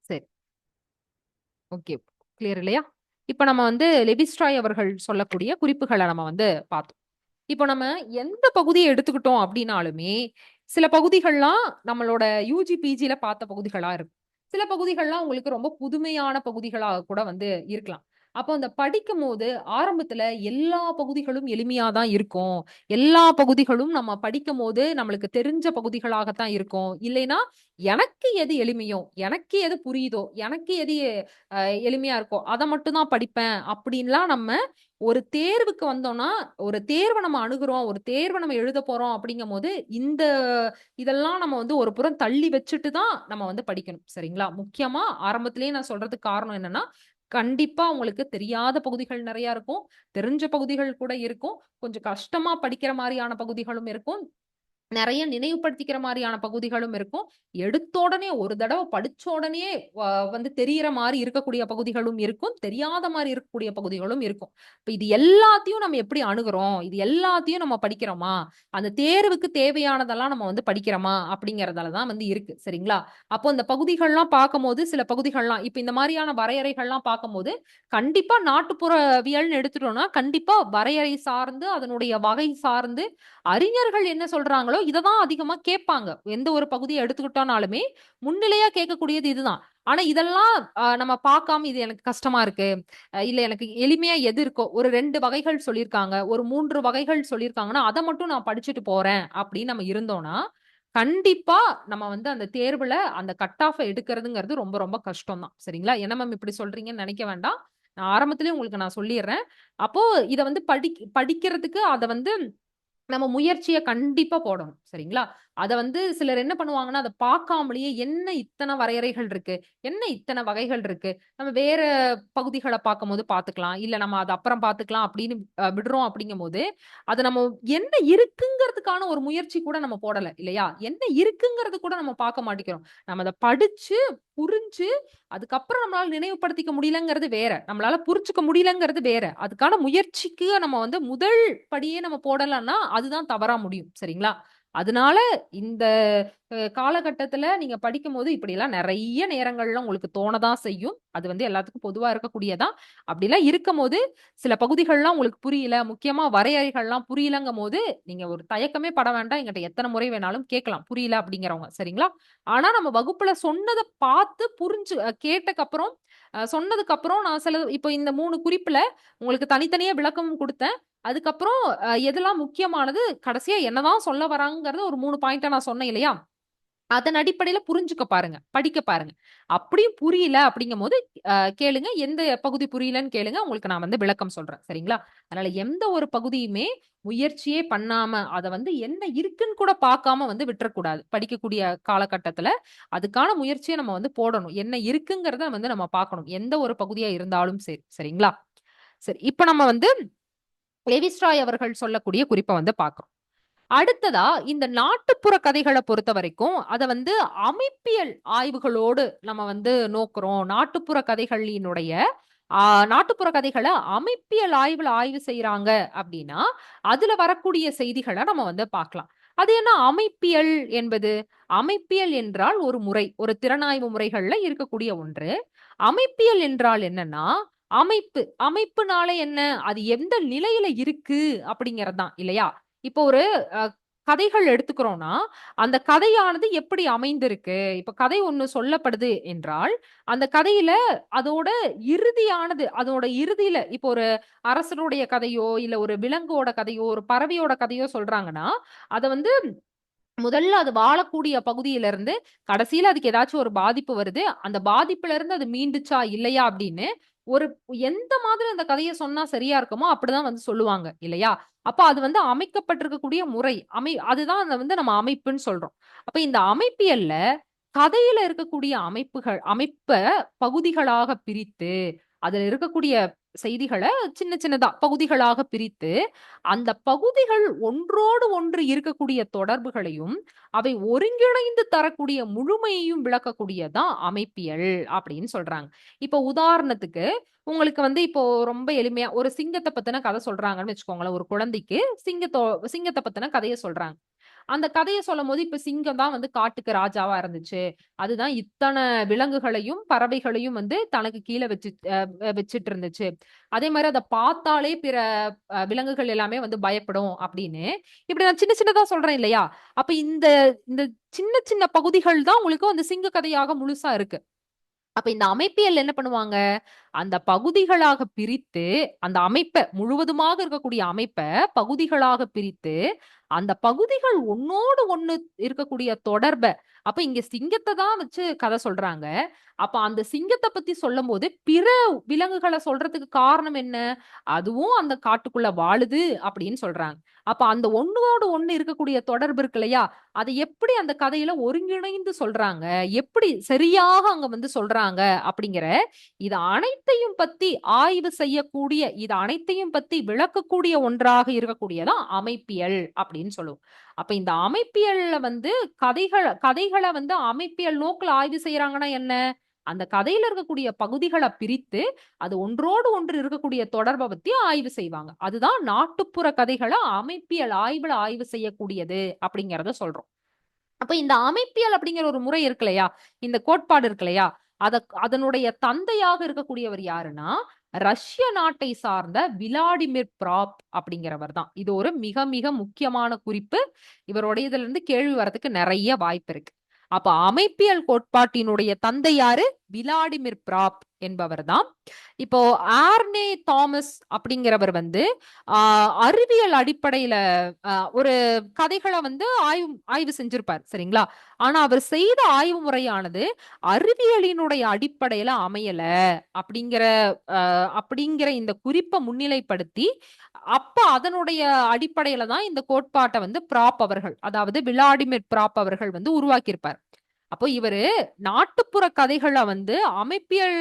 சரி. ஓகே. கிளியர் இல்லையா? இப்ப நம்ம வந்து லெவிஸ்ட்ராய் அவர்கள் சொல்லக்கூடிய குறிப்புகள நம்ம வந்து பார்த்தோம். இப்போ நம்ம எந்த பகுதிய எடுத்துக்கிட்டோம் அப்டின்னாலுமே, சில பகுதிகள்லாம் நம்மளோட யுஜி, பிஜில பார்த்த பகுதிகளா இருக்கும். சில பகுதிகள்லாம் உங்களுக்கு ரொம்ப புதுமையான பகுதிகளா கூட வந்து இருக்கலாம். அப்போ அந்த படிக்கும்போது ஆரம்பத்துல எல்லா பகுதிகளும் எளிமையா தான் இருக்கும். எல்லா பகுதிகளும் நம்ம படிக்கும்போது நம்மளுக்கு தெரிஞ்ச பகுதிகளாகத்தான் இருக்கும். இல்லைன்னா, எனக்கு எது எளிமையோ, எனக்கு எது புரியுதோ, எனக்கு எது அ எளிமையா இருக்கோ, அத மட்டும் தான் படிப்பேன் அப்டின்லாம் நம்ம ஒரு தேர்வுக்கு வந்தோம்னா, ஒரு தேர்வ நம்ம அணுகுறோம், ஒரு தேர்வ நம்ம எழுதப் போறோம் அப்படிங்கும்போது, இந்த இதெல்லாம் நம்ம வந்து ஒரு புறம் தள்ளி வச்சுட்டு தான் நம்ம வந்து படிக்கணும். சரிங்களா? முக்கியமா ஆரம்பத்திலேயே நான் சொல்றதுக்கு காரணம் என்னன்னா, கண்டிப்பா உங்களுக்கு தெரியாத பகுதிகள் நெறைய இருக்கும். தெரிஞ்ச பகுதிகள் கூட இருக்கும். கொஞ்சம் கஷ்டமா படிக்கிற மாரியான பகுதிகளும் இருக்கும். நெறைய நினைவுபடுத்திக்கிற மாரியான பகுதிகளும் இருக்கும். எடுத்த உடனே ஒரு தடவ படிச்ச உடனே வ வந்து தெரியிற மாரி இருக்கக்கூடிய பகுதிகளும் இருக்கும். தெரியாத மாரி இருக்கக்கூடிய பகுதிகளும் இருக்கும். இப்ப இது எல்லாத்தையும் நம்ம எப்படி அணுகுறோம்? இது எல்லாத்தையும் நம்ம படிக்கிறோமா? அந்த தேர்வுக்கு தேவையானதெல்லாம் நம்ம வந்து படிக்கிறோமா? அப்படிங்கிறதுல தான் வந்து இருக்கு. சரிங்களா? அப்போ இந்த பகுதிகள்லாம் பார்க்கும்போது, சில பகுதிகள்லாம் இப்ப இந்த மாரியான வரையறைகள்லாம் பார்க்கும்போது, கண்டிப்பா நாட்டுப்புறவியல்னு எடுத்துட்டோம்னா, கண்டிப்பா வரையறை சார்ந்து, அதனுடைய வகை சார்ந்து அறிஞர்கள் என்ன சொல்றாங்களோ, இத தான் அதிகமா கேட்பாங்க. எந்த ஒரு பகுதிய எடுத்துக்கிட்டோம்னாலுமே, முன்னிலையா கேட்கக்கூடியது இதுதான். ஆனா இதெல்லாம் நம்ம பார்க்காம இது எனக்கு கஷ்டமா இருக்கு. இல்ல எனக்கு எளிமையா எது இருக்கோ, ஒரு 2 வகைகள் சொல்லியிருக்காங்க. ஒரு 3 வகைகள் சொல்லியிருக்காங்கன்னா, அத மட்டும் நான் படிச்சுட்டு போறேன் அப்படின்னு நம்ம இருந்தோம்னா, கண்டிப்பா நம்ம வந்து அந்த தேர்வுல அந்த கட் ஆஃப் எடுக்கிறதுங்கிறது ரொம்ப ரொம்ப கஷ்டம் தான். சரிங்களா? என்ன மேம் இப்படி சொல்றீங்கன்னு நெனைக்க வேண்டாம். நான் ஆரம்பத்திலேயே உங்களுக்கு நான் சொல்லிர்றேன். அப்போ இத வந்து படிக்கிறதுக்கு அத வந்து நம்ம முயற்சிய கண்டிப்பா போடணும். சரிங்களா? அத வந்து சிலர் என்ன பண்ணுவாங்கன்னா, அத பார்க்காமலேயே என்ன இத்தன வரையறைகள் இருக்கு, என்ன இத்தன வகைகள் இருக்கு, நம்ம வேற பகுதிகள பார்க்கும்போது பார்த்துக்கலாம். இல்ல நம்ம அத அப்புறம் பார்த்துக்கலாம் அப்படின்னு விடுறோம் அப்படிங்கும்போது, அது நம்ம என்ன இருக்குங்கிறதுக்கான ஒரு முயற்சி கூட நம்ம போடல இல்லையா? என்ன இருக்குங்கிறது கூட நம்ம பார்க்க மாட்டேங்கிறோம். நம்ம அத படிச்சு, புரிஞ்சு, அதுக்கப்புறம் நம்மளால நினைவுபடுத்திக்க முடியலங்கிறது வேற. நம்மளால புரிஞ்சுக்க முடியலங்கிறது வேற. அதுக்கான முயற்சிக்கு நம்ம வந்து முதல் படியே நம்ம போடலன்னா, அதுதான் தவறா முடியும். சரிங்களா? அதனால இந்த காலகட்டத்துல நீங்க படிக்கும்போது இப்படியெல்லாம் நெறைய நேரங்கள்ல உங்களுக்கு தோணதான் செய்யும். அது வந்து எல்லாத்துக்கும் பொதுவா இருக்கக்கூடியதான். அப்படிலாம் இருக்கும்போது, சில பகுதிகள்லாம் உங்களுக்கு புரியல, முக்கியமா வரையறைகள்லாம் புரியலங்கும்போது, நீங்க ஒரு தயக்கமே பட வேண்டாம். என்கிட்ட எத்தன முறை வேணாலும் கேட்கலாம். புரியல அப்படிங்கிறவங்க. சரிங்களா? ஆனா நம்ம வகுப்புல சொன்னத பார்த்து புரிஞ்சு கேட்டக்கப்புறம், சொன்னதுக்கப்புறம் நான் சில இப்போ இந்த 3 குறிப்புல உங்களுக்கு தனித்தனியா விளக்கமும் குடுத்தேன். அதுக்கப்புறம் எதெல்லாம் முக்கியமானது, கடைசியா என்னதான் சொல்ல வராங்கங்கிறத ஒரு 3 பாயிண்ட்டா நான் சொன்னேன் இல்லையா? அதன் அடிப்படையில புரிஞ்சுக்க பாருங்க. படிக்க பாருங்க. அப்படியும் புரியல அப்படிங்கும்போது, கேளுங்க. எந்த பகுதி புரியலன்னு கேளுங்க. உங்களுக்கு நான் வந்து விளக்கம் சொல்றேன். சரிங்களா? அதனால எந்த ஒரு பகுதியுமே முயற்சியே பண்ணாம, அத வந்து என்ன இருக்குன்னு கூட பார்க்காம வந்து விட்டுறக்கூடாது. படிக்கக்கூடிய காலகட்டத்துல, அதுக்கான முயற்சிய நம்ம வந்து போடணும். என்ன இருக்குங்கிறத வந்து நம்ம பார்க்கணும். எந்த ஒரு பகுதியா இருந்தாலும் சரி. சரிங்களா? சரி. இப்ப நம்ம வந்து லெவிஸ்ட்ராய் அவர்கள் சொல்லக்கூடிய குறிப்ப வந்து பார்க்கிறோம். அடுத்ததா, இந்த நாட்டுப்புற கதைகள பொறுத்தவரைக்கும், அத வந்து அமைப்பியல் ஆய்வுகளோடு நம்ம வந்து நோக்குறோம். நாட்டுப்புற கதைகளினுடைய ஆ நாட்டுப்புற கதைகள அமைப்பியல் ஆய்வுல ஆய்வு செய்றாங்க அப்டின்னா, அதுல வரக்கூடிய செய்திகள நம்ம வந்து பார்க்கலாம். அது என்ன அமைப்பியல் என்பது? அமைப்பியல் என்றால் ஒரு முறை. ஒரு திறனாய்வு முறைகள்ல இருக்கக்கூடிய ஒன்று. அமைப்பியல் என்றால் என்னன்னா, அமைப்பு. அமைப்புனால என்ன? அது எந்த நிலையில இருக்கு அப்படிங்கிறது தான் இல்லையா? இப்போ ஒரு அ கதைகள் எடுத்துக்கிறோம்னா, அந்த கதையானது எப்படி அமைந்திருக்கு? இப்ப கதை ஒண்ணு சொல்லப்படுது என்றால், அந்த கதையில அதோட இறுதியானது அதோட இறுதியில இப்போ ஒரு அரசனுடைய கதையோ, இல்ல ஒரு விலங்கோட கதையோ, ஒரு பறவையோட கதையோ சொல்றாங்கன்னா, அத வந்து முதல்ல அது வாழக்கூடிய பகுதியிலிருந்து, கடைசியில அதுக்கு ஏதாச்சும் ஒரு பாதிப்பு வருது. அந்த பாதிப்புல இருந்து அது மீண்டுச்சா, இல்லையா அப்படின்னு, ஒரு எந்த மாதிரி அந்த கதைய சொன்னா சரியா இருக்குமோ, அப்படிதான் வந்து சொல்லுவாங்க. இல்லையா? அப்ப அது வந்து அமைக்கப்பட்டிருக்கக்கூடிய முறை. அதுதான் அத வந்து நம்ம அமைப்புன்னு சொல்றோம். அப்ப இந்த அமைப்பியல்ல, கதையில இருக்கக்கூடிய அமைப்ப பகுதிகளாக பிரித்து, அதுல இருக்கக்கூடிய செய்திகள சின்ன சின்னதா பகுதிகளாக பிரித்து, அந்த பகுதிகள் ஒன்றோடு ஒன்று இருக்கக்கூடிய தொடர்புகளையும், அவை ஒருங்கிணைந்து தரக்கூடிய முழுமையையும் விளக்கக்கூடியது தான் அமைப்பியல் அப்படின்னு சொல்றாங்க. இப்போ உதாரணத்துக்கு, உங்களுக்கு வந்து இப்போ ரொம்ப எளிமையா ஒரு சிங்கத்த பத்தின கதை சொல்றாங்கன்னு வச்சுக்கோங்களேன். ஒரு குழந்தைக்கு சிங்கத்த பத்தின கதைய சொல்றாங்க. அந்த கதைய சொல்லும்போது, இப்ப சிங்கம் தான் வந்து காட்டுக்கு ராஜாவா இருந்துச்சு. அதுதான் இத்தன விலங்குகளையும், பறவைகளையும் வந்து தனக்கு கீழ வச்சுட்டு இருந்துச்சு. அதே மாரி அத பார்த்தாலே பிற விலங்குகள் எல்லாமே வந்து பயப்படும் அப்படின்னு. இப்படி நான் சின்ன சின்னதா சொல்றேன் இல்லையா? அப்ப இந்த இந்த சின்ன சின்ன பகுதிகள் தான் உங்களுக்கு அந்த சிங்க கதையாக முழுசா இருக்கு. அப்ப இந்த அமைப்பியல் என்ன பண்ணுவாங்க? அந்த பகுதிகளாக பிரித்து, அந்த அமைப்ப முழுவதுமாக இருக்கக்கூடிய அமைப்ப பகுதிகளாக பிரித்து, அந்த பகுதிகள் ஒண்ணோடு ஒண்ணு இருக்கக்கூடிய தொடர்ப அப்ப இங்க சிங்கத்த தான் வச்சு கதை சொல்றாங்க. அப்ப அந்த சிங்கத்த பத்தி சொல்லும்போது, பிற விலங்குகள சொல்றதுக்கு காரணம் என்ன? அதுவும் அந்த காட்டுக்குள்ள வாழுது அப்படின்னு சொல்றாங்க. அப்ப அந்த ஒண்ணோடு ஒண்ணு இருக்கக்கூடிய தொடர்பு இருக்கு இல்லையா? அத எப்படி அந்த கதையில ஒருங்கிணைந்து சொல்றாங்க? எப்படி சரியாக அங்க வந்து சொல்றாங்க? அப்படிங்கிற இது அனைத்தையும் பத்தி ஆய்வு செய்யக்கூடிய, இது அனைத்தையும் பத்தி விளக்கக்கூடிய ஒன்றாக இருக்கக்கூடியதான் அமைப்பியல் அப்படின்னு சொல்லுவோம். அப்ப இந்த அமைப்பியல்ல வந்து கதைகள வந்து அமைப்பியல் நோக்குல ஆய்வு செய்றாங்கன்னா என்ன? அந்த கதையில இருக்கக்கூடிய பகுதிகள பிரித்து, அது ஒன்றோடு ஒன்று இருக்கக்கூடிய தொடர்ப பத்தி ஆய்வு செய்வாங்க. அதுதான் நாட்டுப்புற கதைகள அமைப்பியல் ஆய்வுல ஆய்வு செய்யக்கூடியது அப்படிங்கிறத சொல்றோம். அப்ப இந்த அமைப்பியல் அப்படிங்கிற ஒரு முறை இருக்கு இல்லையா? இந்த கோட்பாடு இருக்கு இல்லையா? அதனுடைய தந்தையாக இருக்கக்கூடியவர் யாருன்னா, ரஷ்ய நாட்டை சார்ந்த விளாடிமிர் பிராப் அப்படிங்கிறவர் தான். இது ஒரு மிக மிக முக்கியமான குறிப்பு. இவருடையதிலிருந்து கேள்வி வரதுக்கு நெறைய வாய்ப்பு இருக்கு. அப்ப அமைப்பியல் கோட்பாட்டினுடைய தந்தை யாரு? விளாடிமிர் பிராப் என்பவர் தான். இப்போ ஆர்னே தாமஸ் அப்படிங்கிறவர் வந்து அறிவியல் அடிப்படையில ஒரு கதைகளை வந்து ஆய்வு செஞ்சிருப்பார், சரிங்களா? ஆனா அவர் செய்த ஆய்வு முறையானது அறிவியலினுடைய அடிப்படையில அமையல அப்படிங்கிற அப்படிங்கிற இந்த குறிப்பை முன்னிலைப்படுத்தி அப்ப அதனுடைய அடிப்படையில தான் இந்த கோட்பாட்டை வந்து பிராப் அவர்கள், அதாவது விளாடிமிர் பிராப் அவர்கள் வந்து உருவாக்கியிருப்பார். அப்போ இவரு நாட்டுப்புற கதைகளை வந்து அமைப்பியல்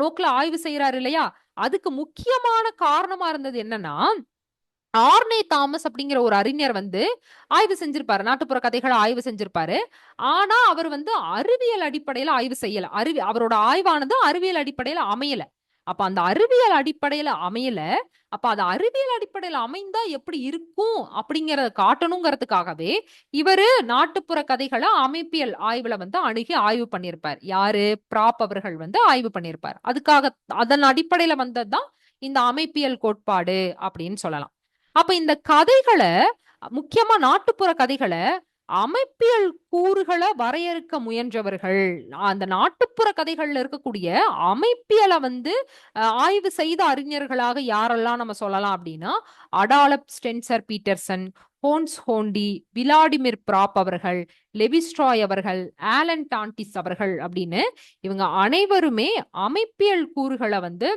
நோக்குல ஆய்வு செய்யறாரு இல்லையா? அதுக்கு முக்கியமான காரணமா இருந்தது என்னன்னா, ஆர்னே தாமஸ் அப்படிங்கிற ஒரு அறிஞர் வந்து ஆய்வு செஞ்சிருப்பாரு, நாட்டுப்புற கதைகளை ஆய்வு செஞ்சிருப்பாரு. ஆனா அவர் வந்து அறிவியல் அடிப்படையில ஆய்வு செய்யல. அவரோட ஆய்வானது அறிவியல் அடிப்படையில அமையல. அப்ப அந்த அறிவியல் அடிப்படையில அமையல. அப்ப அது அறிவியல் அடிப்படையில அமைந்தா எப்படி இருக்கும் அப்படிங்கறத காட்டணுங்கிறதுக்காகவே இவரு நாட்டுப்புற கதைகளை அமைப்பியல் ஆய்வுல வந்து அணுகி ஆய்வு பண்ணியிருப்பார். யாரு? பிராப் அவர்கள் வந்து ஆய்வு பண்ணியிருப்பார். அதுக்காக அதன் அடிப்படையில வந்ததுதான் இந்த அமைப்பியல் கோட்பாடு அப்படின்னு சொல்லலாம். அப்ப இந்த கதைகளை, முக்கியமா நாட்டுப்புற கதைகளை அமைப்பியல் கூறுகளை வரையறுக்க முயன்றவர்கள், அந்த நாட்டுப்புற கதைகள்ல இருக்கக்கூடிய அமைப்பியலை வந்து ஆய்வு செய்த அறிஞர்களாக யாரெல்லாம் நம்ம சொல்லலாம் அப்படின்னா, அடாலப் ஸ்டென்சர் பீட்டர்சன், ஹோன்ஸ் ஹோண்டி, விளாடிமிர் பிராப் அவர்கள், லெவிஸ்ட்ராய் அவர்கள், ஆலன் டாண்டிஸ் அவர்கள் அப்படின்னு இவங்க அனைவருமே அமைப்பியல் கூறுகளை வந்து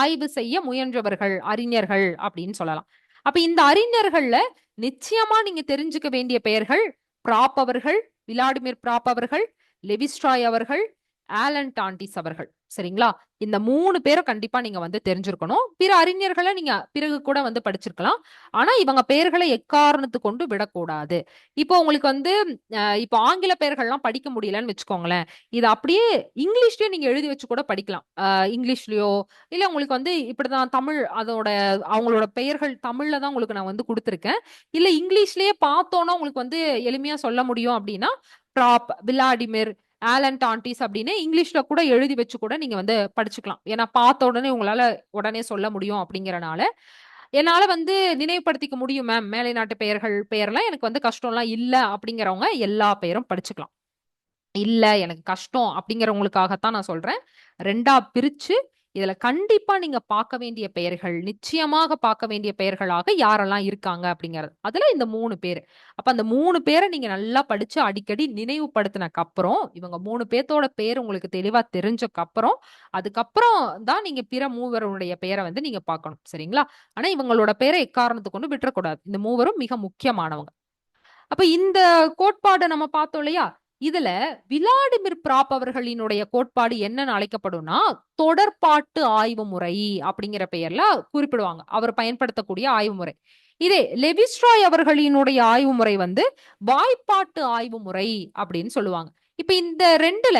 ஆய்வு செய்ய முயன்றவர்கள், அறிஞர்கள் அப்படின்னு சொல்லலாம். அப்ப இந்த அறிஞர்கள்ல நிச்சயமா நீங்க தெரிஞ்சுக்க வேண்டிய பெயர்கள் பிராப் அவர்கள், விளாடிமிர் பிராப் அவர்கள், லெவிஸ்ட்ராய் அவர்கள், ஆலன் டாண்டிஸ் அவர்கள், சரிங்களா? இந்த 3 பேரை கண்டிப்பா நீங்க வந்து தெரிஞ்சிருக்கணும். பிற அறிஞர்களை நீங்க பிறகு கூட வந்து படிச்சிருக்கலாம். ஆனா இவங்க பெயர்களை எக்காரணத்து கொண்டு விடக்கூடாது. இப்போ உங்களுக்கு வந்து இப்போ ஆங்கில பெயர்கள்லாம் படிக்க முடியலன்னு வச்சுக்கோங்களேன். இது அப்படியே இங்கிலீஷ்லயே நீங்க எழுதி வச்சு கூட படிக்கலாம். இங்கிலீஷ்லயோ இல்ல உங்களுக்கு வந்து இப்படிதான் தமிழ், அதோட அவங்களோட பெயர்கள் தமிழ்ல தான் உங்களுக்கு நான் வந்து கொடுத்திருக்கேன். இல்ல இங்கிலீஷ்லயே பார்த்தோன்னா உங்களுக்கு வந்து எளிமையா சொல்ல முடியும் அப்படின்னா, பிராப், விளாடிமிர், ஆலன் டாண்டிஸ் அப்படின்னு இங்கிலீஷ்ல கூட எழுதி வச்சு கூட நீங்க வந்து படிச்சுக்கலாம். ஏன்னா பார்த்த உடனே உங்களால உடனே சொல்ல முடியும் அப்படிங்கறனால. என்னால வந்து நினைவுபடுத்திக்க முடியும் மேம், மேலை நாட்டு பெயர்கள் பெயர்லாம் எனக்கு வந்து கஷ்டம்லாம் இல்ல அப்படிங்கிறவங்க எல்லா பெயரும் படிச்சுக்கலாம். இல்ல எனக்கு கஷ்டம் அப்படிங்கிறவங்களுக்காகத்தான் நான் சொல்றேன். 2ஆ பிரிச்சு இதுல கண்டிப்பா நீங்க பார்க்க வேண்டிய பெயர்கள், நிச்சயமாக பார்க்க வேண்டிய பெயர்களாக யாரெல்லாம் இருக்காங்க அப்படிங்கிறது. அதுல இந்த 3 பேரு. அப்ப அந்த 3 பேரை நீங்க நல்லா படிச்சு அடிக்கடி நினைவுபடுத்தினக்கு அப்புறம், இவங்க 3 பேத்தோட பேர் உங்களுக்கு தெளிவா தெரிஞ்சக்கு அப்புறம், அதுக்கப்புறம் தான் நீங்க பிற மூவருடைய பெயரை வந்து நீங்க பார்க்கணும். சரிங்களா? ஆனா இவங்களோட பேரை எக்காரணத்துக் கொண்டும் விட்டுறக்கூடாது. இந்த மூவரும் மிக முக்கியமானவங்க. அப்ப இந்த கோட்பாட நம்ம பார்த்தோம் இல்லையா? இதுல விளாடிமிர் பிராப் அவர்களினுடைய கோட்பாடு என்னன்னு அழைக்கப்படும்னா, தொடர்பாட்டு ஆய்வு முறை அப்படிங்கிற பெயர்ல குறிப்பிடுவாங்க. அவர் பயன்படுத்தக்கூடிய ஆய்வு முறை. இதே லெவிஸ்ட்ராய் அவர்களினுடைய ஆய்வு முறை வந்து வாய்ப்பாட்டு ஆய்வு முறை அப்படின்னு சொல்லுவாங்க. இப்ப இந்த 2ல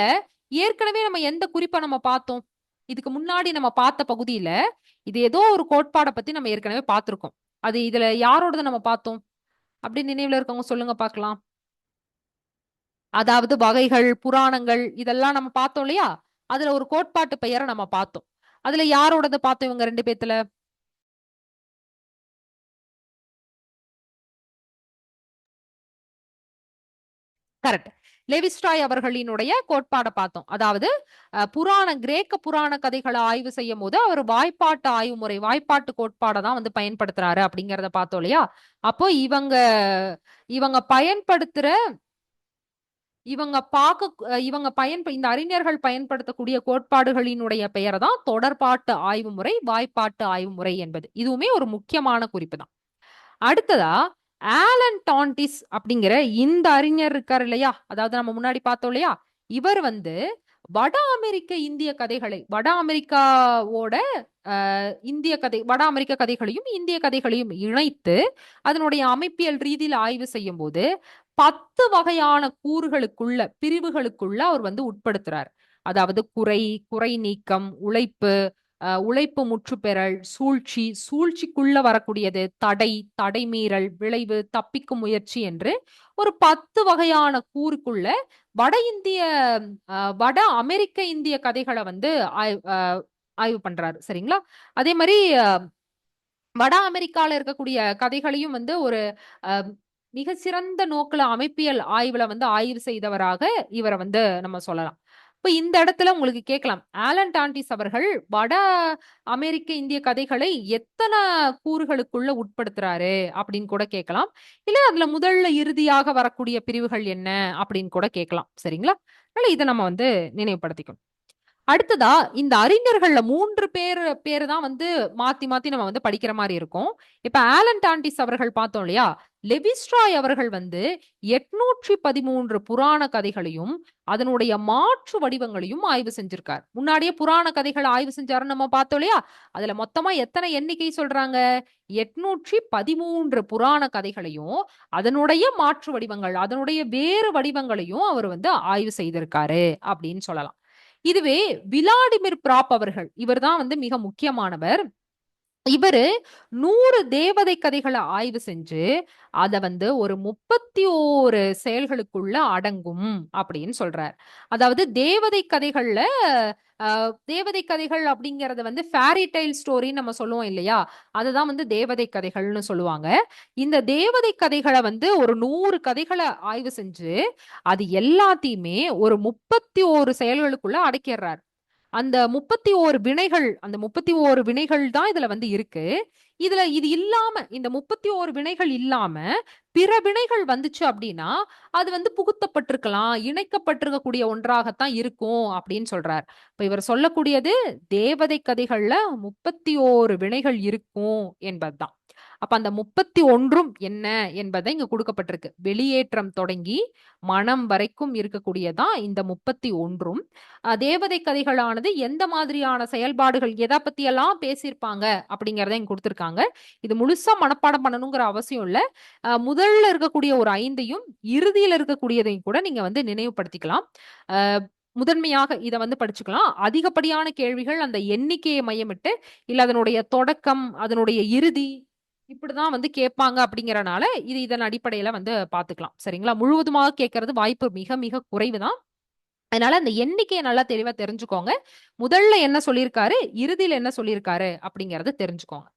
ஏற்கனவே நம்ம எந்த குறிப்ப நம்ம பார்த்தோம்? இதுக்கு முன்னாடி நம்ம பார்த்த பகுதியில இது ஏதோ ஒரு கோட்பாட பத்தி நம்ம ஏற்கனவே பார்த்திருக்கோம். அது இதுல யாரோடது நம்ம பார்த்தோம்? அப்படி நினைவுல இருக்கவங்க சொல்லுங்க பார்க்கலாம். அதாவது வகைகள், புராணங்கள் இதெல்லாம் நம்ம பார்த்தோம் இல்லையா? அதுல ஒரு கோட்பாட்டு பெயரை நம்ம பார்த்தோம். அதுல யாரோடது பார்த்தோம் இவங்க 2 பேத்துல? கரெக்ட். லெவிஸ்ட்ராய் அவர்களினுடைய கோட்பாட பார்த்தோம். அதாவது கிரேக்க புராண கதைகளை ஆய்வு செய்யும்போது அவர் வாய்ப்பாட்டு ஆய்வு முறை, வாய்ப்பாட்டு கோட்பாட தான் வந்து பயன்படுத்துறாரு அப்படிங்கிறத பார்த்தோம் இல்லையா? அப்போ இவங்க இவங்க பயன்படுத்துற இவங்க இந்த அறிஞர்கள் பயன்படுத்தக்கூடிய கோட்பாடுகளினுடைய பெயர் தான் தொடர்பாட்டு ஆய்வு முறை, வாய்ப்பாட்டு ஆய்வு முறை என்பது. இதுவுமே ஒரு முக்கியமான குறிப்பு தான். அடுத்ததா ஆலன் டாண்டிஸ் அப்படிங்கிற இந்த அறிஞர் இருக்காரு இல்லையா? அதாவது நம்ம முன்னாடி பார்த்தோம் இல்லையா? இவர் வந்து வட அமெரிக்க இந்திய கதைகளை, வட அமெரிக்காவோட வட அமெரிக்க கதைகளையும் இந்திய கதைகளையும் இணைத்து அதனுடைய அமைப்பியல் ரீதியில ஆய்வு செய்யும் போது 10 வகையான பிரிவுகளுக்குள்ள அவர் வந்து உட்படுத்துறார். அதாவது குறை நீக்கம், உழைப்பு முற்றுப்பெறல், சூழ்ச்சிக்குள்ள வரக்கூடியது, தடை மீறல், விளைவு, தப்பிக்கும் முயற்சி என்று ஒரு 10 வகையான கூறுக்குள்ள வட இந்திய வட அமெரிக்க இந்திய கதைகளை வந்து ஆய்வு பண்றாரு. சரிங்களா? அதே மாதிரி வட அமெரிக்கால இருக்கக்கூடிய கதைகளையும் வந்து ஒரு மிக சிறந்த நோக்குல அமைப்பியல் ஆய்வுல வந்து ஆய்வு செய்தவராக இவரை வந்து நம்ம சொல்லலாம். இப்ப இந்த இடத்துல உங்களுக்கு கேட்கலாம், ஆலன் டாண்டிஸ் அவர்கள் வட அமெரிக்க இந்திய கதைகளை எத்தனை கூறுகளுக்குள்ள உட்படுத்துறாரு அப்படின்னு கூட கேட்கலாம். இல்ல அதுல முதல்ல இறுதியாக வரக்கூடிய பிரிவுகள் என்ன அப்படின்னு கூட கேட்கலாம். சரிங்களா? அதனால இதை நம்ம வந்து நினைவுபடுத்திக்கணும். அடுத்ததா இந்த அறிஞர்கள்ல 3 பேரு தான் வந்து மாத்தி மாத்தி நம்ம வந்து படிக்கிற மாதிரி இருக்கும். இப்ப ஆலன் டாண்டிஸ் அவர்கள் பார்த்தோம் இல்லையா? லெவிஸ்ட்ராய் அவர்கள் வந்து 813 புராண கதைகளையும் அதனுடைய மாற்று வடிவங்களையும் ஆய்வு செஞ்சிருக்கார். முன்னாடியே புராண கதைகளை ஆய்வு செஞ்சாருன்னு நம்ம பார்த்தோம் இல்லையா? அதுல மொத்தமா எத்தனை எண்ணிக்கை சொல்றாங்க? 813 புராண கதைகளையும் அதனுடைய மாற்று வடிவங்கள், அதனுடைய வேறு வடிவங்களையும் அவர் வந்து ஆய்வு செய்திருக்காரு அப்படின்னு சொல்லலாம். இதுவே விளாடிமிர் பிராப் அவர்கள், இவர்தான் வந்து மிக முக்கியமானவர். இவரு 100 தேவதை கதைகளை ஆய்வு செஞ்சு அத வந்து ஒரு 31 செயல்களுக்குள்ள அடங்கும் அப்படின்னு சொல்றார். அதாவது தேவதை கதைகள்ல தேவதை கதைகள் அப்படிங்கறது வந்து ஃபேரி டைல் ஸ்டோரின்னு நம்ம சொல்லுவோம் இல்லையா? அதுதான் வந்து தேவதை கதைகள்னு சொல்லுவாங்க. இந்த தேவதை கதைகளை வந்து ஒரு 100 கதைகளை ஆய்வு செஞ்சு அது எல்லாத்தையுமே ஒரு 31 செயல்களுக்குள்ள அடக்கிடுறார். அந்த 31 வினைகள், அந்த 31 வினைகள் தான் இதுல வந்து இருக்கு. இதுல இது இல்லாம, இந்த 31 வினைகள் இல்லாம பிற வினைகள் வந்துச்சு அப்படின்னா அது வந்து புகுத்தப்பட்டிருக்கலாம், இணைக்கப்பட்டிருக்கக்கூடிய ஒன்றாகத்தான் இருக்கும் அப்படின்னு சொல்றார். இப்ப இவர் சொல்லக்கூடியது தேவதை கதைகள்ல 31 வினைகள் இருக்கும் என்பதுதான். அப்ப அந்த 31ம் என்ன என்பதை இங்க கொடுக்கப்பட்டிருக்கு. வெளியேற்றம் தொடங்கி மனம் வரைக்கும் இருக்கக்கூடியதான் இந்த 31ம். தேவதை கதைகளானது எந்த மாதிரியான செயல்பாடுகள் எதை பத்தி எல்லாம் பேசியிருப்பாங்க அப்படிங்கறத இங்க கொடுத்திருக்காங்க. இது முழுசா மனப்பாடம் பண்ணணுங்கிற அவசியம் இல்ல. முதல்ல இருக்கக்கூடிய ஒரு 5ஐயும் இறுதியில இருக்கக்கூடியதையும் கூட நீங்க வந்து நினைவுபடுத்திக்கலாம். முதன்மையாக இதை வந்து படிச்சுக்கலாம். அதிகப்படியான கேள்விகள் அந்த எண்ணிக்கையை மையமிட்டு, இல்ல அதனுடைய தொடக்கம், அதனுடைய இறுதி, இப்படிதான் வந்து கேட்பாங்க அப்படிங்கறனால இது இதன் அடிப்படையில வந்து பாத்துக்கலாம். சரிங்களா? முழுவதுமாக கேட்கறது வாய்ப்பு மிக மிக குறைவுதான். அதனால அந்த எண்ணிக்கையை நல்லா தெளிவா தெரிஞ்சுக்கோங்க. முதல்ல என்ன சொல்லியிருக்காரு, இறுதியில என்ன சொல்லியிருக்காரு அப்படிங்கறத தெரிஞ்சுக்கோங்க.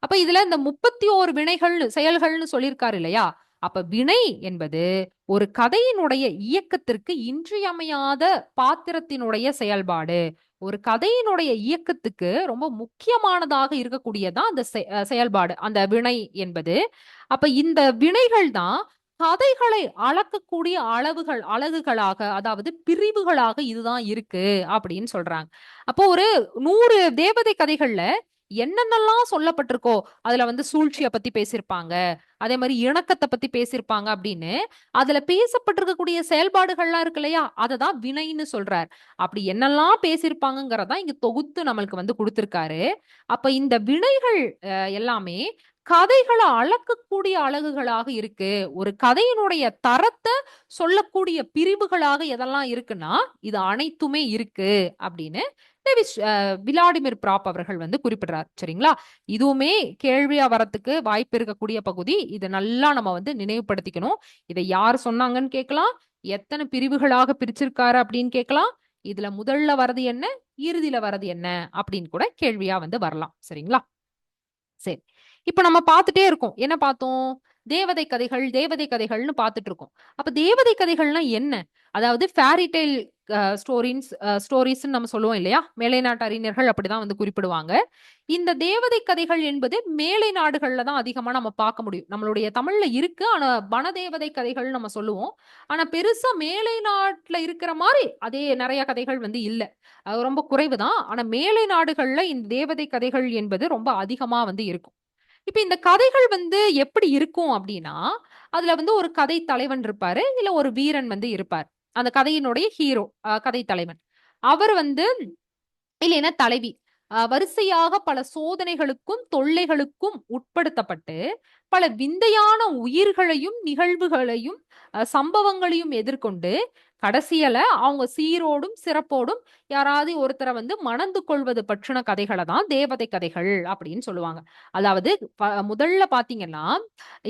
அப்ப இதுல இந்த 31 வினைகள் செயல்கள்னு சொல்லியிருக்காரு இல்லையா? அப்ப வினை என்பது ஒரு கதையினுடைய இயக்கத்திற்கு இன்றியமையாத பாத்திரத்தினுடைய செயல்பாடு. ஒரு கதையினுடைய இயக்கத்துக்கு ரொம்ப முக்கியமானதாக இருக்கக்கூடியதான் அந்த செயல்பாடு, அந்த வினை என்பது. அப்ப இந்த வினைகள் தான் கதைகளை அளக்கக்கூடிய அலகுகளாக, அதாவது பிரிவுகளாக இதுதான் இருக்கு அப்படின்னு சொல்றாங்க. அப்போ ஒரு 100 தேவதை கதைகள்ல என்னென்னலாம் சொல்லப்பட்டிருக்கோ, அதுல வந்து சூழ்ச்சிய பத்தி பேசியிருப்பாங்க, அதே மாதிரி இணக்கத்தை பத்தி பேசியிருப்பாங்க அப்படின்னு அதுல பேசப்பட்டிருக்கக்கூடிய செயல்பாடுகள்லாம் இருக்கு இல்லையா? அததான் வினைன்னு சொல்றார். அப்படி என்னெல்லாம் பேசியிருப்பாங்கங்கிறதா இங்க தொகுத்து நம்மளுக்கு வந்து கொடுத்திருக்காரு. அப்ப இந்த வினைகள் எல்லாமே கதைகளை அளக்கக்கூடிய அலகுகளாக இருக்கு. ஒரு கதையினுடைய தரத்தை சொல்லக்கூடிய பிரிவுகளாக எதெல்லாம் இருக்குன்னா இது அனைத்துமே இருக்கு அப்படின்னு விளாடிமிர் பிராப் அவர்கள் வந்து குறிப்பிடுறார். சரிங்களா? இதுவுமே கேள்வியா வரத்துக்கு வாய்ப்பு இருக்கக்கூடிய பகுதி. இதை நல்லா நம்ம வந்து நினைவுபடுத்திக்கணும். இதை யார் சொன்னாங்கன்னு கேட்கலாம், எத்தனை பிரிவுகளாக பிரிச்சிருக்காரு அப்படின்னு கேட்கலாம், இதுல முதல்ல வரது என்ன, இறுதியில வரது என்ன அப்படின்னு கூட கேள்வியா வந்து வரலாம். சரிங்களா? சரி. இப்ப நம்ம பார்த்துட்டே இருக்கோம். என்ன பார்த்தோம்? தேவதை கதைகள், தேவதை கதைகள்னு பார்த்துட்டு இருக்கோம். அப்ப தேவதை கதைகள்னா என்ன? அதாவது ஃபேரி டெய்ல் ஸ்டோரீஸ்ன்னு நம்ம சொல்லுவோம் இல்லையா? மேலை நாட்டு அறிஞர்கள் அப்படிதான் வந்து குறிப்பிடுவாங்க. இந்த தேவதை கதைகள் என்பது மேலை நாடுகள்ல தான் அதிகமா நம்ம பார்க்க முடியும். நம்மளுடைய தமிழ்ல இருக்கு. ஆனா வனதேவதை கதைகள் நம்ம சொல்லுவோம். ஆனா பெருசா மேலை நாட்டுல இருக்கிற மாரி அதே நெறைய கதைகள் வந்து இல்ல. அது ரொம்ப குறைவுதான். ஆனா மேலை நாடுகள்ல இந்த தேவதை கதைகள் என்பது ரொம்ப அதிகமா வந்து இருக்கும். இப்ப இந்த கதைகள் வந்து எப்படி இருக்கும் அப்படின்னா, அதுல வந்து ஒரு கதை தலைவன் இருப்பாரு. இல்ல ஒரு வீரன் வந்து இருப்பார். அந்த கதையினுடைய ஹீரோ, கதை தலைவன். அவர் வந்து இல்லைன்னா தலைவி. வரிசையாக பல சோதனைகளுக்கும், தொல்லைகளுக்கும் உட்படுத்தப்பட்டு, பல விந்தையான உயிர்களையும், நிகழ்வுகளையும், சம்பவங்களையும் எதிர்கொண்டு, கடைசியில அவங்க சீரோடும், சிறப்போடும் யாராவது ஒருத்தர வந்து மணந்து கொள்வது பற்றின கதைகள தான் தேவதை கதைகள் அப்படின்னு சொல்லுவாங்க. அதாவது முதல்ல பார்த்தீங்கன்னா,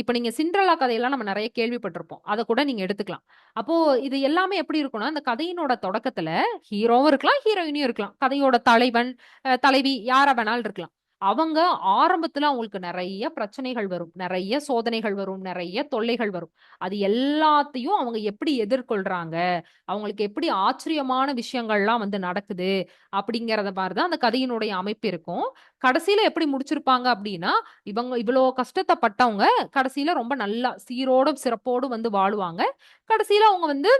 இப்ப நீங்க சிண்ட்ரெல்லா கதையெல்லாம் நம்ம நெறைய கேள்விப்பட்டிருப்போம். அத கூட நீங்க எடுத்துக்கலாம். அப்போ இது எல்லாமே எப்படி இருக்கும்னா, அந்த கதையினோட தொடக்கத்துல ஹீரோவும் இருக்கலாம், ஹீரோயினியும் இருக்கலாம். கதையோட தலைவன், தலைவி யாரா வேணாலும் இருக்கலாம். அவங்க ஆரம்பத்துல அவங்களுக்கு நிறைய பிரச்சனைகள் வரும், நிறைய சோதனைகள் வரும், நிறைய தொல்லைகள் வரும். அது எல்லாத்தையும் அவங்க எப்படி எதிர்கொள்றாங்க, அவங்களுக்கு எப்படி ஆச்சரியமான விஷயங்கள்லாம் வந்து நடக்குது அப்படிங்கிறத மாதிரிதான் அந்த கதையினுடைய அமைப்பு இருக்கும். கடைசியில எப்படி முடிச்சிருப்பாங்க அப்படின்னா, இவங்க இவ்வளோ கஷ்டத்தைப்பட்டவங்க கடைசியில ரொம்ப நல்லா சீரோடும் சிறப்போடும் வந்து வாழுவாங்க. கடைசியில அவங்க வந்து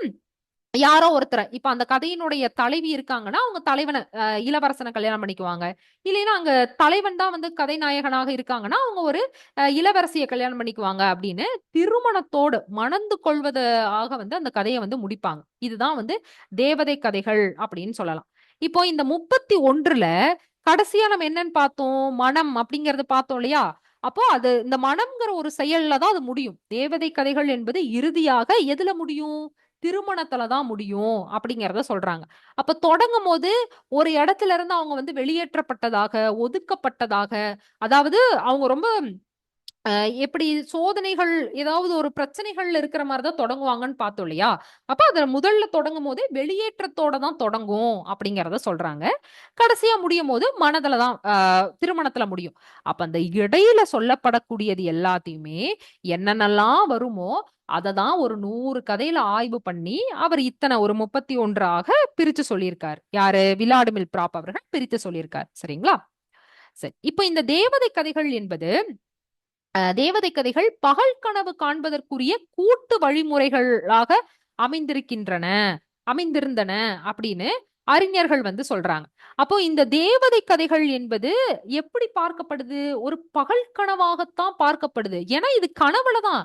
யாரோ ஒருத்தர இப்ப அந்த கதையினுடைய தலைவி இருக்காங்கன்னா, அவங்க தலைவன இளவரசன கல்யாணம் பண்ணிக்குவாங்க. இல்லைன்னா அங்க தலைவன் தான் வந்து கதை நாயகனாக இருக்காங்கன்னா, அவங்க ஒரு இளவரசிய கல்யாணம் பண்ணிக்குவாங்க அப்படின்னு திருமணத்தோடு மணந்து கொள்வது ஆக வந்து அந்த கதைய வந்து முடிப்பாங்க. இதுதான் வந்து தேவதை கதைகள் அப்படின்னு சொல்லலாம். இப்போ இந்த 31ல கடைசியா நம்ம என்னன்னு பார்த்தோம்? மனம் அப்படிங்கிறத பார்த்தோம் இல்லையா? அப்போ அது இந்த மனம்ங்கிற ஒரு செயல்ல தான் அது முடியும். தேவதை கதைகள் என்பது இறுதியாக எதுல முடியும்? திருமணத்துல தான் முடியும் அப்படிங்கிறத சொல்றாங்க. அப்ப தொடங்கும்போது ஒரு இடத்துல இருந்து அவங்க வந்து வெளியேற்றப்பட்டதாக, ஒதுக்கப்பட்டதாக, அதாவது அவங்க ரொம்ப அ எப்படி சோதனைகள் ஏதாவது ஒரு பிரச்சனைகள்ல இருக்கிற மாரி தான் தொடங்குவாங்கன்னு பார்த்தோம் இல்லையா? அப்ப அதுல முதல்ல தொடங்கும்போதே வெளியேற்றத்தோட தான் தொடங்கும் அப்படிங்கிறத சொல்றாங்க. கடைசியா முடியும்போது மனதுல தான் திருமணத்துல முடியும். அப்ப அந்த இடையில சொல்லப்படக்கூடியது எல்லாத்தையுமே என்னென்னலாம் வருமோ, அத தான் ஒரு 100 கதையில ஆய்வு பண்ணி, அவர் இத்தன ஒரு 31 ஆக பிரிச்சு சொல்லியிருக்காரு. யாரு? விலாடிமிர் பிராப் அவர்கள் பிரித்து சொல்லியிருக்கார். சரிங்களா? சரி. இப்ப இந்த தேவதை கதைகள் என்பது தேவதை கதைகள் பகல் கனவு காண்பதற்குரிய கூட்டு வழிமுறைகளாக அமைந்திருக்கின்றன, அமைந்திருந்தன அப்படின்னு அறிஞர்கள் வந்து சொல்றாங்க. அப்போ இந்த தேவதை கதைகள் என்பது எப்படி பார்க்கப்படுது? ஒரு பகல் கனவாகத்தான் பார்க்கப்படுது. ஏன்னா இது கனவுல தான்.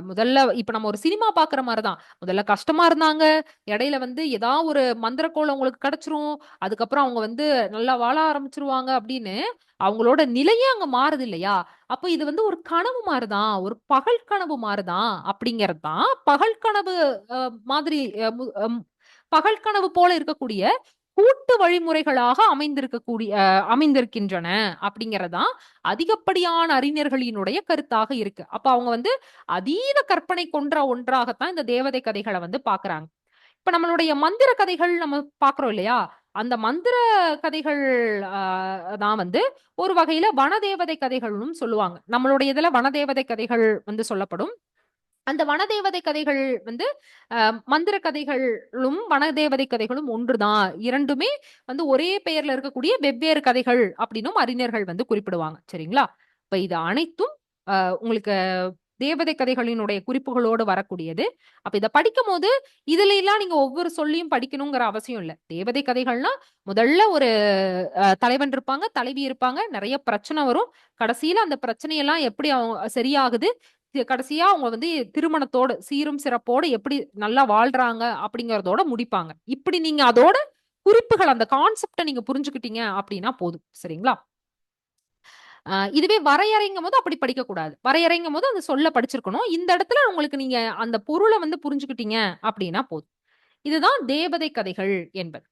முதல்ல இப்ப நம்ம ஒரு சினிமா பார்க்குற மாரி தான். முதல்ல கஷ்டமா இருந்தாங்க. இடையில வந்து ஏதா ஒரு மந்திரக்கோள் அவங்களுக்கு கிடைச்சிரும். அதுக்கப்புறம் அவங்க வந்து நல்லா வாழ ஆரம்பிச்சுருவாங்க அப்படின்னு அவங்களோட நிலையே அங்க மாறுது இல்லையா? அப்ப இது வந்து ஒரு கனவு மாரிதான். ஒரு பகல் கனவு மாரிதான் அப்படிங்கிறது தான் பகல் கனவு அ மாதிரி அ மு அம் பகல் கனவு போல இருக்கக்கூடிய கூட்டு வழிமுறைகளாக அமைந்திருக்கின்றன அப்படிங்கிறது தான் அதிகப்படியான அறிஞர்களினுடைய கருத்தாக இருக்கு. அப்ப அவங்க வந்து அதீத கற்பனை கொன்ற ஒன்றாகத்தான் இந்த தேவதை கதைகள வந்து பார்க்குறாங்க. இப்ப நம்மளுடைய மந்திர கதைகள் நம்ம பார்க்குறோம் இல்லையா? அந்த மந்திர கதைகள் அ தான் வந்து ஒரு வகையில வனதேவதை கதைகள்னும் சொல்லுவாங்க. நம்மளுடைய இதுல வனதேவதை கதைகள் வந்து சொல்லப்படும். அந்த வனதேவதை கதைகள் வந்து மந்திர கதைகளும், வனதேவதை கதைகளும் ஒன்றுதான். 2மே வந்து ஒரே பெயர்ல இருக்கக்கூடிய வெவ்வேறு கதைகள் அப்படின்னும் அறிஞர்கள் வந்து குறிப்பிடுவாங்க. சரிங்களா? இப்ப இது அனைத்தும் உங்களுக்கு தேவதை கதைகளினுடைய குறிப்புகளோடு வரக்கூடியது. அப்ப இத படிக்கும்போது, இதுல எல்லாம் நீங்க ஒவ்வொரு சொல்லையும் படிக்கணுங்கிற அவசியம் இல்ல. தேவதை கதைகள்னா, முதல்ல ஒரு தலைவன் இருப்பாங்க, தலைவி இருப்பாங்க. நெறைய பிரச்சனை வரும். கடைசியில அந்த பிரச்சனையெல்லாம் எப்படி சரியாகுது? கடைசியா அவங்க வந்து திருமணத்தோட, சீரும் சிறப்போட எப்படி நல்லா வாழ்றாங்க அப்படிங்கிறதோட முடிப்பாங்க. இப்படி நீங்க அதோட குறிப்புகள் அந்த கான்செப்ட்ட நீங்க புரிஞ்சுக்கிட்டீங்க அப்படின்னா போதும். சரிங்களா? இதுவே வரையறைங்கும்போது அப்படி படிக்கக்கூடாது. வரையறைங்கும்போது அந்த சொல்ல படிச்சிருக்கணும். இந்த இடத்துல உங்களுக்கு நீங்க அந்த பொருள வந்து புரிஞ்சுக்கிட்டீங்க அப்படின்னா போதும். இதுதான் தேவதை கதைகள் என்பது.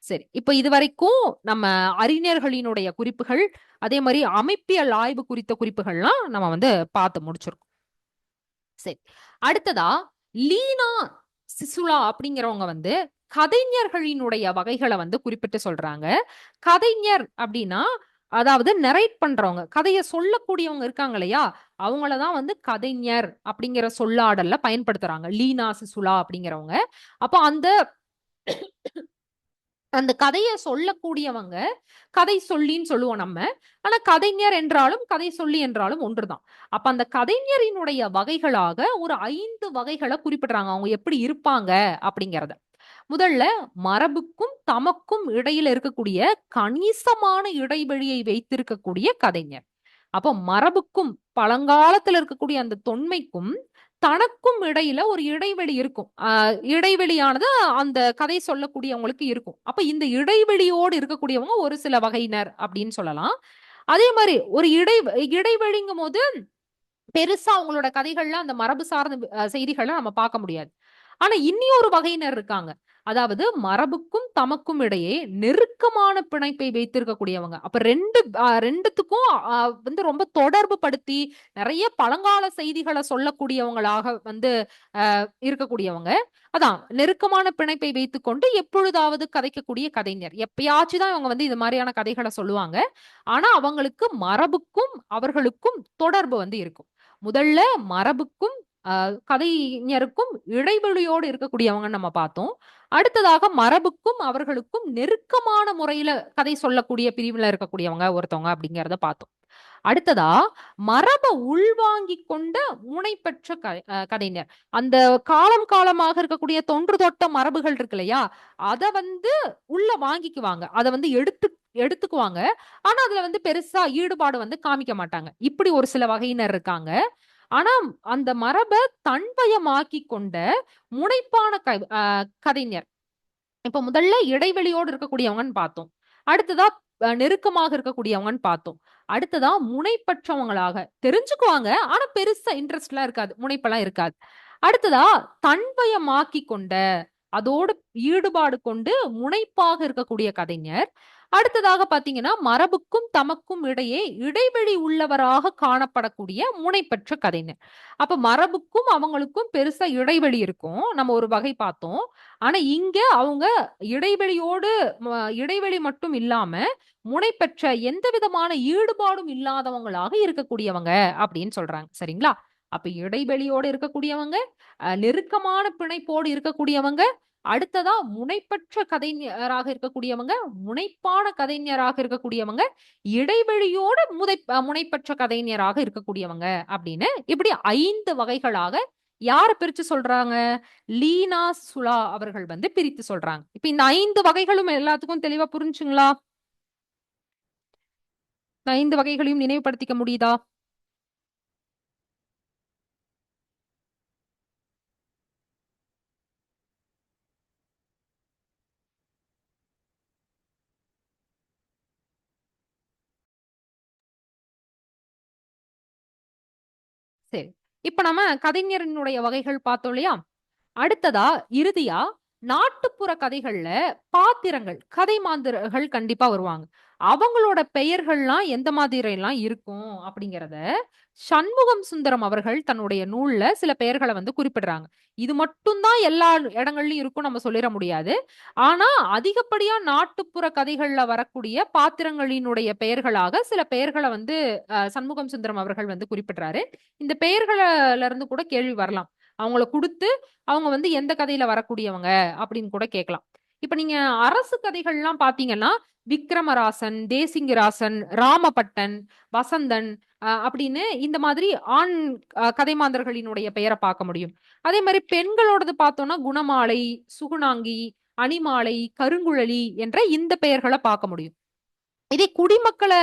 சரி. இப்ப இதுவரைக்கும் நம்ம அறிஞர்களினுடைய குறிப்புகள், அதே மாரி அமைப்பியல் ஆய்வு குறித்த குறிப்புகள்லாம் நம்ம வந்து பார்த்து முடிச்சிருக்கோம். சரி. அடுத்ததா லீனா சிசுலா அப்படிங்கிறவங்க வந்து கதைஞர்களினுடைய வகைகள வந்து குறிப்பிட்டு சொல்றாங்க. கதைஞர் அப்படின்னா, அதாவது நரேட் பண்றவங்க. கதைய சொல்லக்கூடியவங்க இருக்காங்க இல்லையா? அவங்கள தான் வந்து கதைஞர் அப்படிங்கிற சொல்லாடல்ல பயன்படுத்துறாங்க. லீனா சிசுலா அப்படிங்கிறவங்க. அப்போ அந்த அந்த கதைய சொல்லக்கூடியவங்க, கதை சொல்லின்னு சொல்லுவோம் நம்ம. ஆனா கதைஞர் என்றாலும், கதை சொல்லி என்றாலும் ஒன்றுதான். அப்ப அந்த கதைஞரினுடைய வகைகளாக ஒரு 5 வகைகள குறிப்பிடுறாங்க. அவங்க எப்படி இருப்பாங்க அப்படிங்கிறத. முதல்ல மரபுக்கும், தமக்கும் இடையில இருக்கக்கூடிய கணிசமான இடைவெளியை வைத்திருக்கக்கூடிய கதைஞர். அப்போ மரபுக்கும், பழங்காலத்துல இருக்கக்கூடிய அந்த தொன்மைக்கும், தனக்கும் இடையில ஒரு இடைவெளி இருக்கும். இடைவெளியானது அந்த கதை சொல்லக்கூடியவங்களுக்கு இருக்கும். அப்ப இந்த இடைவெளியோடு இருக்கக்கூடியவங்க ஒரு சில வகையினர் அப்படின்னு சொல்லலாம். அதே மாரி ஒரு இடைவெளிங்கும்போது, பெருசா அவங்களோட கதைகள்ல அந்த மரபு சார்ந்த செய்திகள நம்ம பார்க்க முடியாது. ஆனா இன்னியொரு வகையினர் இருக்காங்க. அதாவது மரபுக்கும் தமக்கும் இடையே நெருக்கமான பிணைப்பை வைத்திருக்கக்கூடியவங்க. அப்ப 2த்துக்கும் வந்து ரொம்ப தொடர்பு படுத்தி நிறைய பழங்கால செய்திகள சொல்லக்கூடியவங்களாக வந்து இருக்கக்கூடியவங்க. அதான் நெருக்கமான பிணைப்பை வைத்துக்கொண்டு எப்பொழுதாவது கதைக்கக்கூடிய கதைஞர். எப்பயாச்சும் தான் இவங்க வந்து இது மாரியான கதைகள சொல்லுவாங்க. ஆனா அவங்களுக்கு மரபுக்கும் அவர்களுக்கும் தொடர்பு வந்து இருக்கும். முதல்ல மரபுக்கும் கதைஞருக்கும் இடைவெளியோடு இருக்கக்கூடியவங்கன்னு நம்ம பார்த்தோம். அடுத்ததாக மரபுக்கும் அவர்களுக்கும் நெருக்கமான முறையில கதை சொல்லக்கூடிய பிரிவுல இருக்கக்கூடியவங்க ஒருத்தவங்க அப்படிங்கிறத பார்த்தோம். அடுத்ததா மரப உள்வாங்கிக் கொண்ட முனைப்பெற்ற கதைஞர். அந்த காலம் காலமாக இருக்கக்கூடிய தொன்று தொட்ட மரபுகள் இருக்கு இல்லையா? அத வந்து உள்ள வாங்கிக்குவாங்க. அத வந்து எடுத்துக்குவாங்க. ஆனா அதுல வந்து பெருசா ஈடுபாடு வந்து காமிக்க மாட்டாங்க. இப்படி ஒரு சில வகையினர் இருக்காங்க. ஆனா அந்த மரப தன்வயமாக்கிக் கொண்ட முனைப்பான கதைஞர். இப்ப முதல்ல இடைவெளியோடு இருக்கக்கூடியவங்கன்னு பார்த்தோம். அடுத்ததா நெருக்கமாக இருக்கக்கூடியவங்கன்னு பார்த்தோம். அடுத்ததா முனைப்பற்றவங்களாக தெரிஞ்சுக்குவாங்க. ஆனா பெருசா இன்ட்ரெஸ்ட்லாம் இருக்காது. முனைப்பெல்லாம் இருக்காது. அடுத்ததா தன்வயமாக்கிக் கொண்ட, அதோடு ஈடுபாடு கொண்டு முனைப்பாக இருக்கக்கூடிய கதைஞர். அடுத்ததாக பார்த்தீங்கன்னா, மரபுக்கும் தமக்கும் இடையே இடைவெளி உள்ளவராக காணப்படக்கூடிய முனைப்பெற்ற கதைஞர். அப்ப மரபுக்கும் அவங்களுக்கும் பெருசா இடைவெளி இருக்கும். நம்ம ஒரு வகை பார்த்தோம். ஆனா இங்க அவங்க இடைவெளியோடு இடைவெளி மட்டும் இல்லாம, முனைப்பெற்ற எந்த விதமான ஈடுபாடும் இல்லாதவங்களாக இருக்கக்கூடியவங்க அப்படின்னு சொல்றாங்க. சரிங்களா? அப்ப இடைவெளியோடு இருக்கக்கூடியவங்க, நெருக்கமான பிணைப்போடு இருக்கக்கூடியவங்க, அடுத்ததா முனைப்பற்ற கதைஞராக இருக்கக்கூடியவங்க, முனைப்பான கதைஞராக இருக்கக்கூடியவங்க, இடைவெளியோடு முனைப்பற்ற கதைஞராக இருக்கக்கூடியவங்க அப்படின்னு இப்படி 5 வகைகளாக யார பிரிச்சு சொல்றாங்க? லீனா சுலா அவர்கள் வந்து பிரித்து சொல்றாங்க. இப்ப இந்த 5 வகைகளும் எல்லாத்துக்கும் தெளிவா புரிஞ்சுங்களா? இந்த 5 வகைகளையும் நினைவுபடுத்திக்க முடியுதா? சரி. இப்ப நம்ம கதைஞரினுடைய வகைகள் பார்த்தோம் இல்லையா? அடுத்ததா, இறுதியா நாட்டுப்புற கதைகள்ல பாத்திரங்கள், கதை மாந்தர்கள் கண்டிப்பா வருவாங்க. அவங்களோட பெயர்கள்லாம் எந்த மாதிரிலாம் இருக்கும் அப்படிங்கிறத, சண்முகம் சுந்தரம் அவர்கள் தன்னுடைய நூல்ல சில பெயர்கள வந்து குறிப்பிடுறாங்க. இது மட்டும் தான் எல்லா இடங்கள்லயும் இருக்கும்னு நம்ம சொல்லிற முடியாது. ஆனா, அதிகப்படியா நாட்டுப்புற கதைகள்ல வரக்கூடிய பாத்திரங்களினுடைய பெயர்களாக சில பெயர்கள வந்து சண்முகம் சுந்தரம் அவர்கள் வந்து குறிப்பிடுறாரு. இந்த பெயர்கள்ல இருந்து கூட கேள்வி வரலாம். அவங்கள குடுத்து அவங்க வந்து எந்த கதையில வரக்கூடியவங்க அப்படின்னு கூட கேட்கலாம். இப்ப நீங்க அரசு கதைகள்லாம் பார்த்தீங்கன்னா, விக்ரமராசன், தேசிங்கராசன், ராமபட்டன், வசந்தன் அப்படின்னு இந்த மாதிரி ஆண் கதைமாந்தர்களினுடைய பெயர பார்க்க முடியும். அதே மாரி பெண்களோடது பார்த்தோம்னா, குணமாலை, சுகுணாங்கி, அணிமாலை, கருங்குழலி என்ற இந்த பெயர்கள பார்க்க முடியும். இதே குடிமக்கள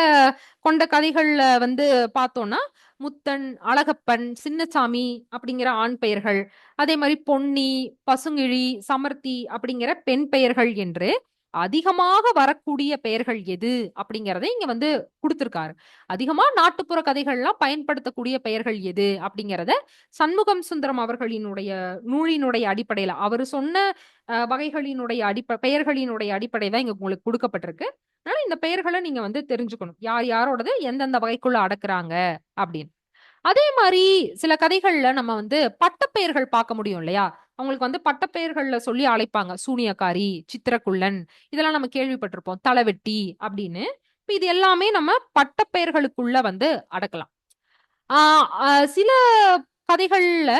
கொண்ட கதைகள்ல வந்து பார்த்தோம்னா, முத்தன், அழகப்பன், சின்னசாமி அப்படிங்கிற ஆண் பெயர்கள். அதே மாரி பொன்னி, பசுங்கிழி, சமர்த்தி அப்படிங்கிற பெண் பெயர்கள் என்று அதிகமாக வரக்கூடிய பெயர்கள் எது அப்படிங்கிறத இங்க வந்து குடுத்திருக்காரு. அதிகமா நாட்டுப்புற கதைகள்லாம் பயன்படுத்தக்கூடிய பெயர்கள் எது அப்படிங்கிறத சண்முகம் சுந்தரம் அவர்களினுடைய நூலினுடைய அடிப்படையில அவரு சொன்ன வகைகளினுடைய பெயர்களினுடைய அடிப்படை தான் இங்க உங்களுக்கு குடுக்கப்பட்டிருக்கு. அதனால இந்த பெயர்கள நீங்க வந்து தெரிஞ்சுக்கணும். யார் யாரோடது எந்தெந்த வகைக்குள்ள அடக்குறாங்க அப்படின்னு. அதே மாரி சில கதைகள்ல நம்ம வந்து பட்டப்பெயர்கள் பார்க்க முடியும் இல்லையா? அவங்களுக்கு வந்து பட்டப்பெயர்கள்ல சொல்லி அழைப்பாங்க. சூனியக்காரி, சித்திரக்குள்ளன் இதெல்லாம் நம்ம கேள்விப்பட்டிருப்போம். தலவெட்டி அப்படின்னு. இப்ப இது எல்லாமே நம்ம பட்டப்பெயர்களுக்குள்ள வந்து அடக்கலாம். ஆ, சில கதைகள்ல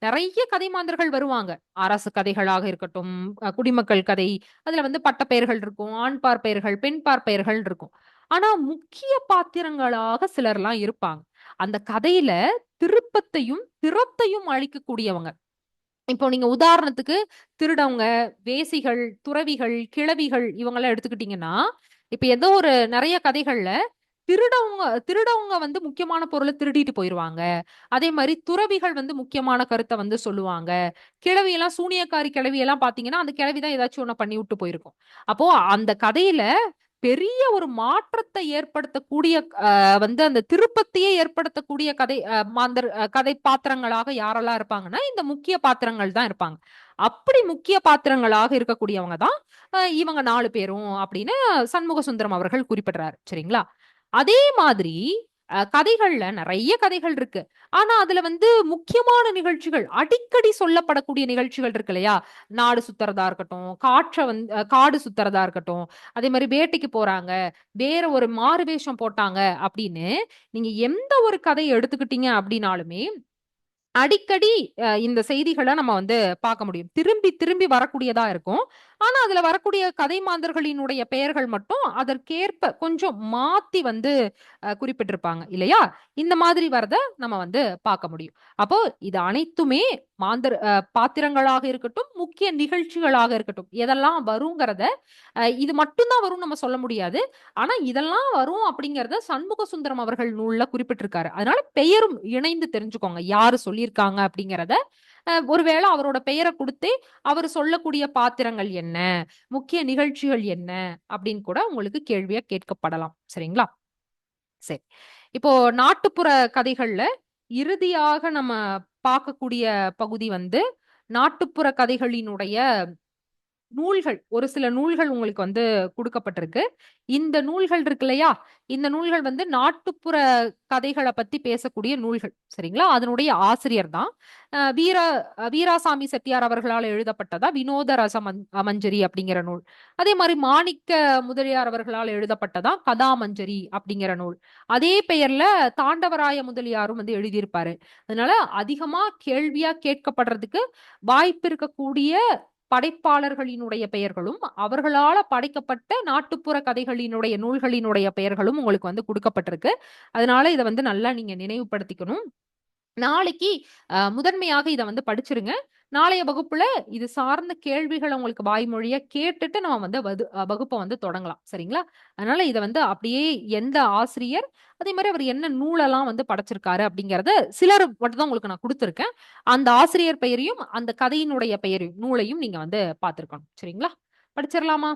நெறைய கதைமாந்தர்கள் வருவாங்க. அரசு கதைகளாக இருக்கட்டும், குடிமக்கள் கதை, அதுல வந்து பட்டப்பெயர்கள் இருக்கும். ஆண்பார் பெயர்கள், பெண்பார் பெயர்கள் இருக்கும். ஆனா, முக்கிய பாத்திரங்களாக சிலர்லாம் இருப்பாங்க. அந்த கதையில திருப்பத்தையும், திறத்தையும் அளிக்கக்கூடியவங்க. இப்போ நீங்க உதாரணத்துக்கு திருடவங்க, வேசிகள், துறவிகள், கிழவிகள் இவங்கலாம் எடுத்துக்கிட்டீங்கன்னா, இப்ப ஏதோ ஒரு நெறைய கதைகள்ல திருடவங்க திருடவங்க வந்து முக்கியமான பொருள திருடிட்டு போயிருவாங்க. அதே மாரி துறவிகள் வந்து முக்கியமான கருத்த வந்து சொல்லுவாங்க. கிழவியெல்லாம் சூனியக்காரி கிழவியெல்லாம் பார்த்தீங்கன்னா, அந்த கிழவி தான் ஏதாச்சும் ஒண்ண பண்ணிவுட்டு போயிருக்கும். அப்போ அந்த கதையில பெரிய ஒரு மாற்றத்தை ஏற்படுத்தக்கூடிய வந்து அந்த திருப்பத்தையே ஏற்படுத்தக்கூடிய கதை மாந்தர் கதை பாத்திரங்களாக யாரெல்லாம் இருப்பாங்கன்னா, இந்த முக்கிய பாத்திரங்கள் தான் இருப்பாங்க. அப்படி முக்கிய பாத்திரங்களாக இருக்கக்கூடியவங்க தான் இவங்க 4 பேரும் அப்படின்னு சண்முக சுந்தரம் அவர்கள் குறிப்பிடுறாரு. சரிங்களா? அதே மாதிரி கதைகள்ல நெறைய கதைகள் இருக்கு. ஆனா அதுல வந்து முக்கியமான நிகழ்ச்சிகள், அடிக்கடி சொல்லப்படக்கூடிய நிகழ்ச்சிகள் இருக்கு இல்லையா? நாடு சுத்துறதா இருக்கட்டும், காடு சுத்துறதா இருக்கட்டும், அதே மாரி வேட்டைக்கு போறாங்க, வேற ஒரு மாறு வேஷம் போட்டாங்க அப்படின்னு, நீங்க எந்த ஒரு கதைய எடுத்துக்கிட்டீங்க அப்படின்னாலுமே, அடிக்கடி இந்த செய்திகள நம்ம வந்து பார்க்க முடியும். திரும்பி, திரும்பி வரக்கூடியதா இருக்கும். ஆனா, அதுல வரக்கூடிய கதை மாந்தர்களினுடைய பெயர்கள் மட்டும் அதற்கேற்ப கொஞ்சம் மாத்தி வந்து குறிப்பிட்டிருப்பாங்க இல்லையா? இந்த மாதிரி வரத நம்ம வந்து பார்க்க முடியும். அப்போ இது அனைத்துமே பாத்திரங்களாக இருக்கட்டும், முக்கிய நிகழ்ச்சிகளாக இருக்கட்டும், எதெல்லாம் வருங்கிறத இது மட்டும் தான் வரும்னு நம்ம சொல்ல முடியாது. ஆனா, இதெல்லாம் வரும் அப்படிங்கிறத சண்முக சுந்தரம் அவர்கள் நூல்ல குறிப்பிட்டிருக்காரு. அதனால பெயரும் இணைந்து தெரிஞ்சுக்கோங்க. யாரு சொல்லியிருக்காங்க அப்படிங்கிறத. ஒருவேள அவரோட பெயர குடுத்தே, அவரு சொல்லக்கூடிய பாத்திரங்கள் என்ன? முக்கிய நிகழ்ச்சிகள் என்ன? அப்படின்னு கூட உங்களுக்கு கேள்வியா கேட்கப்படலாம். சரிங்களா? சரி. இப்போ நாட்டுப்புற கதைகள்ல இறுதியாக நம்ம பார்க்கக்கூடிய பகுதி வந்து, நாட்டுப்புற கதைகளினுடைய நூல்கள். ஒரு சில நூல்கள் உங்களுக்கு வந்து குடுக்கப்பட்டிருக்கு. இந்த நூல்கள் இருக்கு இல்லையா? இந்த நூல்கள் வந்து நாட்டுப்புற கதைகள பத்தி பேசக்கூடிய நூல்கள். சரிங்களா? அதனுடைய ஆசிரியர் தான். அ வீரா வீராசாமி செட்டியார் அவர்களால எழுதப்பட்டதா வினோத மஞ்சரி அப்படிங்கிற நூல். அதே மாரி மாணிக்க முதலியார் அவர்களால் எழுதப்பட்டதா கதாமஞ்சரி அப்படிங்கிற நூல். அதே பெயர்ல தாண்டவராய முதலியாரும் வந்து எழுதியிருப்பாரு. அதனால அதிகமா கேள்வியா கேட்கப்படுறதுக்கு வாய்ப்பு இருக்கக்கூடிய படைப்பாளர்களினுடைய பெயர்களும், அவர்களால படைக்கப்பட்ட நாட்டுப்புற கதைகளினுடைய நூல்களினுடைய பெயர்களும் உங்களுக்கு வந்து குடுக்கப்பட்டிருக்கு. அதனால இத வந்து நல்லா நீங்க நினைவுபடுத்திக்கணும். நாளைக்கு முதன்மையாக இத வந்து படிச்சுருங்க. நாளைய வகுப்புல இது சார்ந்த கேள்விகள உங்களுக்கு வாய்மொழியா கேட்டுட்டு நம்ம வந்து வகுப்ப வந்து தொடங்கலாம். சரிங்களா? அதனால இத வந்து அப்படியே எந்த ஆசிரியர், அதே மாரி அவர் என்ன நூலெல்லாம் வந்து படைச்சிருக்காரு அப்படிங்கிறத சிலர் மட்டும் தான் உங்களுக்கு நான் குடுத்துருக்கேன். அந்த ஆசிரியர் பெயரையும், அந்த கதையினுடைய பெயரையும், நூலையும் நீங்க வந்து பார்த்திருக்கணும். சரிங்களா? படிச்சிரலாமா?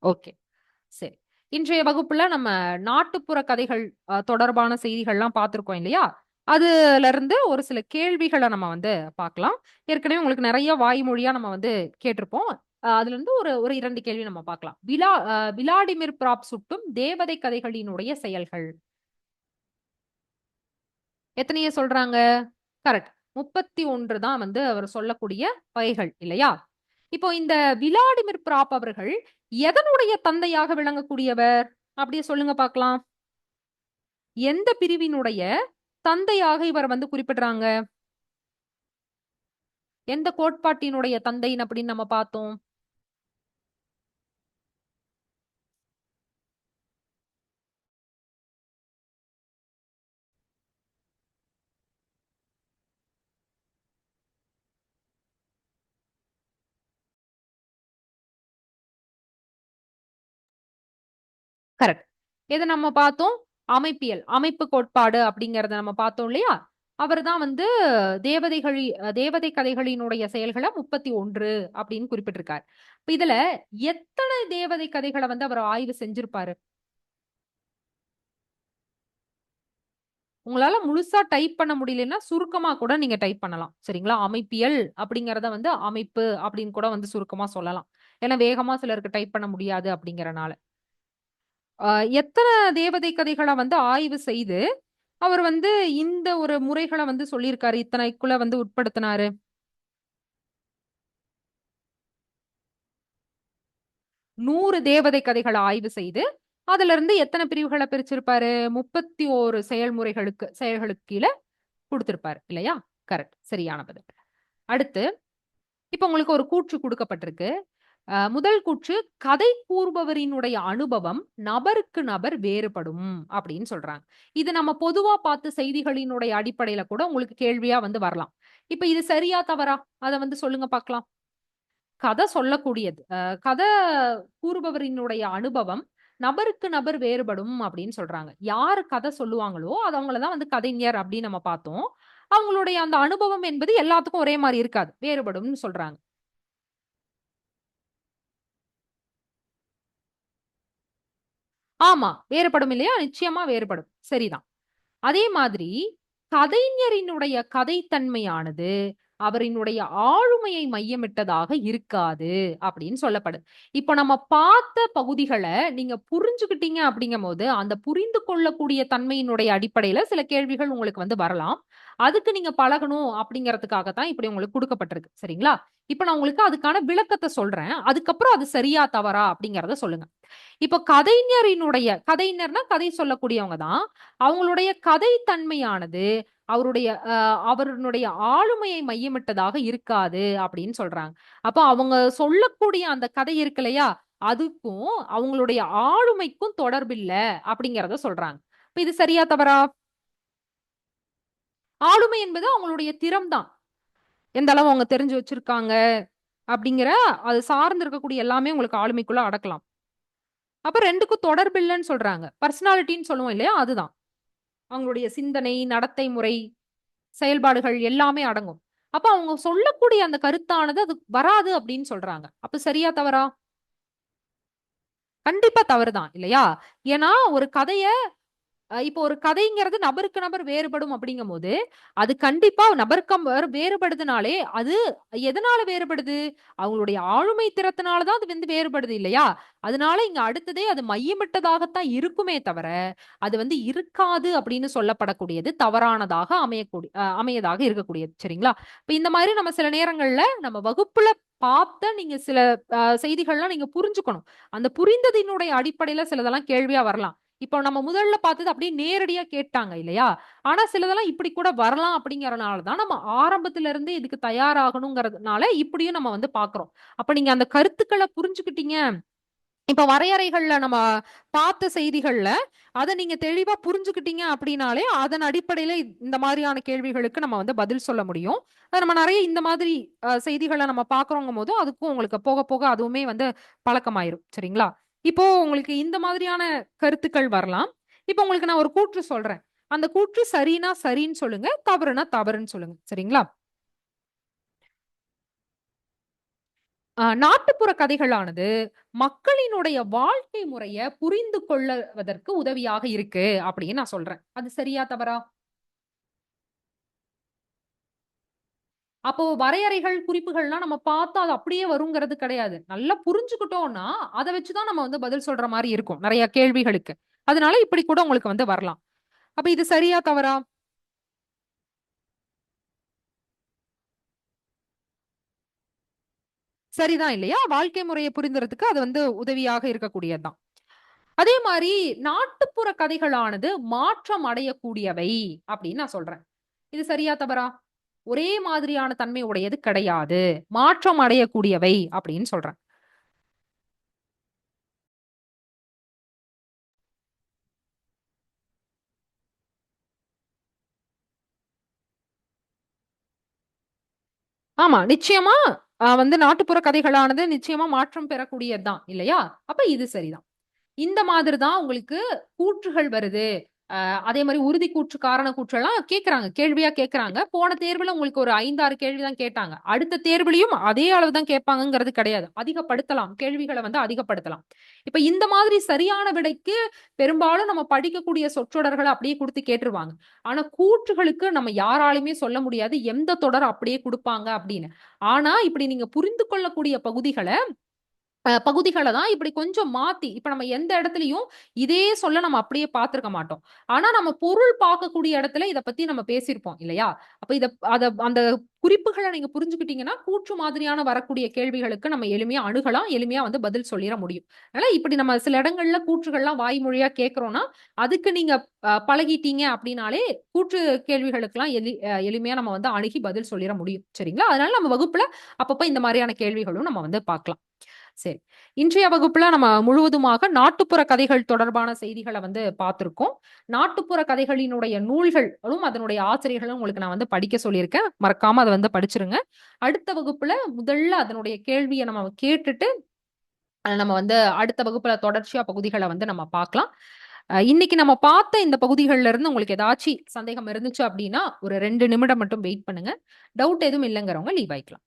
ஓகே. சரி. இன்றைய வகுப்புல நம்ம நாட்டுப்புற கதைகள் தொடர்பான செய்திகள்லாம் பார்த்திருக்கோம் இல்லையா? அதுலருந்து ஒரு சில கேள்விகள நம்ம வந்து பார்க்கலாம். ஏற்கனவே உங்களுக்கு நெறைய வாய்மொழியா நம்ம வந்து கேட்டிருப்போம். அதுலருந்து ஒரு ஒரு 2 கேள்வி நம்ம பார்க்கலாம். விளாடிமிர் பிராப் சுட்டும் தேவதை கதைகளினுடைய செயல்கள். எத்தனைய சொல்றாங்க? கரெக்ட். 31 தான் வந்து அவர் சொல்லக்கூடிய வகைகள் இல்லையா? இப்போ இந்த விளாடிமிர் பிராப் அவர்கள் எதனுடைய தந்தையாக விளங்கக்கூடியவர்? அப்படியே சொல்லுங்க பார்க்கலாம். எந்த பிரிவினுடைய தந்தையாக இவர் வந்து குறிப்பிடுறாங்க? எந்த கோட்பாட்டினுடைய தந்தைன்னு அப்படின்னு நம்ம பார்த்தோம்? கரெக்ட். எத நம்ம பார்த்தோம்? அமைப்பியல், அமைப்பு கோட்பாடு அப்படிங்கிறத நம்ம பார்த்தோம் இல்லையா? அவர் தான் வந்து தேவதை கதைகளினுடைய செயல்கள 31 அப்படின்னு குறிப்பிட்டிருக்கார். இப்ப இதுல எத்தனை தேவதை கதைகள வந்து அவர் ஆய்வு செஞ்சிருப்பாரு? உங்களால முழுசா டைப் பண்ண முடியலன்னா, சுருக்கமா கூட நீங்க டைப் பண்ணலாம். சரிங்களா? அமைப்பியல் அப்படிங்கிறத வந்து அமைப்பு அப்படின்னு கூட வந்து சுருக்கமா சொல்லலாம். ஏன்னா வேகமா சிலருக்கு டைப் பண்ண முடியாது அப்படிங்கிறனால. அ எத்தன தேவதை கதைகள வந்து ஆய்வு செய்து, அவர் வந்து இந்த ஒரு முறைகள வந்து சொல்லியிருக்காரு. இத்தனைக்குள்ள வந்து உட்படுத்தினாரு. 100 தேவதை கதைகள ஆய்வு செய்து, அதிலிருந்து எத்தன பிரிவுகள பிரிச்சிருப்பாரு? 31 செயல்களுக்கு கீழ குடுத்திருப்பாரு. இல்லையா? கரெக்ட். சரியான பதில். அடுத்து, இப்ப உங்களுக்கு ஒரு கூற்று குடுக்கப்பட்டிருக்கு. முதல் கூற்று, "கதை கூறுபவரினுடைய அனுபவம் நபருக்கு நபர் வேறுபடும்" அப்படின்னு சொல்றாங்க. இது நம்ம பொதுவா பார்த்த செய்திகளினுடைய அடிப்படையில கூட உங்களுக்கு கேள்வியா வந்து வரலாம். இப்ப இது சரியா? தவறா? அத வந்து சொல்லுங்க பார்க்கலாம். கதை சொல்லக்கூடியது. கதை கூறுபவரினுடைய அனுபவம் நபருக்கு நபர் வேறுபடும் அப்படின்னு சொல்றாங்க. யாரு கதை சொல்லுவாங்களோ, அது அவங்கள தான் வந்து கதைஞர் அப்படின்னு நம்ம பார்த்தோம். அவங்களுடைய அந்த அனுபவம் என்பது எல்லாத்துக்கும் ஒரே மாரி இருக்காது. வேறுபடும்னு சொல்றாங்க. ஆமா, வேறுபடும் இல்லையா? நிச்சயமா வேறுபடும். சரிதான். அதே மாதிரி கதைஞரினுடைய கதைத்தன்மையானது அவரினுடைய ஆளுமையை மையமிட்டதாக இருக்காது அப்படின்னு சொல்லப்படுது. இப்ப நம்ம பார்த்த பகுதிகள நீங்க புரிஞ்சுக்கிட்டீங்க அப்படிங்கும்போது, அந்த புரிந்து கொள்ளக்கூடிய தன்மையினுடைய அடிப்படையில சில கேள்விகள் உங்களுக்கு வந்து வரலாம். அதுக்கு நீங்க பழகணும் அப்படிங்கிறதுக்காக தான் இப்படி உங்களுக்கு குடுக்கப்பட்டிருக்கு. சரிங்களா? இப்ப நான் உங்களுக்கு அதுக்கான விளக்கத்த சொல்றேன். அதுக்கப்புறம் அது சரியா, தவறா அப்படிங்கிறத சொல்லுங்க. இப்ப கதைஞர்னா கதை சொல்லக்கூடியவங்க தான். அவங்களுடைய கதை தன்மையானது அவருடைய அவருடைய ஆளுமையை மையமிட்டதாக இருக்காது அப்படின்னு சொல்றாங்க. அப்ப அவங்க சொல்லக்கூடிய அந்த கதை இருக்கு இல்லையா? அதுக்கும் அவங்களுடைய ஆளுமைக்கும் தொடர்பில்ல அப்படிங்கிறத சொல்றாங்க. இப்ப இது சரியா, தவறா? ஆளுமை என்பது அவங்களுடைய திறம் தான். எந்த அளவு அவங்க தெரிஞ்சு வச்சிருக்காங்க அப்படிங்கிற அது சார்ந்து இருக்கக்கூடிய எல்லாமே உங்களுக்கு ஆளுமைக்குள்ள அடக்கலாம். அப்ப 2க்கும் தொடர்பு இல்லன்னு சொல்றாங்க. பர்சனாலிட்டின்னு சொல்லுவோம் இல்லையா? அதுதான். அவங்களுடைய சிந்தனை, நடத்தை முறை, செயல்பாடுகள் எல்லாமே அடங்கும். அப்ப அவங்க சொல்லக்கூடிய அந்த கருத்தானது அது வராது அப்படின்னு சொல்றாங்க. அப்ப சரியா, தவறா? கண்டிப்பா தவறுதான் இல்லையா? ஏன்னா ஒரு கதைய இப்போ ஒரு கதைங்கிறது நபருக்கு நபர் வேறுபடும் அப்படிங்கும்போது, அது கண்டிப்பா நபருக்கு நபர் வேறுபடுதுனாலே, அது எதனால வேறுபடுது? அவங்களுடைய ஆளுமை திறத்தினால தான் அது வந்து வேறுபடுது இல்லையா? அதனால இங்க அடுத்ததே அது மையமிட்டதாகத்தான் இருக்குமே தவிர, அது வந்து இருக்காது அப்படின்னு சொல்லப்படக்கூடியது தவறானதாக அமையதாக இருக்கக்கூடியது. சரிங்களா? இப்ப இந்த மாதிரி நம்ம சில நேரங்கள்ல நம்ம வகுப்புல பார்த்த நீங்க சில செய்திகள்லாம் நீங்க புரிஞ்சுக்கணும். அந்த புரிந்ததினுடைய அடிப்படையில சிலதெல்லாம் கேள்வியா வரலாம். இப்போ நம்ம முதல்ல பார்த்தது அப்படியே நேரடியா கேட்டாங்க இல்லையா? ஆனா சிலதெல்லாம் இப்படி கூட வரலாம் அப்படிங்கிறனால தான் நம்ம ஆரம்பத்துல இருந்தே இதுக்கு தயாராகணுங்கிறதுனால இப்படியும் நம்ம வந்து பார்க்கிறோம். அப்ப நீங்க அந்த கருத்துக்கள புரிஞ்சுக்கிட்டீங்க. இப்ப வரையறைகள்ல நம்ம பார்த்த செய்திகள்ல, அத நீங்க தெளிவா புரிஞ்சுக்கிட்டீங்க அப்படின்னாலே, அதன் அடிப்படையில இந்த மாதிரியான கேள்விகளுக்கு நம்ம வந்து பதில் சொல்ல முடியும். நம்ம நெறைய இந்த மாதிரி செய்திகள நம்ம பார்க்குறோங்கும்போது, அதுக்கும் உங்களுக்கு போக போக அதுவுமே வந்து பழக்கமாயிரும். சரிங்களா? இப்போ உங்களுக்கு இந்த மாதிரியான கருத்துக்கள் வரலாம். இப்போ உங்களுக்கு நான் ஒரு கூற்று சொல்றேன். அந்த கூற்று சரின்னா சரின்னு சொல்லுங்க. தவறுனா தவறுன்னு சொல்லுங்க. சரிங்களா? நாட்டுப்புற கதைகளானது மக்களினுடைய வாழ்க்கை முறைய புரிந்து கொள்ளுவதற்கு உதவியாக இருக்கு அப்படின்னு நான் சொல்றேன். அது சரியா, தவறா? அப்போ வரையறைகள், குறிப்புகள்லாம் நம்ம பார்த்தா அது அப்படியே வருங்கிறது கிடையாது. நல்லா புரிஞ்சுக்கிட்டோம்னா, அத வச்சு தான் நம்ம வந்து பதில் சொல்ற மாரி இருக்கும். நெறைய கேள்விகளுக்கு. அதனால இப்படி கூட உங்களுக்கு வந்து வரலாம். அப்ப இது சரியா, தவறா? சரிதான் இல்லையா? வாழ்க்கை முறைய புரிந்துறதுக்கு அது வந்து உதவியாக இருக்கக்கூடியது தான். அதே மாரி நாட்டுப்புற கதைகளானது மாற்றம் அடையக்கூடியவை அப்படின்னு நான் சொல்றேன். இது சரியா, தவறா? ஒரே மாதிரியான தன்மை உடையது கிடையாது. மாற்றம் அடையக்கூடியவை அப்படின்னு சொல்றேன். ஆமா, நிச்சயமா வந்து நாட்டுப்புற கதைகளானது நிச்சயமா மாற்றம் பெறக்கூடியது தான் இல்லையா? அப்ப இது சரிதான். இந்த மாதிரி தான் உங்களுக்கு கூற்றுகள் வருது. அதே மாரி உறுதி கூற்று, காரண கூற்றெல்லாம் கேட்கறாங்க. கேள்வியா கேட்கறாங்க. போன தேர்வுல உங்களுக்கு ஒரு 5, 6 கேள்வி தான் கேட்டாங்க. அடுத்த தேர்விலயும் அதே அளவு தான் கேட்பாங்கங்கிறது கிடையாது. அதிகப்படுத்தலாம். கேள்விகள வந்து அதிகப்படுத்தலாம். இப்ப இந்த மாதிரி சரியான விடைக்கு பெரும்பாலும் நம்ம படிக்கக்கூடிய சொற்றொடர்கள அப்படியே குடுத்து கேட்டுருவாங்க. ஆனா கூற்றுகளுக்கு நம்ம யாராலயுமே சொல்ல முடியாது. எந்த தொடர் அப்படியே குடுப்பாங்க அப்படின்னு. ஆனா இப்படி நீங்க புரிந்து கொள்ளக்கூடிய பகுதிகள தான் இப்படி கொஞ்சம் மாத்தி, இப்ப நம்ம எந்த இடத்துலயும் இதே சொல்ல நம்ம அப்படியே பார்த்திருக்க மாட்டோம். ஆனா நம்ம பொருள் பார்க்கக்கூடிய இடத்துல இத பத்தி நம்ம பேசியிருப்போம் இல்லையா? அப்ப அந்த குறிப்புகள நீங்க புரிஞ்சுக்கிட்டீங்கன்னா, கூற்று மாதிரியான வரக்கூடிய கேள்விகளுக்கு நம்ம எளிமையா அணுகலாம். எளிமையா வந்து பதில் சொல்லிற முடியும். அதனால இப்படி நம்ம சில இடங்கள்ல கூற்றுகள்லாம் வாய்மொழியா கேட்கிறோம்னா, அதுக்கு நீங்க பழகிட்டீங்க அப்படின்னாலே, கூற்று கேள்விகளுக்கெல்லாம் எளிமையா நம்ம வந்து அணுகி பதில் சொல்லிற முடியும். சரிங்களா? அதனால நம்ம வகுப்புல அப்பப்ப இந்த மாரியான கேள்விகளும் நம்ம வந்து பார்க்கலாம். சரி. இன்றைய வகுப்புல நம்ம முழுவதுமாக நாட்டுப்புற கதைகள் தொடர்பான செய்திகள வந்து பார்த்திருக்கோம். நாட்டுப்புற கதைகளினுடைய நூல்களும், அதனுடைய ஆசிரியர்களும் உங்களுக்கு நான் வந்து படிக்க சொல்லியிருக்கேன். மறக்காம அத வந்து படிச்சுருங்க. அடுத்த வகுப்புல முதல்ல அதனுடைய கேள்விய நம்ம கேட்டுட்டு, நம்ம வந்து அடுத்த வகுப்புல தொடர்ச்சியா பகுதிகள வந்து நம்ம பார்க்கலாம். இன்னைக்கு நம்ம பார்த்த இந்த பகுதிகள்ல இருந்து உங்களுக்கு ஏதாச்சு சந்தேகம் இருந்துச்சு அப்டின்னா, ஒரு 2 நிமிடம் மட்டும் வெயிட் பண்ணுங்க. டவுட் எதுவும் இல்லங்கிறவங்க லீவ் ஆயிக்கலாம்.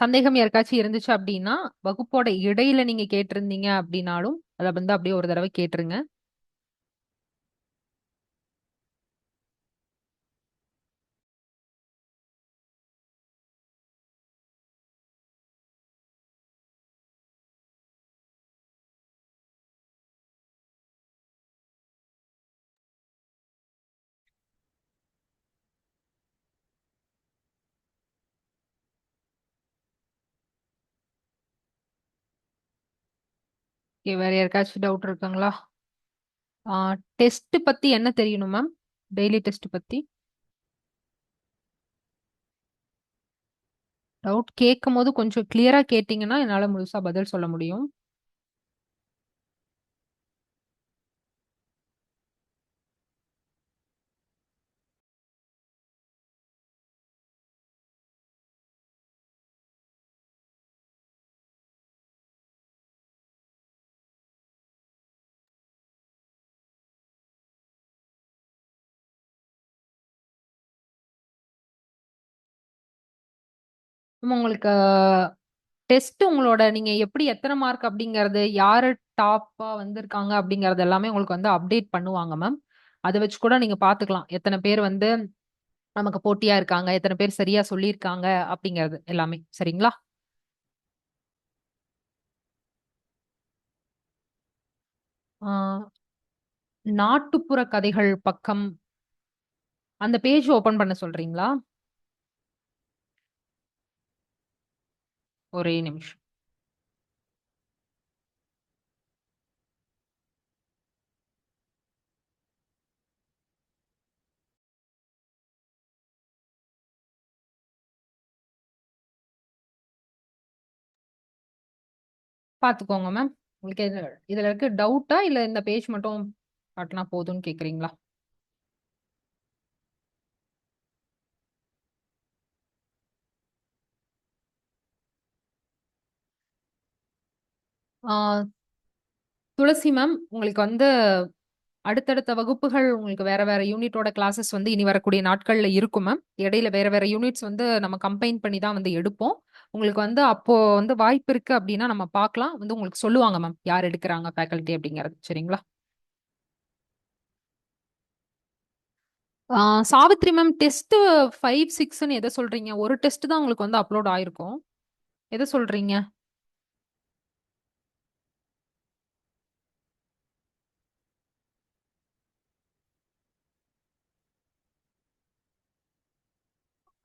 சந்தேகம் யாருக்காச்சும் இருந்துச்சு அப்படின்னா வகுப்போட இடையில நீங்க கேட்டிருந்தீங்க அப்படின்னாலும் அதை வந்து அப்படியே ஒரு தடவை கேட்டுருங்க. Okay, வேற யாருக்காச்சும் டவுட் இருக்குங்களா? டெஸ்ட் பத்தி என்ன தெரியணும் மேம்? டெய்லி டெஸ்ட் பத்தி டவுட் கேட்கும் போது கொஞ்சம் கிளியரா கேட்டீங்கன்னா என்னால முழுசா பதில் சொல்ல முடியும். மேம், உங்களுக்கு டெஸ்ட் உங்களோட நீங்க எப்படி எத்தனை மார்க் அப்படிங்கறது யாரு டாப்பா வந்திருக்காங்க அப்படிங்கறது எல்லாமே உங்களுக்கு வந்து அப்டேட் பண்ணுவாங்க மேம். அதை வச்சு கூட நீங்க பாத்துக்கலாம் எத்தனை பேர் வந்து நமக்கு போட்டியா இருக்காங்க, எத்தனை பேர் சரியா சொல்லியிருக்காங்க அப்படிங்கறது எல்லாமே. சரிங்களா? ஆஹ் நாட்டுப்புற கதைகள் பக்கம் அந்த பேஜ் ஓபன் பண்ண சொல்றீங்களா? ஒரே நிமிஷம். பாத்துக்கோங்க மேம். உங்களுக்கு இதுல இருக்க டவுட்டா இல்ல இந்த பேஜ் மட்டும் காட்டினா போதும்னு கேக்குறீங்களா? ஆஹ் துளசி மேம், உங்களுக்கு வந்து அடுத்தடுத்த வகுப்புகள் உங்களுக்கு வேற வேற யூனிட்டோட கிளாஸஸ் வந்து இனி வரக்கூடிய நாட்கள்ல இருக்கும் மேம். இடையில வேற வேற யூனிட்ஸ் வந்து நம்ம கம்பைன் பண்ணி தான் வந்து எடுப்போம். உங்களுக்கு வந்து அப்போ வந்து வாய்ப்பு இருக்கு அப்படின்னா நம்ம பார்க்கலாம். வந்து உங்களுக்கு சொல்லுவாங்க மேம் யார் எடுக்கிறாங்க ஃபேக்கல்டி அப்படிங்கிறது. சரிங்களா? சாவித்ரி மேம், டெஸ்ட் 5, 6ன்னு எதை சொல்றீங்க? ஒரு டெஸ்ட் தான் உங்களுக்கு வந்து அப்லோட் ஆயிருக்கும். எதை சொல்றீங்க?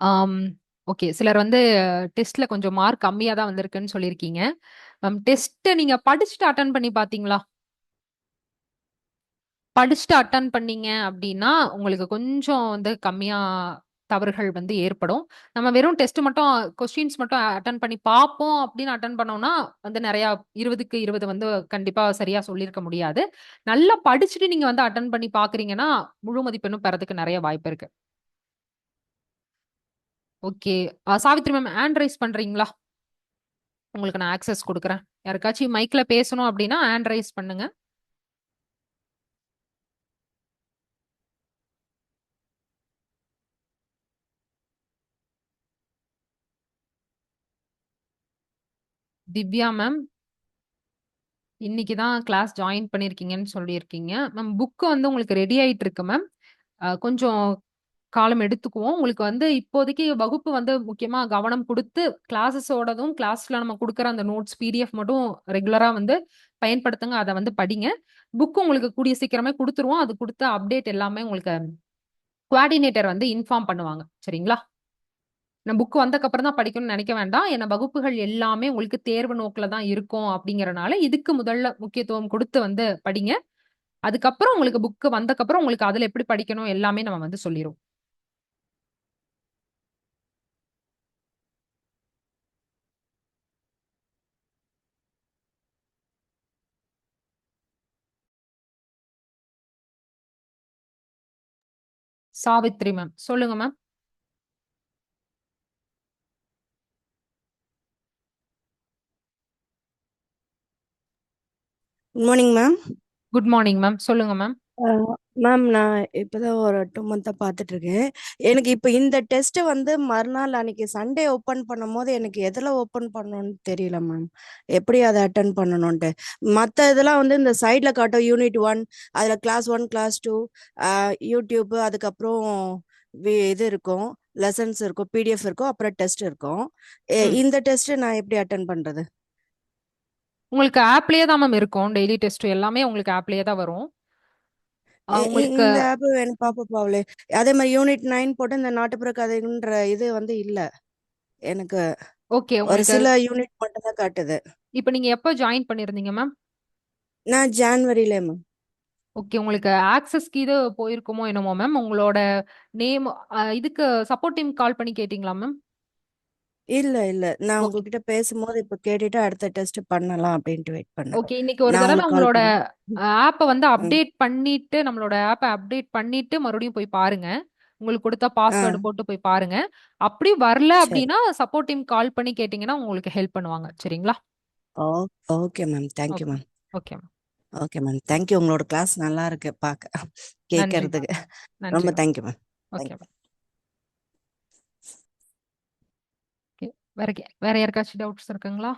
ஆம். ஓகே. சிலர் வந்து டெஸ்ட்ல கொஞ்சம் மார்க் கம்மியா தான் வந்திருக்குன்னு சொல்லியிருக்கீங்க. மேம், டெஸ்ட் நீங்க படிச்சுட்டு அட்டெண்ட் பண்ணி பார்த்தீங்களா? படிச்சுட்டு அட்டெண்ட் பண்ணீங்க அப்படின்னா, உங்களுக்கு கொஞ்சம் வந்து கம்மியா தவறுகள் வந்து ஏற்படும். நம்ம வெறும் டெஸ்ட் மட்டும் கொஸ்டின்ஸ் மட்டும் அட்டெண்ட் பண்ணி பார்ப்போம் அப்படின்னு அட்டெண்ட் பண்ணோம்னா, வந்து நெறையா 20க்கு 20 வந்து கண்டிப்பா சரியா சொல்லியிருக்க முடியாது. நல்லா படிச்சுட்டு நீங்க வந்து அட்டெண்ட் பண்ணி பார்க்குறீங்கன்னா, முழு மதிப்பெண்ணும் பெறதுக்கு நெறைய வாய்ப்பு இருக்கு. Okay. Savitri ma'am, hand rice பண்றீங்களா? உங்களுக்கு நான் ஆக்சஸ் குடுக்குறேன். யாருக்காச்சும் மைக்ல பேசணும் அப்படின்னா ஹேண்ட் ரைஸ் பண்ணுங்க. திவ்யா மேம், இன்னைக்கு தான் கிளாஸ் ஜாயின் பண்ணியிருக்கீங்கன்னு சொல்லியிருக்கீங்க. மேம், புக் வந்து உங்களுக்கு ரெடி ஆயிட்டு இருக்கு மேம். கொஞ்சம் காலம் எடுத்துக்குவோம். உங்களுக்கு வந்து இப்போதைக்கு வகுப்பு வந்து முக்கியமா கவனம் குடுத்து கிளாஸஸோடதும், கிளாஸ்ல நம்ம குடுக்குற அந்த நோட்ஸ், பிடிஎஃப் மட்டும் ரெகுலரா வந்து பயன்படுத்துங்க. அத வந்து படிங்க. புக் உங்களுக்கு கூடிய சீக்கிரமே குடுத்துருவோம். அது குடுத்த அப்டேட் எல்லாமே உங்களுக்கு கோஆர்டினேட்டர் வந்து இன்ஃபார்ம் பண்ணுவாங்க. சரிங்களா? நான் புக் வந்தக்கப்புறம் தான் படிக்கணும்னு நெனைக்க வேண்டாம். ஏன்னா வகுப்புகள் எல்லாமே உங்களுக்கு தேர்வு நோக்குல தான் இருக்கும் அப்படிங்கிறனால, இதுக்கு முதல்ல முக்கியத்துவம் குடுத்து வந்து படிங்க. அதுக்கப்புறம் உங்களுக்கு புக் வந்தக்கப்புறம் உங்களுக்கு அதுல எப்படி படிக்கணும் எல்லாமே நம்ம வந்து சொல்லிருவோம். சாவித்ரி மேம். சொல்லுங்க ma'am. Good morning ma'am. Good morning ma'am. சொல்லுங்க மேம். மேம் நான் இப்பதான் ஒரு 2 மந்த்தா பார்த்துட்டு இருக்கேன். எனக்கு இப்ப இந்த டெஸ்ட் வந்து மறுநாள் அன்னைக்கு சண்டே ஓபன் பண்ணும்போது எனக்கு எதுல ஓபன் பண்ணணும்னு தெரியல மேம். எப்படி அதை அட்டன் பண்ணணும்ட்டு. மத்த இதெல்லாம் வந்து இந்த சைட்ல காட்டும் யூனிட் 1, அதுல கிளாஸ் 1 கிளாஸ் 2, யூடியூப், அதுக்கப்புறம் இது இருக்கும், லெசன்ஸ் இருக்கும், பிடிஎஃப் இருக்கும், அப்புறம் டெஸ்ட் இருக்கும். ம். இந்த டெஸ்ட் நான் எப்படி அட்டன் பண்றது? உங்களுக்கு ஆப்லயே தான் மேம் இருக்கும். டெய்லி டெஸ்ட் எல்லாமே உங்களுக்கு ஆப்லயே தான் வரும். உங்களுக்கு இந்த ஆப் எனக்கு பாப்பப் ஆகல. அதே மாதிரி யூனிட் 9 போட்டு இந்த நாட்டுப்புற கதைன்ற இது வந்து இல்ல எனக்கு. ஓகே. ஒரு உங்களுக்கு சில யூனிட் மட்டும் தான் காட்டுது. இப்ப நீங்க எப்போ ஜாயின் பண்ணிருந்தீங்க மேம்? நான் ஜான்வரில மேம். ஓகே. உங்களுக்கு ஆக்சஸ் கீது போயிருக்குமோ என்னமோ மேம். உங்களோட நேம் இதுக்கு சப்போர்ட் டீம் கால் பண்ணி கேட்டீங்களா மேம்? இல்ல இல்ல, நான் ஓகே. உங்ககிட்ட பேசும்போது இப்ப கேட்டுட்டு அடுத்த டெஸ்ட் பண்ணலாம் அப்படின்ட்டு வெயிட் பண்ணேன். ஓகே. இன்னைக்கு ஒரு நான் தடவை உங்களுக்கு கால் உங்களோட பண்ணேன். ஆப்ப வந்து ம். அப்டேட் பண்ணிட்டு, நம்மளோட ஆப்ப அப்டேட் பண்ணிட்டு மறுபடியும் போய் பாருங்க. உங்களுக்கு கொடுத்த ஆ பாஸ்வேர்டு போட்டு போய் பாருங்க. அப்படி வரல சரி. அப்படின்னா, சப்போர்ட் டீம் கால் பண்ணி கேட்டீங்கன்னா, உங்களுக்கு ஹெல்ப் பண்ணுவாங்க. சரிங்களா? ஓ okay ma'am, thank you okay. Ma'am. Okay ma'am. Okay ma'am, thank you. உங்களோட கிளாஸ் நல்லா இருக்கு பார்க்க, நன்றி மேம். கேட்கறதுக்கு. நன்றி ரொம்ப ma'am. Thank you ma'am. Okay thank you. Ma'am. Okay. வேற யாருக்காச்சும் டவுட்ஸ் இருக்குங்களா?